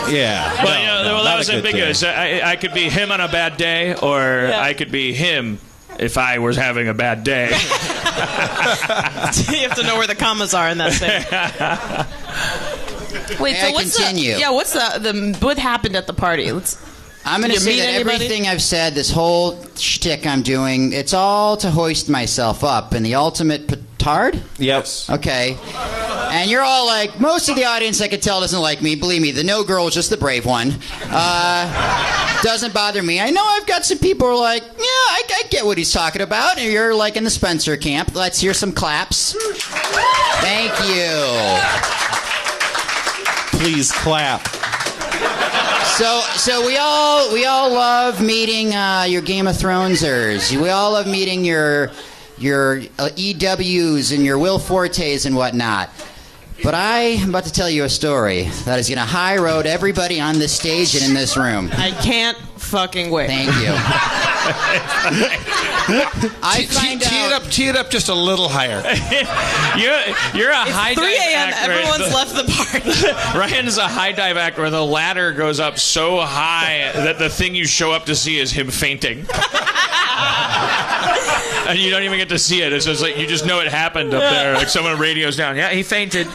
Yeah. Well, that was a good ambiguous. day. I could be him on a bad day, or I could be him if I was having a bad day. You have to know where the commas are in that thing. Wait, May I continue? What happened at the party? I'm going to say that everything I've said, this whole shtick I'm doing, it's all to hoist myself up in the ultimate petard? Yep. Okay. And you're all like, most of the audience I could tell doesn't like me. Believe me, the no girl is just the brave one. Doesn't bother me. I know I've got some people who are like, yeah, I get what he's talking about. And you're like in the Spencer camp. Let's hear some claps. Thank you. Please clap. So we all love meeting your Game of Thronesers. We all love meeting your EWs and your Will Fortes and whatnot. But I'm about to tell you a story that is going to high road everybody on this stage and in this room. I can't fucking wait. Thank you. Tee it up just a little higher. You're a high 3 dive a.m. actor. Everyone's left the party. Ryan's a high dive actor where the ladder goes up so high that the thing you show up to see is him fainting. And you don't even get to see it. It's just like you just know it happened up there. Like someone radios down. Yeah, he fainted.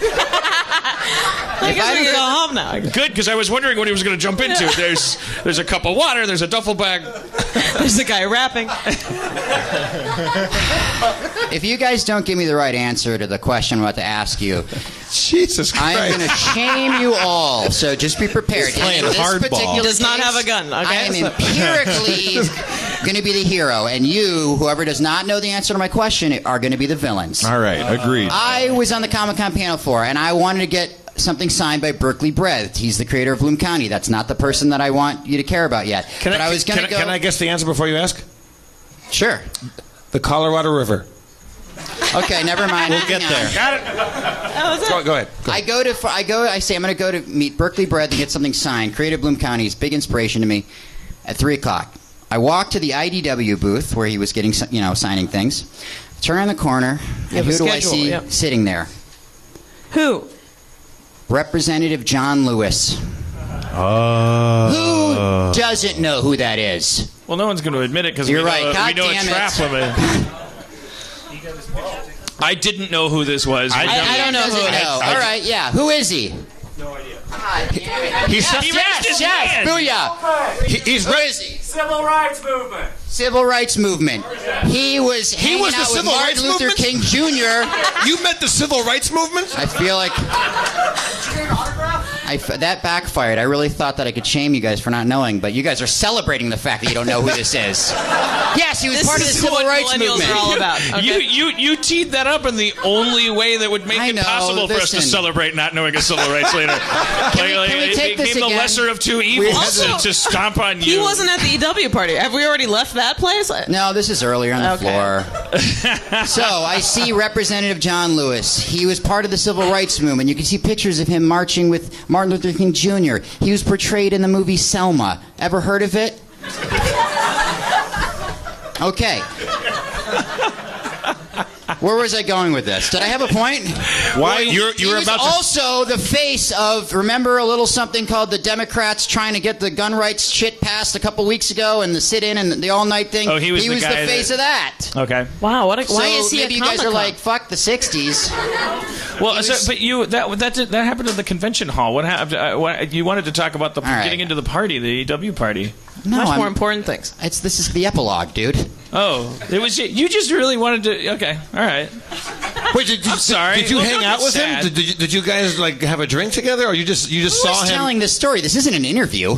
I guess we can go home now. Good, because I was wondering what he was going to jump into. There's a cup of water. There's a duffel bag. There's a guy rapping. If you guys don't give me the right answer to the question I'm about to ask you, Jesus Christ. I am going to shame you all. So just be prepared. He's playing In this hardball. particular Does not case, have a gun, okay? I am empirically going to be the hero, and you, whoever does not know the answer to my question, are going to be the villains. All right, agreed. I was on the Comic-Con panel floor, and I wanted to get something signed by Berkeley Breath. He's the creator of Bloom County. That's not the person that I want you to care about yet. Can I guess the answer before you ask? Sure. The Colorado River. Okay, never mind. We'll get there. Got it. Go ahead. I say I'm going to go to meet Berkeley Breath and get something signed. Creative Bloom County is big inspiration to me. At 3:00, I walk to the IDW booth where he was getting, signing things. Turn on the corner, and who do I see sitting there? Who? Representative John Lewis. Who doesn't know who that is? Well, no one's going to admit it because we know God a damn trap it. woman. I didn't know who this was. I don't know who it is. All right, yeah. Who is he? No idea. He's He raised his hand. Booyah. Who is he? Civil rights movement. Civil rights movement. He was hanging was the out with civil Martin rights Luther movement? King Jr. You met the civil rights movement? I feel like That backfired. I really thought that I could shame you guys for not knowing, but you guys are celebrating the fact that you don't know who this is. Yes, he was part of the civil rights movement. Are all about. Okay. You teed that up in the only way that would make it possible for us to celebrate not knowing a civil rights leader. Can we take it this became the again? lesser of two evils Also, to stomp on you. He wasn't at the EW party. Have we already left that place? No, this is earlier on the floor. So I see Representative John Lewis. He was part of the civil rights movement. You can see pictures of him marching with Martin Luther King Jr. He was portrayed in the movie Selma. Ever heard of it? Okay. Where was I going with this? Did I have a point? Why He was also the face of, remember a little something called the Democrats trying to get the gun rights shit passed a couple weeks ago, and the sit-in and the all-night thing? Oh, he was the the guy face of that. Okay. Wow, why So is he maybe at you guys are Comic-Con? like, fuck the 60s. Well, but that happened at the convention hall. What happened? You wanted to talk about the getting into the party, the EW party. No, Much more important things. This is the epilogue, dude. Oh, it was you just really wanted to. Okay, all right. Wait, I'm sorry. Did you Well, hang don't out be with sad. him? Did you guys like have a drink together, or you just saw Who's him? telling this story? This isn't an interview.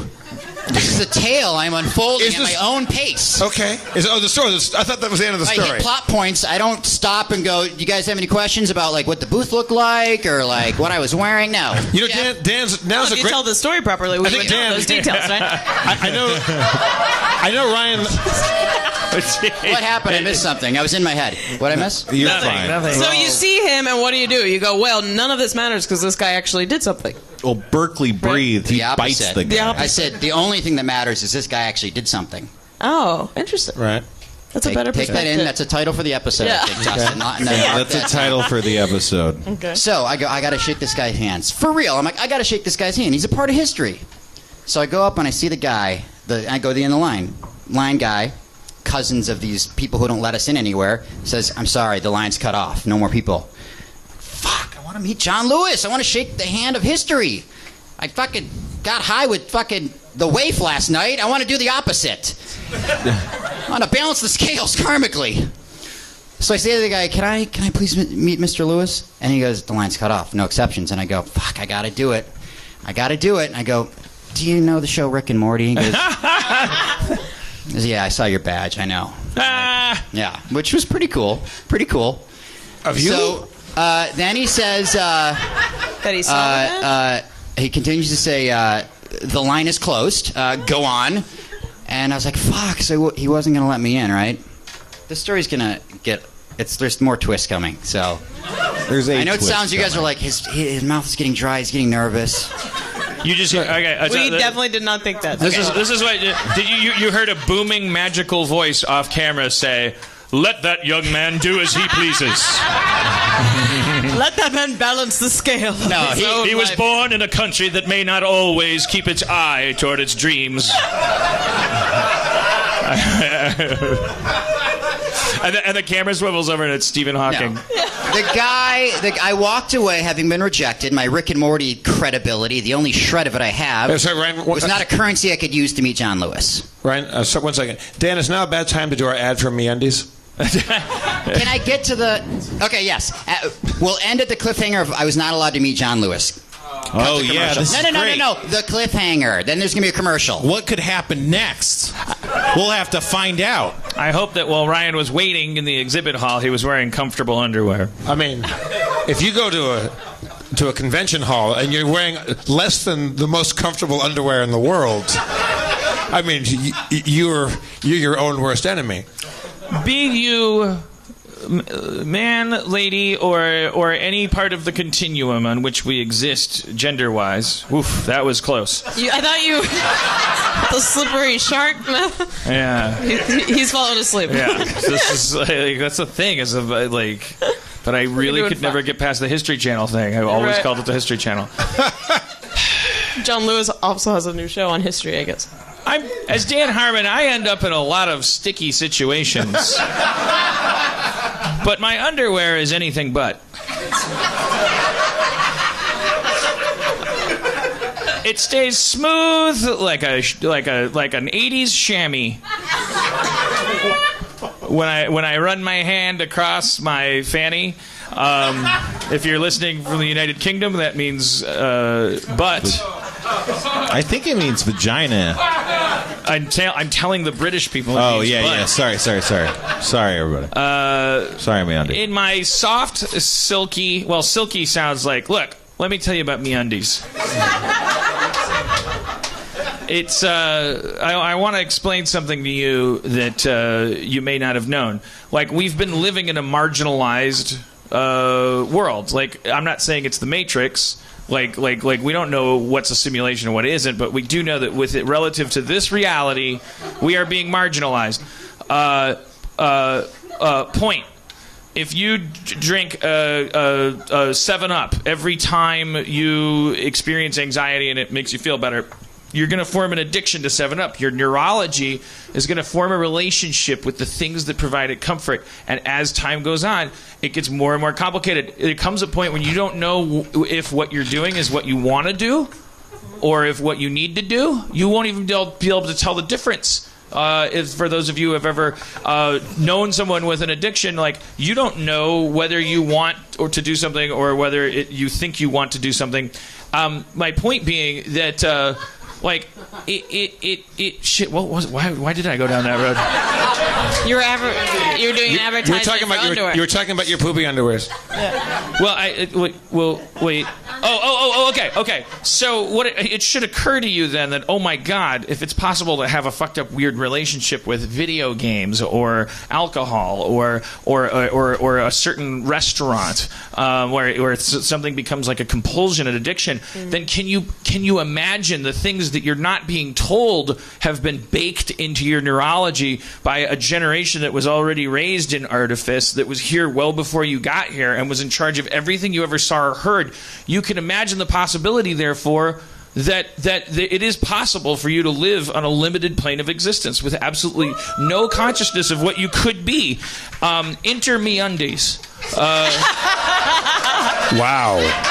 This is a tale I'm unfolding at my own pace. Okay. The story. I thought that was the end of the I story. hit plot points. I don't stop and go, you guys have any questions about like what the booth looked like or like what I was wearing? No. You know, Dan's now's If a you great. tell the story properly, we I think would know Dan- those details, right? I know Ryan. What happened? I missed something. I was in my head. What'd I miss? You're Nothing, fine. nothing. So you see him, and what do? You go, well, none of this matters because this guy actually did something. Well, Berkeley breathed. He The opposite. bites the guy. I said the only thing that matters is this guy actually did something. Oh, interesting. Right. That's a better Take perspective. that in. That's a title for the episode. Yeah. I think, Justin. Mark That's a that title for the episode. Okay. So I go, I got to shake this guy's hands. For real. I'm like, I got to shake this guy's hand. He's a part of history. So I go up and I see the guy. I go to the end of the line. Line guy, cousins of these people who don't let us in anywhere, says, I'm sorry, the line's cut off. No more people. Fuck, I want to meet John Lewis. I want to shake the hand of history. I fucking got high with fucking the waif last night. I want to do the opposite. I want to balance the scales karmically. So I say to the guy, can I please meet Mr. Lewis? And he goes, the line's cut off, no exceptions. And I go, fuck, I got to do it. And I go, do you know the show Rick and Morty? He goes, yeah, I saw your badge, I know. Yeah, which was pretty cool. Pretty cool. Of you? So then he says, That he saw that? he continues to say, the line is closed. Go on. And I was like, fuck. So he wasn't going to let me in, right? The story's going to get... There's more twists coming, so... I know it sounds... You guys are like, his mouth is getting dry. He's getting nervous. You just okay. We definitely did not think that. This is what did you heard a booming magical voice off camera say, "Let that young man do as he pleases." Let that man balance the scale. No, He was born in a country that may not always keep its eye toward its dreams. And the camera swivels over and it's Stephen Hawking. No. I walked away having been rejected. My Rick and Morty credibility, the only shred of it I have, was not a currency I could use to meet John Lewis. Ryan, 1 second. Dan, it's now a bad time to do our ad for MeUndies. Can I get to the... Okay, yes. We'll end at the cliffhanger of I was not allowed to meet John Lewis. Oh, yeah. This is great. No. The cliffhanger. Then there's going to be a commercial. What could happen next? We'll have to find out. I hope that while Ryan was waiting in the exhibit hall, he was wearing comfortable underwear. I mean, if you go to a convention hall and you're wearing less than the most comfortable underwear in the world, I mean, you're your own worst enemy. Be you man, lady, or any part of the continuum on which we exist gender-wise. Oof, that was close. I thought you... the slippery shark. Yeah. He's falling asleep. Yeah. This is like, that's the thing. Is like, but I really could never get past the History Channel thing. I always called it the History Channel. John Lewis also has a new show on history, I guess. As Dan Harmon, I end up in a lot of sticky situations. But my underwear is anything but. It stays smooth like an 80s chamois. when I run my hand across my fanny. If you're listening from the United Kingdom, that means butt. I think it means vagina. I'm telling the British people. Oh yeah. Sorry, everybody. Sorry, MeUndies. In my soft, silky. Well, silky sounds like. Look, let me tell you about MeUndies. It's. I want to explain something to you that you may not have known. Like, we've been living in a marginalized world. Like, I'm not saying it's the Matrix. Like we don't know what's a simulation and what isn't, but we do know that with it relative to this reality, we are being marginalized. Point. If you drink a 7-Up every time you experience anxiety and it makes you feel better, you're going to form an addiction to 7-Up. Your neurology is going to form a relationship with the things that provide it comfort. And as time goes on, it gets more and more complicated. It comes a point when you don't know if what you're doing is what you want to do or if what you need to do. You won't even be able to tell the difference. If for those of you who have ever known someone with an addiction, like, you don't know whether you want or to do something or whether you think you want to do something. My point being that... shit. What was? Why did I go down that road? You were doing an advertisement for underwear. You were talking about your poopy underwears. Yeah. Well, wait. Oh, okay. So it should occur to you then that, oh my God, if it's possible to have a fucked up weird relationship with video games or alcohol or a certain restaurant where something becomes like a compulsion, an addiction, then can you imagine the things that you're not being told have been baked into your neurology by a generation that was already raised in artifice, that was here well before you got here and was in charge of everything you ever saw or heard? You can imagine the possibility, therefore, that it is possible for you to live on a limited plane of existence with absolutely no consciousness of what you could be. Enter MeUndies. Wow.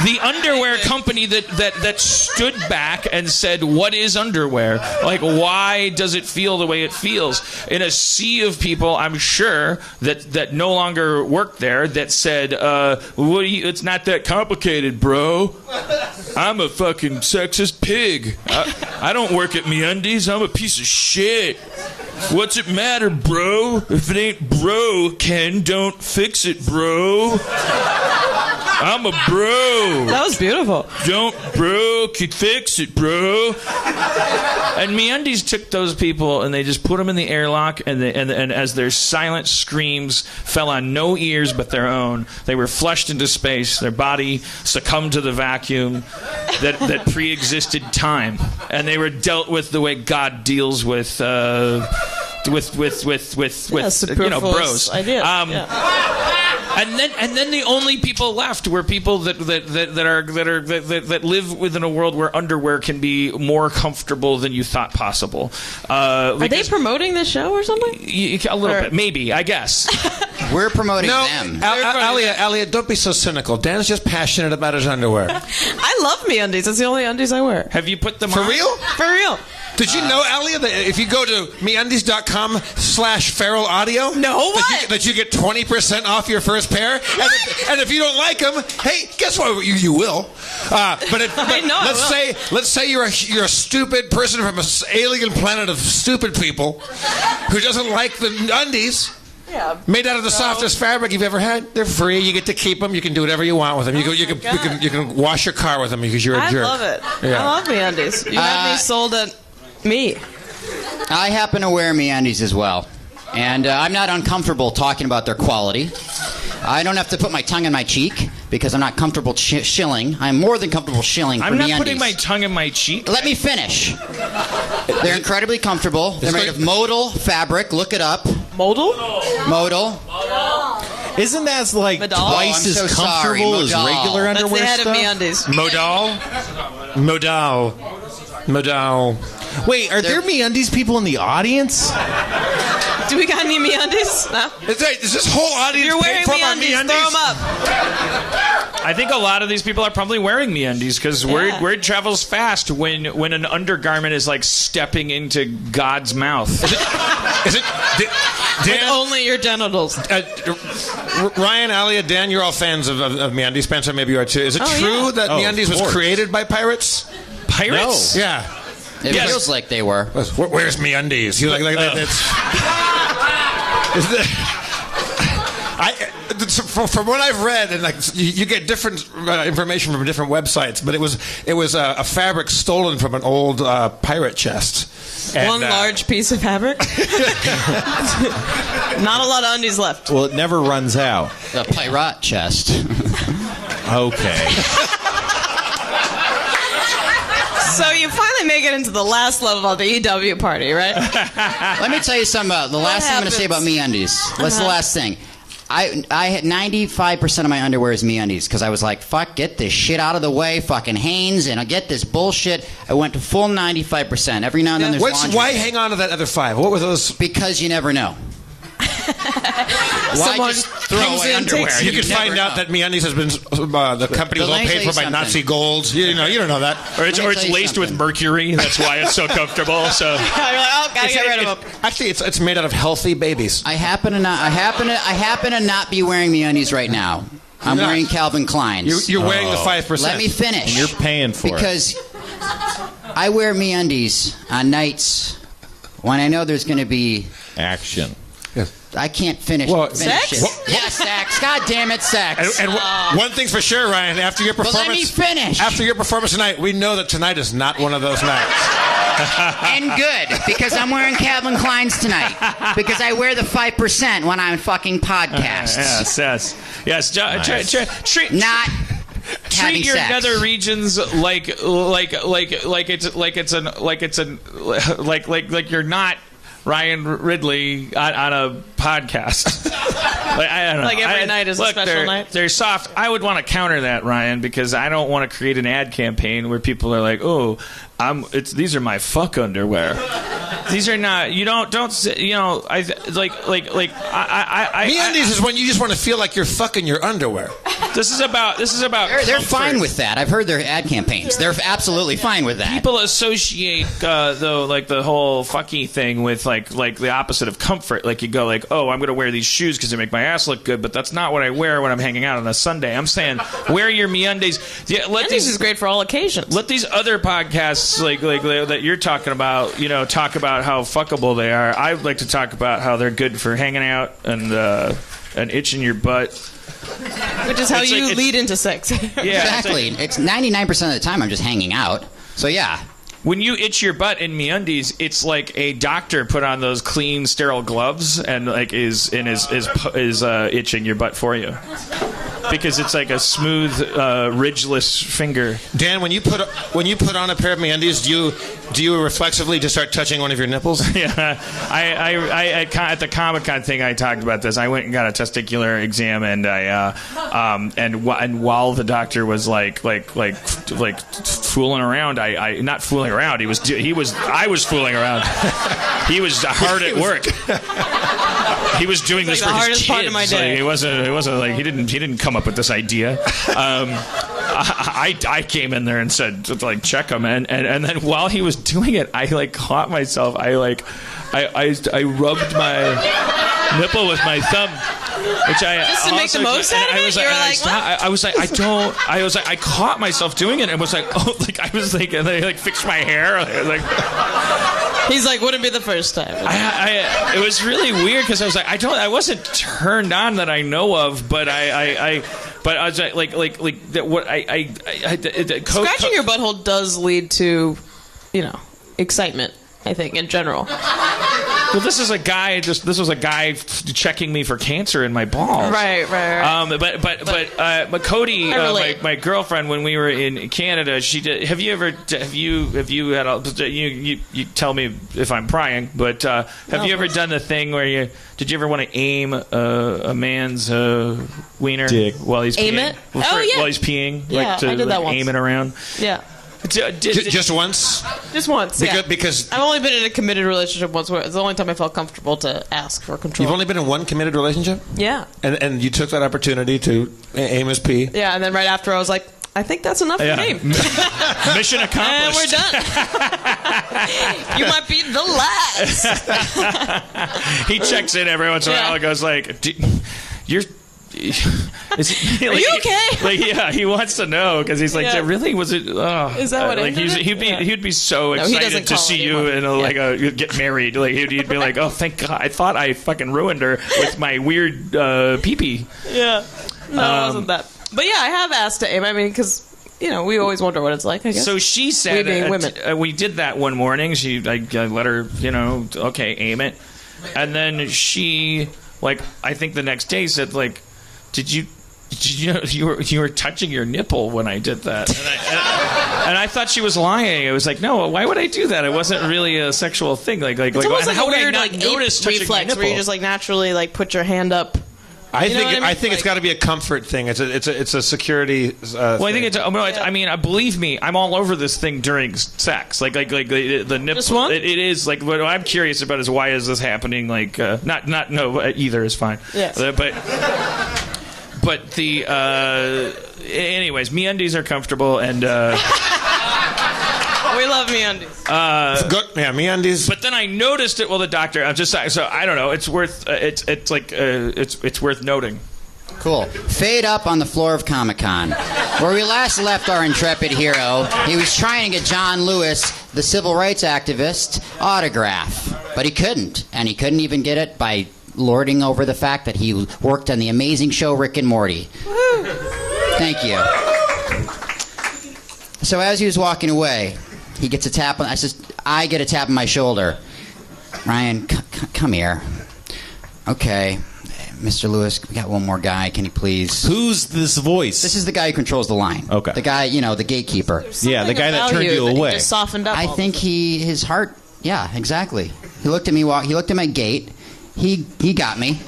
The underwear company that stood back and said, what is underwear? Like, why does it feel the way it feels? In a sea of people, I'm sure, that no longer work there, that said, it's not that complicated, bro. I'm a fucking sexist pig. I don't work at MeUndies. I'm a piece of shit. What's it matter, bro? If it ain't bro, Ken, don't fix it, bro. I'm a bro. That was beautiful. Don't bro, could fix it, bro. And MeUndies took those people and they just put them in the airlock, and as their silent screams fell on no ears but their own, they were flushed into space. Their body succumbed to the vacuum that pre-existed time, and they were dealt with the way God deals with bros. Ideas. And then the only people left were people that live within a world where underwear can be more comfortable than you thought possible. Are they promoting this show or something? A little bit, maybe, I guess. We're promoting them. Alia, don't be so cynical. Dan's just passionate about his underwear. I love MeUndies. It's the only undies I wear. Have you put them For on? real? For real. Did you know, Alia, that if you go to MeUndies.com/feral audio, that you get 20% off your first pair? And if you don't like them, hey, guess what? You will. Let's say you're a stupid person from an alien planet of stupid people who doesn't like the undies. Yeah. Made out of the softest fabric you've ever had. They're free. You get to keep them. You can do whatever you want with them. You can wash your car with them because you're a jerk. I love it. Yeah. I love MeUndies. You had me sold at me. I happen to wear MeUndies as well, and I'm not uncomfortable talking about their quality. I don't have to put my tongue in my cheek because I'm not comfortable shilling. I'm more than comfortable shilling for MeUndies. I'm not putting my tongue in my cheek. Let me finish. They're incredibly comfortable. They're made of modal fabric. Look it up. Modal? Modal. Isn't that like twice as comfortable as regular underwear That's the head stuff? of MeUndies. Modal. Wait, are there MeUndies people in the audience? Do we got any MeUndies? No. Is this whole audience You're wearing paid for by MeUndies. MeUndies? Throw them up. I think a lot of these people are probably wearing MeUndies because word travels fast when an undergarment is like stepping into God's mouth. Is it? With only your genitals. Ryan, Alia, Dan, you're all fans of MeUndies. Spencer, maybe you are too. Is it true that MeUndies was created by pirates? Pirates? No. Yeah. It feels like they were. Where's MeUndies? You like that's. From what I've read, and like you get different information from different websites, but it was a fabric stolen from an old pirate chest. And, one large piece of fabric. Not a lot of undies left. Well, it never runs out. The pirate chest. Okay. So you finally make it into the last level of the EW party, right? Let me tell you something about the last thing I'm going to say about MeUndies. What's the last thing? I had 95% of my underwear is MeUndies because I was like, fuck, get this shit out of the way, fucking Hanes, and I'll get this bullshit. I went to full 95%. Every now and then there's laundry. Why hang on to that other 5? What were those? Because you never know. Why just throw away underwear? You could find out that MeUndies has been the company was all paid for by Nazi gold. You don't know that, or it's laced with mercury. That's why it's so comfortable. So you're like, oh, gotta get rid of them. Actually, it's made out of healthy babies. I happen to not be wearing MeUndies right now. I'm wearing Calvin Klein's. You're wearing the 5%. Let me finish. And you're paying for because I wear MeUndies on nights when I know there's going to be action. I can't finish. Sex? It. Yeah, sex. God damn it, sex. And one thing's for sure, Ryan. After your performance, let me finish. After your performance tonight, we know that tonight is not one of those nights. And good, because I'm wearing Calvin Klein's tonight. Because I wear the 5% when I'm fucking podcasts. Yes. Treat your nether regions like you're not Ryan Ridley on a podcast. I don't know. Like every night is a special night. They're soft. I would want to counter that, Ryan, because I don't want to create an ad campaign where people are like, "Oh, these are my fuck underwear." These are not. You don't. You know. MeUndies is when you just want to feel like you're fucking your underwear. This is about. They're fine with that. I've heard their ad campaigns. They're absolutely fine with that. People associate though, like the whole fucky thing with like the opposite of comfort. Like you go like, oh, I'm going to wear these shoes because they make my ass look good, but that's not what I wear when I'm hanging out on a Sunday. I'm saying wear your MeUndies. Yeah, MeUndies is great for all occasions. Let these other podcasts like that you're talking about, talk about how fuckable they are. I'd like to talk about how they're good for hanging out and itching your butt. Which is how you lead into sex. Yeah, exactly. It's 99% of the time I'm just hanging out. So yeah. When you itch your butt in MeUndies, it's like a doctor put on those clean, sterile gloves and like is itching your butt for you. Because it's like a smooth, ridgeless finger. Dan, when you put on a pair of MeUndies, do you reflexively just start touching one of your nipples? Yeah, I at the Comic-Con thing I talked about this. I went and got a testicular exam, and and while the doctor was like fooling around, I not fooling around. I was fooling around. He was hard at work. He was doing this for his kids. Part of my day. Like, it wasn't like he didn't come up with this idea. I came in there and said like check him, and then while he was doing it, I like caught myself. I rubbed my nipple with my thumb, which I just to make the most out of it. I caught myself doing it and was like, oh, like I was like, and I like fixed my hair, like. He's like, wouldn't be the first time. It was really weird because I was like, I wasn't turned on that I know of, but I was like that. What scratching your butthole does lead to, excitement. I think in general. Well, this was a guy checking me for cancer in my balls. Right. But Cody, my girlfriend, when we were in Canada, she did. Have you had? You tell me if I'm prying, but have you ever done the thing where did you ever want to aim a man's wiener dick while he's peeing? Aim it? Oh yeah. While he's peeing, yeah, I did that once. Aim it around. Yeah. Just once? Just once, Because I've only been in a committed relationship once. It's the only time I felt comfortable to ask for control. you've only been in one committed relationship? Yeah. And you took that opportunity to aim as P? Yeah, and then right after I was like, I think that's enough for me. Mission accomplished. And we're done. You might be the last. He checks in every once in a while and goes like, "You're." Are you okay? Like, yeah, he wants to know because he's like, really? Was it? Is that what like he'd be so excited to see you and you get married. Like he'd be like, oh, thank God! I thought I fucking ruined her with my weird pee-pee. Yeah, no, it wasn't that. But yeah, I have asked to aim. I mean, because we always wonder what it's like. I guess. So she said, we being women, we did that one morning. I let her, okay, aim it, and then she, I think the next day said, Did you know you were touching your nipple when I did that? And I thought she was lying. I was like, no, why would I do that? It wasn't really a sexual thing. It's almost like how a would weird I not notice touching my reflex nipple? where you just naturally put your hand up. I think it's got to be a comfort thing. It's a security. Well, I think it's. I mean, believe me, I'm all over this thing during sex. The nipple. Just one? It is what I'm curious about is why is this happening? Either is fine. Yes. But the anyways, MeUndies are comfortable and we love MeUndies. Good, yeah, MeUndies. But then I noticed it. Well, the doctor. I'm just so I don't know. It's worth it's worth noting. Cool. Fade up on the floor of Comic-Con, where we last left our intrepid hero. He was trying to get John Lewis, the civil rights activist, autograph, but he couldn't, and he couldn't even get it by lording over the fact that he worked on the amazing show Rick and Morty. Woo. Thank you. So as he was walking away, he gets a tap on. I get a tap on my shoulder. Ryan, come here. Okay, Mr. Lewis, we got one more guy. Can you please? Who's this voice? This is the guy who controls the line. Okay. The guy, the gatekeeper. Yeah, the guy that turned you away. He just softened up. I think his heart. Yeah, exactly. He looked at me. He looked at my gate. He got me.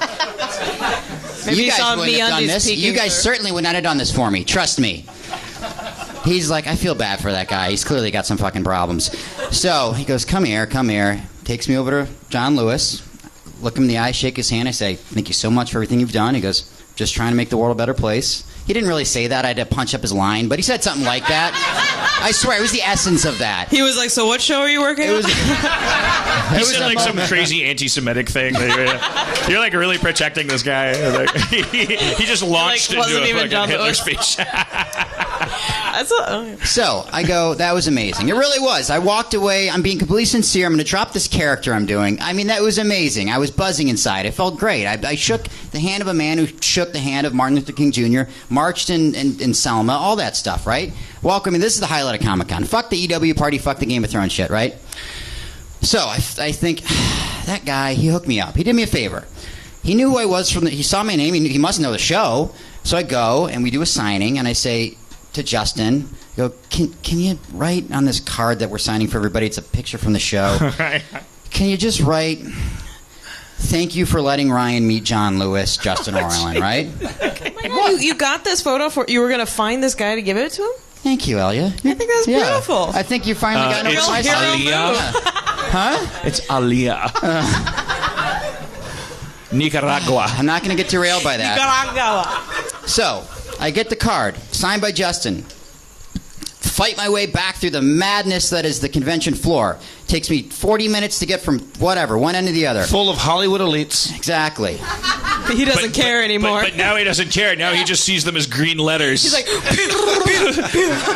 Maybe you guys wouldn't have done this. You guys certainly would not have done this for me. Trust me. He's like, I feel bad for that guy. He's clearly got some fucking problems. So he goes, come here. Takes me over to John Lewis. Look him in the eye, shake his hand. I say, thank you so much for everything you've done. He goes, just trying to make the world a better place. He didn't really say that. I had to punch up his line, but he said something like that. I swear, it was the essence of that. He was like, so what show are you working on? He said some crazy anti-Semitic thing. You're really protecting this guy. He just launched into a fucking Hitler speech. So I go, that was amazing. It really was. I walked away. I'm being completely sincere. I'm going to drop this character I'm doing. I mean, that was amazing. I was buzzing inside. It felt great. I shook the hand of a man who shook the hand of Martin Luther King Jr., marched in Selma, all that stuff, right? Welcome. This is the highlight of Comic-Con. Fuck the EW party, fuck the Game of Thrones shit, right? So I think that guy, he hooked me up. He did me a favor. He knew who I was he saw my name. He must know the show. So I go and we do a signing and I say to Justin, I go, can you write on this card that we're signing for everybody? It's a picture from the show. Can you just write, thank you for letting Ryan meet John Lewis, Justin Orland, right? You got this photo you were going to find this guy to give it to him? Thank you, Alia. I think that's beautiful. I think you finally got it's Alia. Huh? It's Alia. Nicaragua. I'm not going to get derailed by that. Nicaragua. So, I get the card, signed by Justin. Fight my way back through the madness that is the convention floor. Takes me 40 minutes to get from whatever, one end to the other. Full of Hollywood elites. Exactly. He doesn't care anymore. But now he doesn't care. Now he just sees them as green letters. He's like,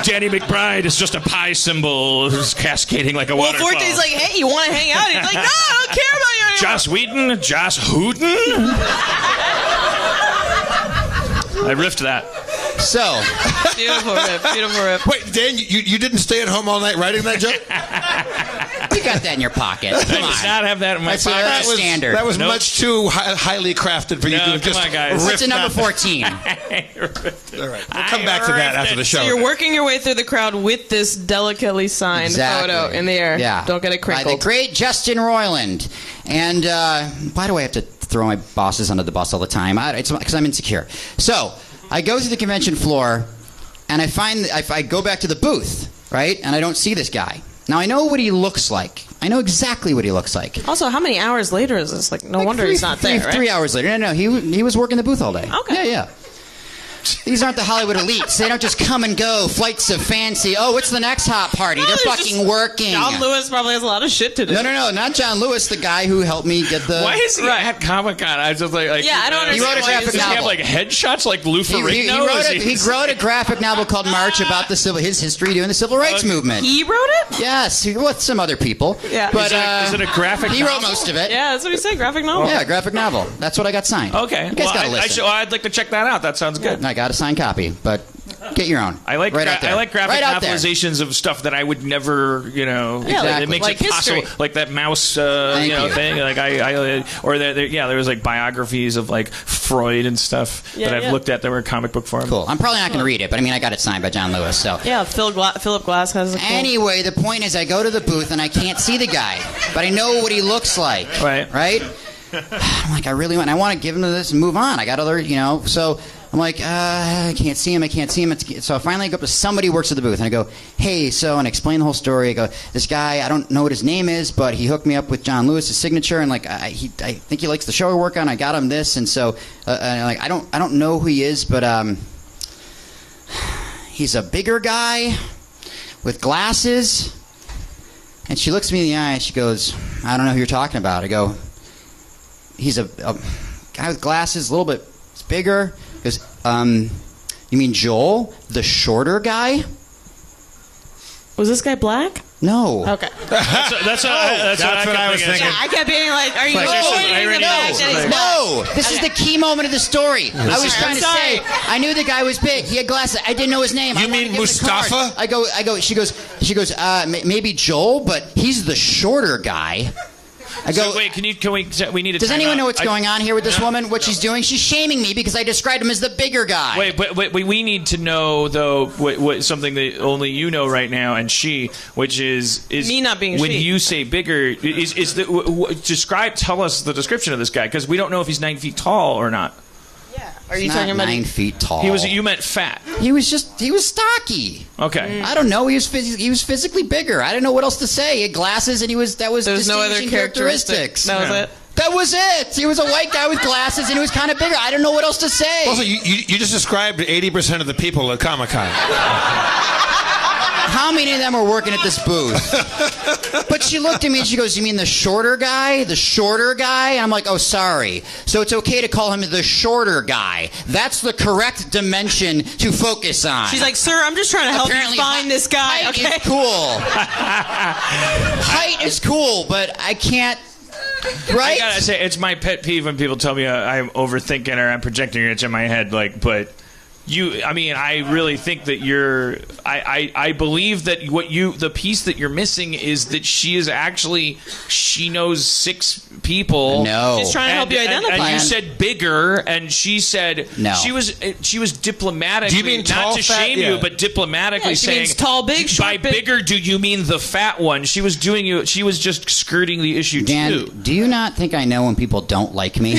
Danny McBride is just a pie symbol who's cascading like a waterfall. Forte's like, hey, you want to hang out? He's like, no, I don't care about you anymore. Joss Whedon? Joss Whedon? I riffed that. So. Beautiful riff. Wait, Dan, you didn't stay at home all night writing that joke? You got that in your pocket. Come I on. did not have that in my pocket. That's standard. That was much too highly crafted for you to just come on, guys. What's a number 14? All right, we'll come back to that after the show. So you're working your way through the crowd with this delicately signed photo in the air. Yeah. Don't get it crinkled. By the great Justin Roiland. And, by the way, I have to throw my bosses under the bus all the time. It's because I'm insecure. So, I go to the convention floor, and I go back to the booth. right? And I don't see this guy. Now, I know what he looks like. I know exactly what he looks like. Also, how many hours later is this? Like, no wonder he's not there, right? 3 hours later. No, he was working the booth all day. Okay. Yeah. These aren't the Hollywood elites. They don't just come and go, flights of fancy. Oh, what's the next hot party? They're fucking working. John Lewis probably has a lot of shit to do. No, not John Lewis, the guy who helped me get the... Why is he at Comic-Con? I just like yeah, I don't understand. He wrote a graphic does he have novel. like headshots like Lou Ferrigno? He wrote a graphic novel called March about his history doing the civil rights movement. He wrote it? Yes, with some other people. Yeah. But is it a graphic he novel? wrote most of it. Yeah, that's what he said. Graphic novel. Yeah, graphic novel. That's what I got signed. Okay. You guys gotta listen. I'd like to check that out. That sounds good. I got a signed copy, but get your own. I like out there. I like graphic right out there. novelizations of stuff that I would never, Yeah, Exactly. it makes like it possible, history. like that mouse, Thank you. thing. Like there was like biographies of like Freud and stuff that I've looked at that were in comic book form. Cool. I'm probably not going to read it, but I mean, I got it signed by John Lewis, so. Yeah, Philip Glass has a cool... Anyway, the point is I go to the booth and I can't see the guy, but I know what he looks like. Right. I'm like, I really want to give him to this and move on. I got other, so I'm like, I can't see him. So I finally go up to somebody who works at the booth and I go, hey, and I explain the whole story. I go, this guy, I don't know what his name is, but he hooked me up with John Lewis's signature, and like, I think he likes the show I work on. I got him this, and so, like, I don't know who he is, but he's a bigger guy with glasses. And she looks me in the eye and she goes, I don't know who you're talking about. I go, he's a guy with glasses, a little bit bigger. He goes, you mean Joel, the shorter guy? Was this guy black? No. Okay. That's what I was thinking. I kept being like, are you No. This is the key moment of the story. I was trying to say, I knew the guy was big. He had glasses. I didn't know his name. You mean Mustafa? I go. She goes. Maybe Joel, but he's the shorter guy. I go. So wait, we need to. Does anyone know what's going on here with this woman? What she's doing? She's shaming me because I described him as the bigger guy. Wait, but we need to know though what something that only you know right now, and which is me not being when she. you say bigger is tell us the description of this guy, because we don't know if he's 9 feet tall or not. Yeah. Are you Not talking about 9 feet tall? You meant fat. He was stocky. Okay. I don't know. He was physically bigger. I didn't know what else to say. He had glasses, and that was There's no other distinguishing characteristics. That was it. That was it. He was a white guy with glasses, and he was kind of bigger. I don't know what else to say. Also, you just described 80% of the people at Comic-Con. How many of them were working at this booth? But she looked at me and she goes, you mean the shorter guy? The shorter guy? And I'm like, oh, sorry. So it's okay to call him the shorter guy. That's the correct dimension to focus on. She's like, sir, I'm just trying to help you find this guy. Height Okay. is cool. Height is cool, but I can't. Right? I gotta say, it's my pet peeve when people tell me I'm overthinking or I'm projecting it in my head. Like, but I really think that I believe that the piece that you're missing is that she knows 6 people. No. She's trying to help you identify. And you said bigger, and she said no. She was diplomatically, do you mean tall, not to fat? shame you, but diplomatically she saying means tall, big, short, by big. bigger, do you mean the fat one? She was just skirting the issue Dan, too. do you not think I know when people don't like me?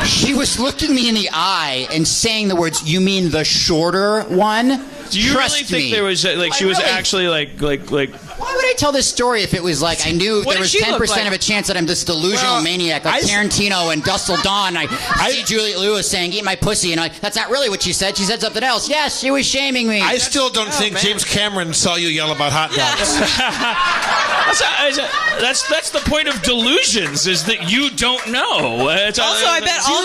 She was looking me in the eye and saying the words, you mean the shorter one? Do you Trust really think me. there was she was actually like Why would I tell this story if it was like I knew What there did was she look 10% like? of a chance that I'm this delusional maniac like Tarantino and Dustle Dawn? I see Juliette Lewis saying, eat my pussy, and that's not really what she said. She said something else. Yes, she was shaming me. I still don't think James Cameron saw you yell about hot dogs. that's the point of delusions, is that you don't know. Also, I bet all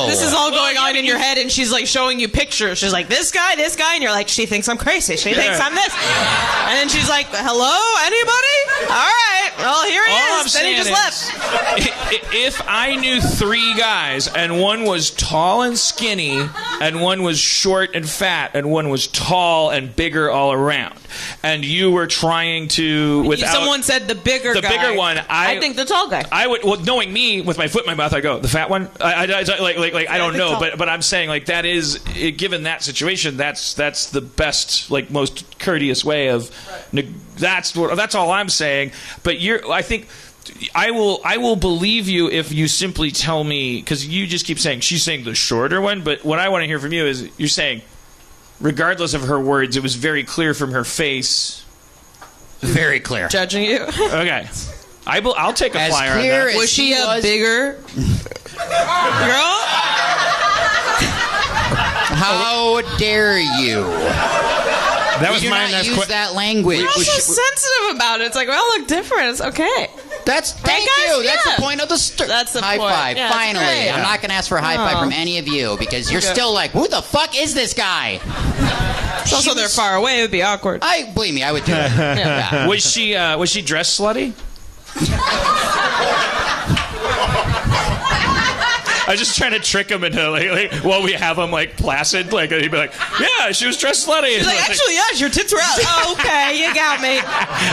this is all going on in your head, and she's like showing you pictures. She's like, this guy, and you're like, she thinks I'm crazy. She thinks I'm this. And then she's like, hello, anybody? All right, well, here he is. Then he just left. If I knew 3 guys, and one was tall and skinny, and one was short and fat, and one was tall and bigger all around, and you were trying to Someone said the bigger one. I think the tall guy. I would, knowing me, with my foot in my mouth, I go, the fat one. I don't know, but I'm saying, like, that is, given that situation, that's the best, like, most courteous way of. That's all I'm saying. But I think. I will believe you if you simply tell me, because you just keep saying she's saying the shorter one, but what I want to hear from you is you're saying regardless of her words, it was very clear from her face. Very clear. Judging you. Okay. I'll take a As flyer on clear that. as Was she a bigger girl? How dare you? That was Do my not next use question. that language. You're so sensitive about it. It's like, we all look different. It's okay. Thank guys, you. That's yeah. the point of the story. That's the high point. five. Yeah, it's Finally, great. I'm not going to ask for a high five from any of you because you're still like, who the fuck is this guy? It's also they're far away. It would be awkward. Believe me, I would do it. Yeah. Was she dressed slutty? I was just trying to trick him into like while we have him like placid, like he'd be like, "Yeah, she was dressed slutty." He's like, actually, yes, your tits were out. Oh, okay, you got me.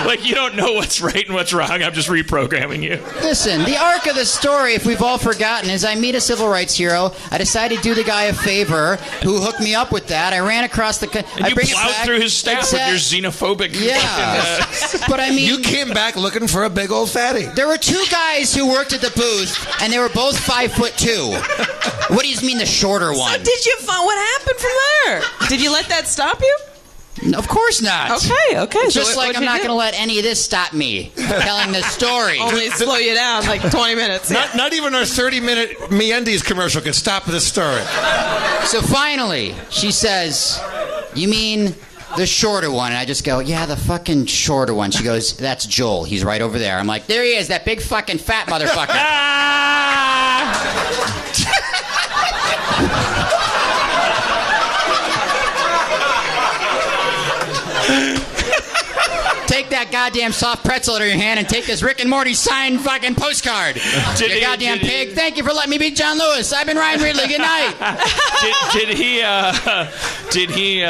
Like you don't know what's right and what's wrong. I'm just reprogramming you. Listen, the arc of the story, if we've all forgotten, is I meet a civil rights hero. I decided to do the guy a favor, who hooked me up with that. I ran across the. And you plowed through his staff with your xenophobic. Yeah, but I mean, You came back looking for a big old fatty. there were two guys who worked at the booth, and they were both 5'2". What do you mean the shorter one? Did you find what happened from there? Did you let that stop you? Of course not. Okay. Just So like what'd I'm you not do? going to let any of this stop me telling this story. Only slow you down like 20 minutes. Not even our 30-minute MeUndies commercial can stop this story. So finally, she says, "You mean the shorter one?" And I just go, "Yeah, the fucking shorter one." She goes, "That's Joel. He's right over there." I'm like, "There he is, that big fucking fat motherfucker." Take that goddamn soft pretzel out of your hand and take this Rick and Morty signed fucking postcard. You goddamn pig. Thank you for letting me be John Lewis. I've been Ryan Ridley. Good night. Did he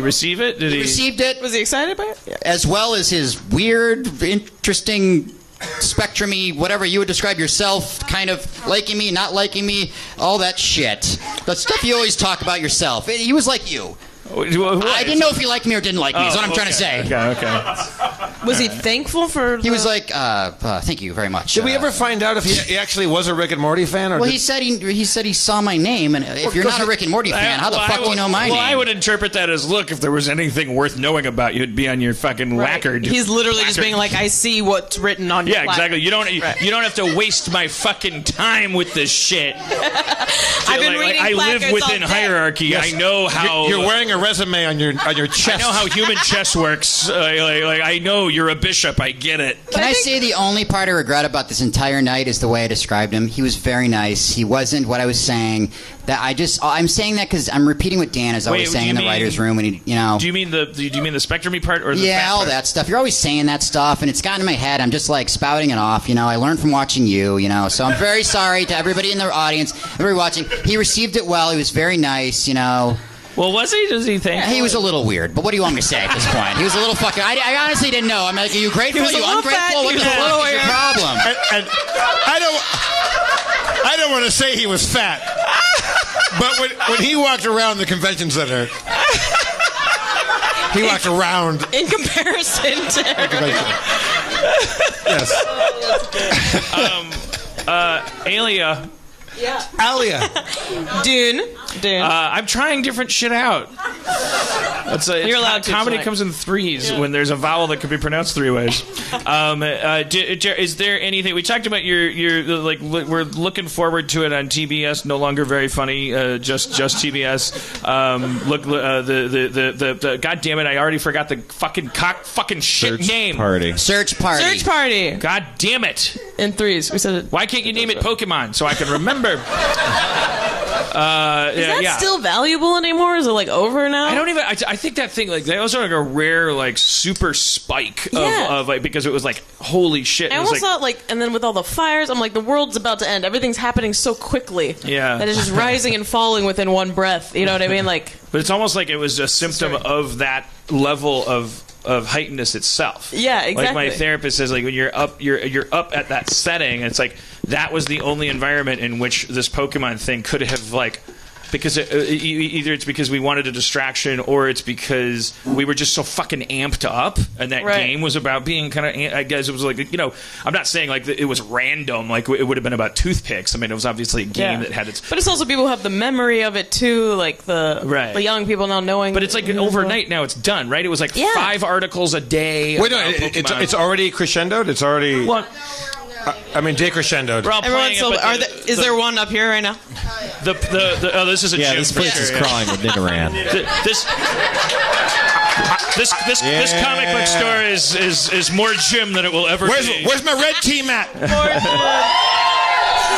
receive it? Did he Received it. Was he excited by it? Yeah. As well as his weird, interesting, spectrum-y, whatever you would describe yourself, kind of liking me, not liking me, all that shit. The stuff you always talk about yourself. He was like you. I didn't know if he liked me or didn't like me, is what I'm trying to say. Okay. Was he thankful for He was like, thank you very much. Did we ever find out if he actually was a Rick and Morty fan? Or Well, he said he saw my name, and if you're not a Rick and Morty fan, how the fuck do you know my name? Well, I would interpret that as, look, if there was anything worth knowing about you, it'd be on your fucking lacquered. He's literally just being like, I see what's written on your Yeah, placard. exactly. You don't have to waste my fucking time with this shit. I've been reading I live placards within all day. hierarchy. Yes. I know how You're wearing a resume on your chest. I know how human chess works. I know you're a bishop. I get it. Can I say the only part I regret about this entire night is the way I described him? He was very nice. He wasn't what I was saying. I'm saying that because I'm repeating what Dan is always saying in the writer's room. When Do you mean the spectrum-y part or the yeah, fat all part? that stuff. You're always saying that stuff, and it's gotten in my head. I'm just like spouting it off. I learned from watching you. So I'm very sorry to everybody in the audience, everybody watching. He received it well. He was very nice. Well, was he? Does he think? He was a little weird, but what do you want me to say at this point? He was a little fucking. I honestly didn't know. I'm like, are you grateful? He was Are you a little ungrateful? fat, What he the was a little fuck is your weird. problem? And I don't want to say he was fat, but when he walked around the convention center, he walked around. In comparison to Yes. Alia. Alia. Dune. I'm trying different shit out. You're allowed to Comedy tonight. comes in threes when there's a vowel that could be pronounced three ways. Is there anything we talked about? We're looking forward to it on TBS. No longer very funny. Just TBS. The God damn it! I already forgot the fucking shit name. Search party. Search party. God damn it! In threes. We said it. Why can't you name it Pokemon so I can remember? Is that still valuable anymore? Is it like over now? I don't even. I think that thing that was like a rare super spike of because it was like holy shit. I almost thought and then with all the fires, I'm like, the world's about to end. Everything's happening so quickly. Yeah. That it's just rising and falling within one breath. You know what I mean? But it's almost like it was a symptom of that level of heightenedness itself. Yeah, exactly. Like my therapist says, when you're up at that setting, it's like that was the only environment in which this Pokemon thing could have because either it's because we wanted a distraction, or it's because we were just so fucking amped up, and that game was about being kind of. I guess it was like, you know, I'm not saying like it was random, like it would have been about toothpicks. I mean, it was obviously a game that had its. But it's also people who have the memory of it too, like the young people now knowing. But it's like overnight now. It's done, right? It was like 5 articles a day. Wait, no, it's already crescendoed. It's already. Well, I mean, decrescendoed. Is there one up here right now? This is a gym. This place is crawling with Nidoran. This comic book store is more gym than it will ever be. Where's my red team at?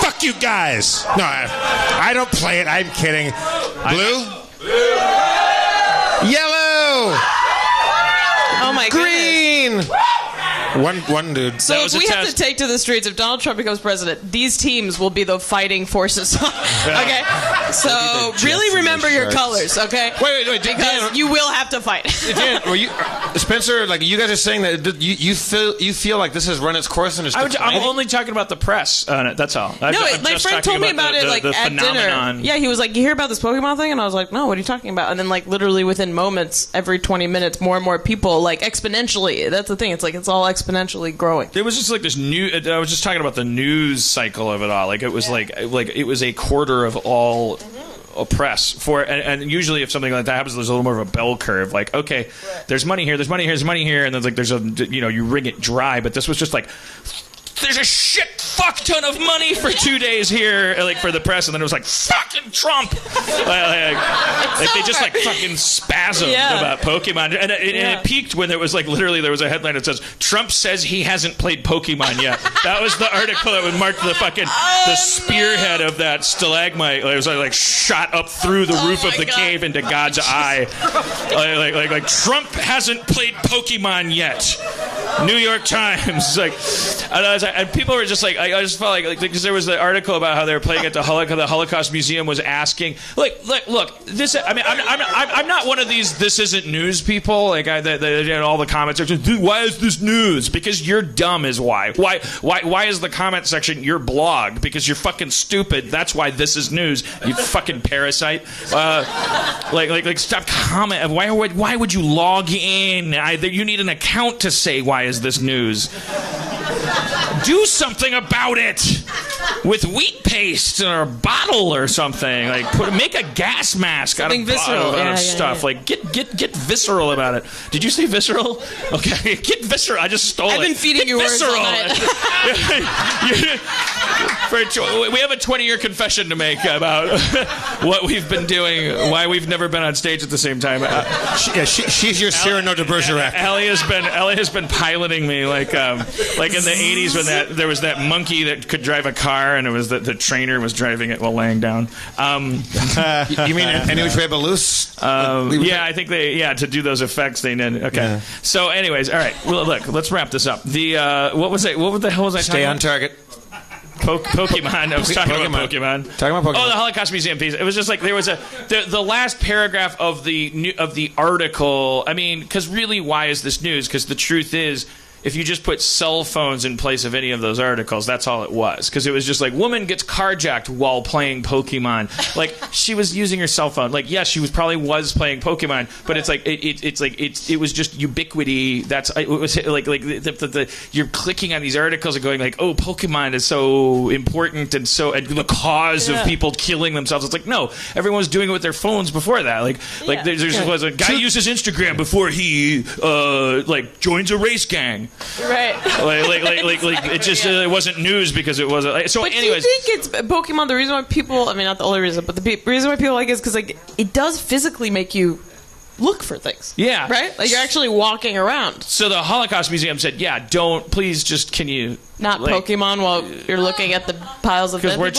Fuck you guys. No, I don't play it. I'm kidding. Blue? Yellow! Oh my Green! goodness. One dude. So if we have to take to the streets, if Donald Trump becomes president, these teams will be the fighting forces. Okay? So really remember your colors, okay? Wait. Because Dan, you will have to fight. Dan, Spencer, like you guys are saying that you feel like this has run its course and it's I'm only talking about the press on it, that's all. My friend told me about it like at dinner. Yeah, he was like, you hear about this Pokemon thing? And I was like, no, what are you talking about? And then like literally within moments, every 20 minutes, more and more people, like exponentially. That's the thing. It's like it's all exponentially growing. There was just like this new. I was just talking about the news cycle of it all. Like it was like it was a quarter of all press for, and usually if something like that happens, there's a little more of a bell curve. Like, okay, there's money here, there's money here, there's money here, and then like there's a, you know, you wring it dry. But this was just like, there's a shit fuck ton of money for 2 days here, like for the press, and then it was like fucking Trump. Like they just like fucking spasmed about Pokemon, and it peaked when there was like literally there was a headline that says Trump says he hasn't played Pokemon yet. That was the article that would mark the fucking the spearhead of that stalagmite. It was like shot up through the roof of the cave into God's eye. Like Trump hasn't played Pokemon yet. New York Times, like, and people were just like, I just felt like because there was the article about how they were playing at the Holocaust Museum was asking, look, this. I mean, I'm not one of these. This isn't news people. Like, all the comments are just, why is this news? Because you're dumb is why. Why is the comment section your blog? Because you're fucking stupid. That's why this is news. You fucking parasite. Stop comment. Why would you log in? You need an account to say why is this news. Do something about it with wheat paste or a bottle or something. Like make a gas mask something visceral out of stuff. Like get visceral about it. Did you say visceral? Okay, get visceral. I just stole it. I've been feeding you words all night. We have a 20-year confession to make about what we've been doing, why we've never been on stage at the same time. She's your Cyrano de Bergerac. Alia has been piloting me like in the 80s when there was that monkey that could drive a car and it was the trainer was driving it while laying down. You mean Any Which Way But Loose? I think to do those effects they did. Okay. Yeah. So anyways, all right. Well, look, let's wrap this up. The what was it? What the hell was I talking about? Stay on target. Pokemon. I was talking about Pokemon. Oh, the Holocaust Museum piece. It was just like there was the last paragraph of the article. I mean, because really, why is this news? Because the truth is, if you just put cell phones in place of any of those articles, that's all it was. Because it was just like, woman gets carjacked while playing Pokemon. Like, she was using her cell phone. Like, yes, she probably was playing Pokemon, but it's like it was just ubiquity. It was like you're clicking on these articles and going like, oh, Pokemon is so important and the cause of people killing themselves. It's like, no, everyone was doing it with their phones before that. Like there was a guy uses Instagram before he joins a race gang. Right. It just it wasn't news because it wasn't. So, but anyways, do you think it's Pokemon? The reason why people, I mean, not the only reason, but the reason why people like it is because it does physically make you look for things. Yeah. Right? Like you're actually walking around. So the Holocaust Museum said, can you not Pokemon while you're looking at the piles of dead people? There's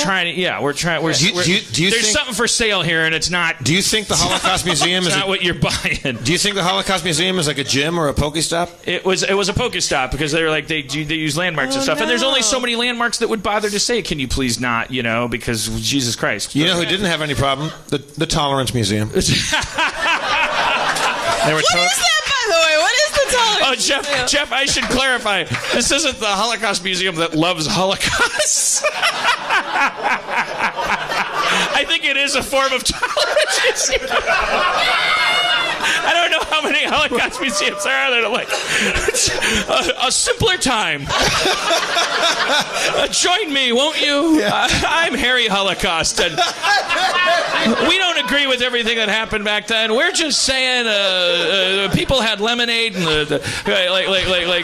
something for sale here, and it's not. Do you think the Holocaust Museum is not what you're buying? Do you think the Holocaust Museum is like a gym or a Pokestop? It was a Pokestop because they're like they use landmarks and stuff, and there's only so many landmarks that would bother to say, can you please not? Because Jesus Christ. You know who didn't have any problem? The Tolerance Museum. What is that, by the way? What is the Tolerance? Oh, Jeff, I should clarify. This isn't the Holocaust Museum that loves Holocaust. I think it is a form of tolerance. I don't know how many Holocaust museums there are that are like a simpler time. Join me, won't you? I'm Harry Holocaust, and we don't agree with everything that happened back then. We're just saying people had lemonade and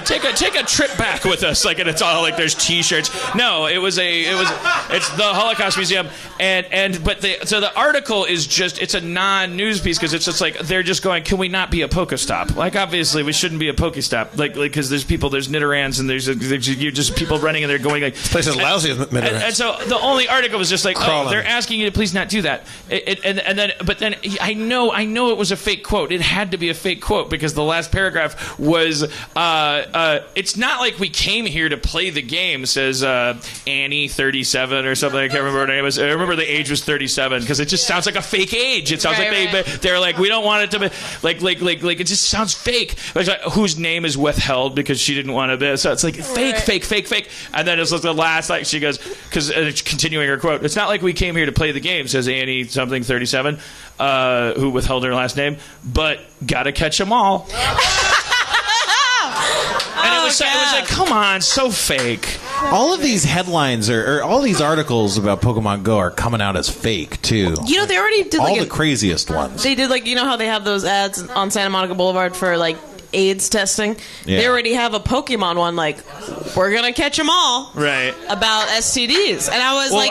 take a trip back with us. Like, and it's all like there's T-shirts. No, it's the Holocaust Museum, but the article is just, it's a non-news piece because it's just like they're just going, can we not be a Pokestop? Like, obviously we shouldn't be a Pokestop. Like because there's Knitterans and there's you're just people running and they're going like this place is lousy. And so the only article was just like, oh, they're asking you to please not do that. But then I know it was a fake quote. It had to be a fake quote because the last paragraph was, it's not like we came here to play the game, says Annie 37 or something. I can't remember her name. I remember the age was 37 because it just sounds like a fake age. It sounds they're like, we don't want it to be like it just sounds fake. Like, whose name is withheld because she didn't want to be. So it's like fake. And then it's like the last, like she goes, because continuing her quote, it's not like we came here to play the game, says Annie something 37, who withheld her last name, but gotta catch them all. And it was like, come on, so fake. All of these headlines or all these articles about Pokemon Go are coming out as fake too. You know, they already did all the craziest ones. They did, like, you know how they have those ads on Santa Monica Boulevard for like AIDS testing? Yeah. They already have a Pokemon one, like, we're gonna catch them all, right? About STDs, and I was they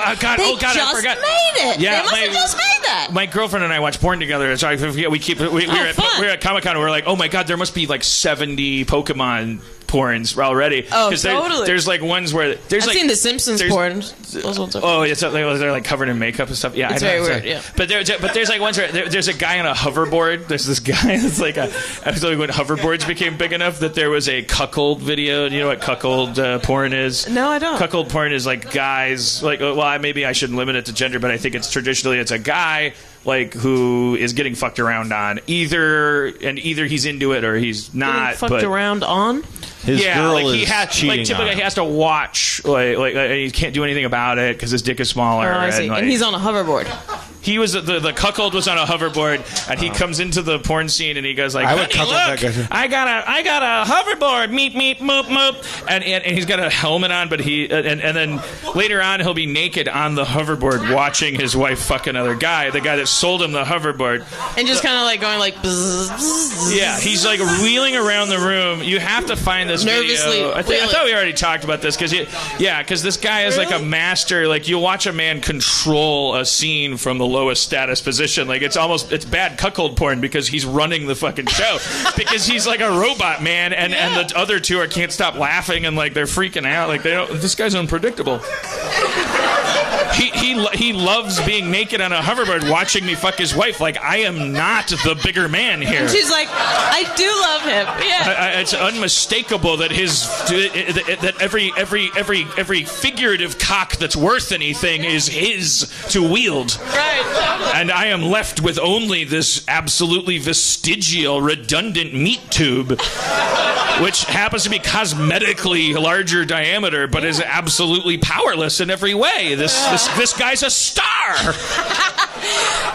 just made it. Yeah, they must have just made that. My girlfriend and I watch porn together. So I forget we were at Comic-Con. And we're like, oh my god, there must be like 70 Pokemon porns already. Oh, totally. There's like ones where I've seen the Simpsons porns. Those ones are they're like covered in makeup and stuff. Yeah, it's very weird. Yeah, but there's like ones where there's a guy on a hoverboard. There's this guy that's like actually when hoverboards became big enough that there was a cuckold video. Do you know what cuckold porn is? No, I don't. Cuckold porn is like guys like, well, maybe I shouldn't limit it to gender, but I think it's traditionally it's a guy like who is getting fucked around on either he's into it or he's not. Getting fucked around on. His girl is cheating typically on he has to watch and he can't do anything about it because his dick is smaller. Oh, I see. And he's on a hoverboard. He was the cuckold was on a hoverboard, and he comes into the porn scene and he goes like, I would cuckold that guy too. I got a hoverboard, meep meep moop moop, and he's got a helmet on, but he and then later on he'll be naked on the hoverboard watching his wife fuck another guy, the guy that sold him the hoverboard, and just kind of like going like, bzz, bzz. Yeah, he's like wheeling around the room. You have to find this nervously. Video. I thought we already talked about this because this guy is like a master. Like you'll watch a man control a scene from the lowest status position. Like it's bad cuckold porn because he's running the fucking show because he's like a robot man and the other two can't stop laughing and like they're freaking out. Like this guy's unpredictable. He loves being naked on a hoverboard watching me fuck his wife. Like I am not the bigger man here. And she's like, I do love him. Yeah. It's unmistakable that every figurative cock that's worth anything is his to wield. Right. And I am left with only this absolutely vestigial, redundant meat tube, which happens to be cosmetically larger diameter, but is absolutely powerless in every way. This guy's a star.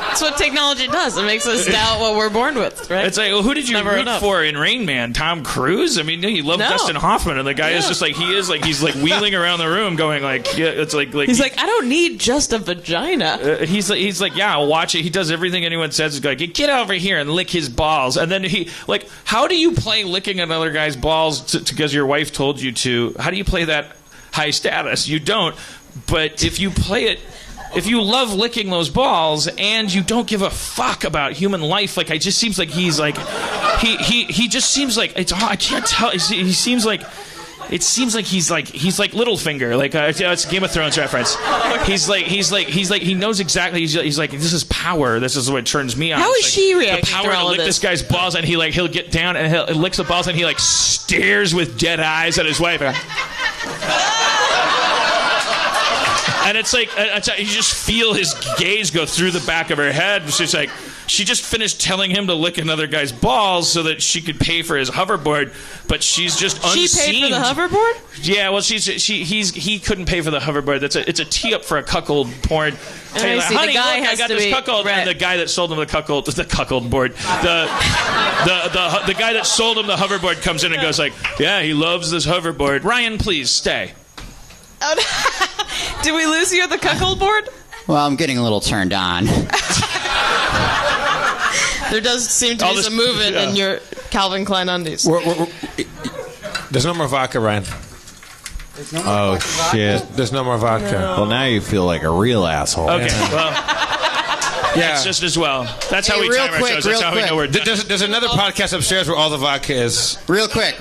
That's what technology does. It makes us doubt what we're born with, right? It's like, well, who did you root for in Rain Man? Tom Cruise? I mean, you love Dustin Hoffman, and the guy is just like, he's like wheeling around the room going like, yeah, it's like he's like, I don't need just a vagina. He's like, yeah, I'll watch it. He does everything anyone says. He's like, get over here and lick his balls. And then how do you play licking another guy's balls because your wife told you to? How do you play that high status? You don't. But if you play it, if you love licking those balls and you don't give a fuck about human life, like it just seems like he's like he just seems like I can't tell. He seems like. It seems like he's like Littlefinger, like it's a Game of Thrones reference. He's like he knows exactly. He's like, this is power. This is what turns me on. How is she reacting? The power to lick this guy's balls, and he'll get down and he licks the balls, and he like stares with dead eyes at his wife. And it's like, you just feel his gaze go through the back of her head. She's like, she just finished telling him to lick another guy's balls so that she could pay for his hoverboard, but she's just unseen. She paid for the hoverboard? Yeah, well, he couldn't pay for the hoverboard. It's a tee up for a cuckold porn. And Like, see, honey, the guy look, I has got to this be cuckold, right. and the guy that sold him the cuckold board, the guy that sold him the hoverboard comes in and goes like, yeah, he loves this hoverboard. Ryan, please stay. Did we lose you at the cuckold board? Well, I'm getting a little turned on. There does seem to be some movement in your Calvin Klein undies. There's no more vodka, Ryan. Oh, shit. There's no more vodka. Well, now you feel like a real asshole. Okay, well, Yeah. it's just as well. That's how we real time our quick, shows. That's real how we know quick. we're done. There's another podcast upstairs where all the vodka is. Real quick.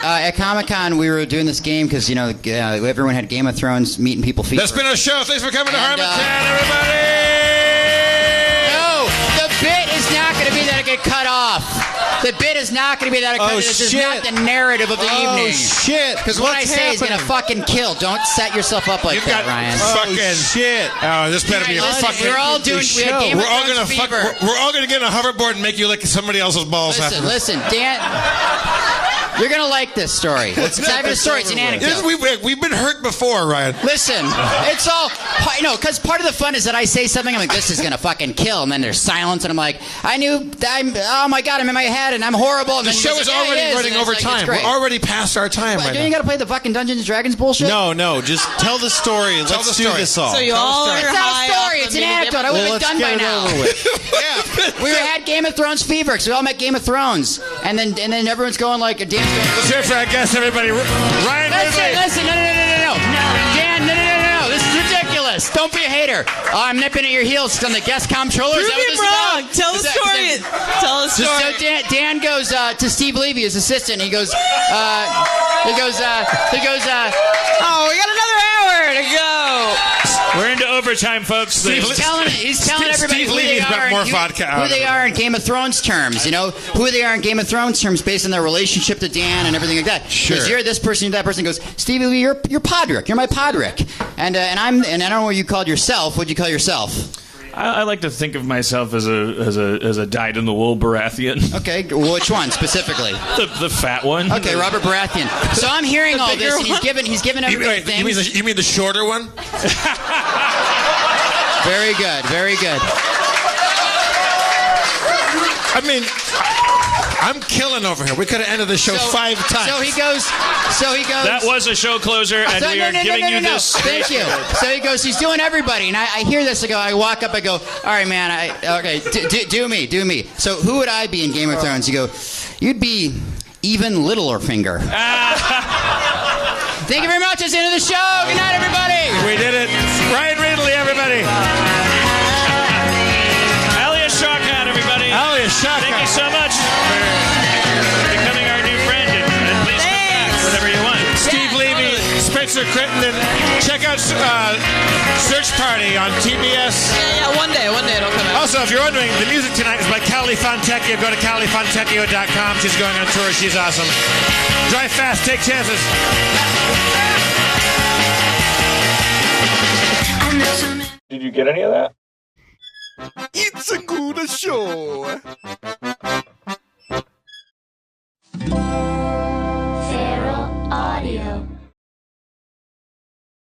At Comic-Con, we were doing this game because, everyone had Game of Thrones meeting people fever. That's been our show. Thanks for coming to And, Harmontown, everybody! No, the bit is not going to be that it get cut off. The bit is not going to be that it cut off. This is not the narrative of the evening. Oh, shit. Because what I say is going to fucking kill. Don't set yourself up like that, Ryan. Fucking shit. Oh, this better be a Listen, fucking. we're all doing. We had Game of We're all Thrones gonna fuck. fever. We're all gonna get on a hoverboard and make you lick somebody else's balls. Listen, Dan. You're gonna like this story. It's not even a story. It's an anecdote. We've been hurt before, Ryan. Listen, it's all, because part of the fun is that I say something, I'm like, this is gonna fucking kill, and then there's silence, and I'm like, oh my god, I'm in my head, and I'm horrible. And The then show he is goes, yeah, already it is, running and over it's like, time. it's We're great. already past our time But right don't you now. gotta play the fucking Dungeons and Dragons bullshit? No, just tell the story. Let's do this all. So you all are It's not high a story. off It's the an meeting. anecdote. I would have let's been done get by it now. over with. We had Game of Thrones fever because we all met Game of Thrones, and then everyone's going like, Dan's going, Let's hear it for our guest, everybody. Ryan Ridley. Listen, no. Dan, no. This is ridiculous. Don't be a hater. Oh, I'm nipping at your heels because I'm the guest comptroller. Prove Is that what him this is about? wrong. Tell the story. Tell the story. So Dan goes to Steve Levy, his assistant. He goes, oh, Oh, we got another hour to go. We're into overtime, folks. He's telling everybody Steve who they Levy's got are, more vodka out who of they it. are in Game of Thrones terms. Who they are in Game of Thrones terms based on their relationship to Dan and everything like that. Sure. Because you're this person, that person goes, Steve Levy, you're Podrick. You're my Podrick. And I don't know what you called yourself. What'd you call yourself? I like to think of myself as a dyed-in-the-wool Baratheon. Okay, which one specifically? The fat one. Okay, Robert Baratheon. So I'm hearing all this, and he's given everybody things. You mean the shorter one? Very good. I mean, I'm killing over here. We could have ended the show 5 times. So he goes. That was a show closer, and we are giving you this. Thank you. So he goes. He's doing everybody, and I hear this. I walk up. I go, all right, man. Do me. So who would I be in Game of Thrones? You go, you'd be even Littlefinger. Thank you very much. That's the end of the show. Good night, everybody. We did it. Ryan Ridley, everybody. Alia Shawkat, everybody. Alia Shawkat. Thank you so much for becoming our new friend, and please come back whenever you want. Steve Levy, Spencer Crittenden. Check out Search Party on TBS. Yeah, one day it'll come out. Also, if you're wondering, the music tonight is by Callie Fontecchio. Go to CallieFontecchio.com. She's going on tour. She's awesome. Drive fast. Take chances. Did you get any of that? It's a good show. Feral Audio.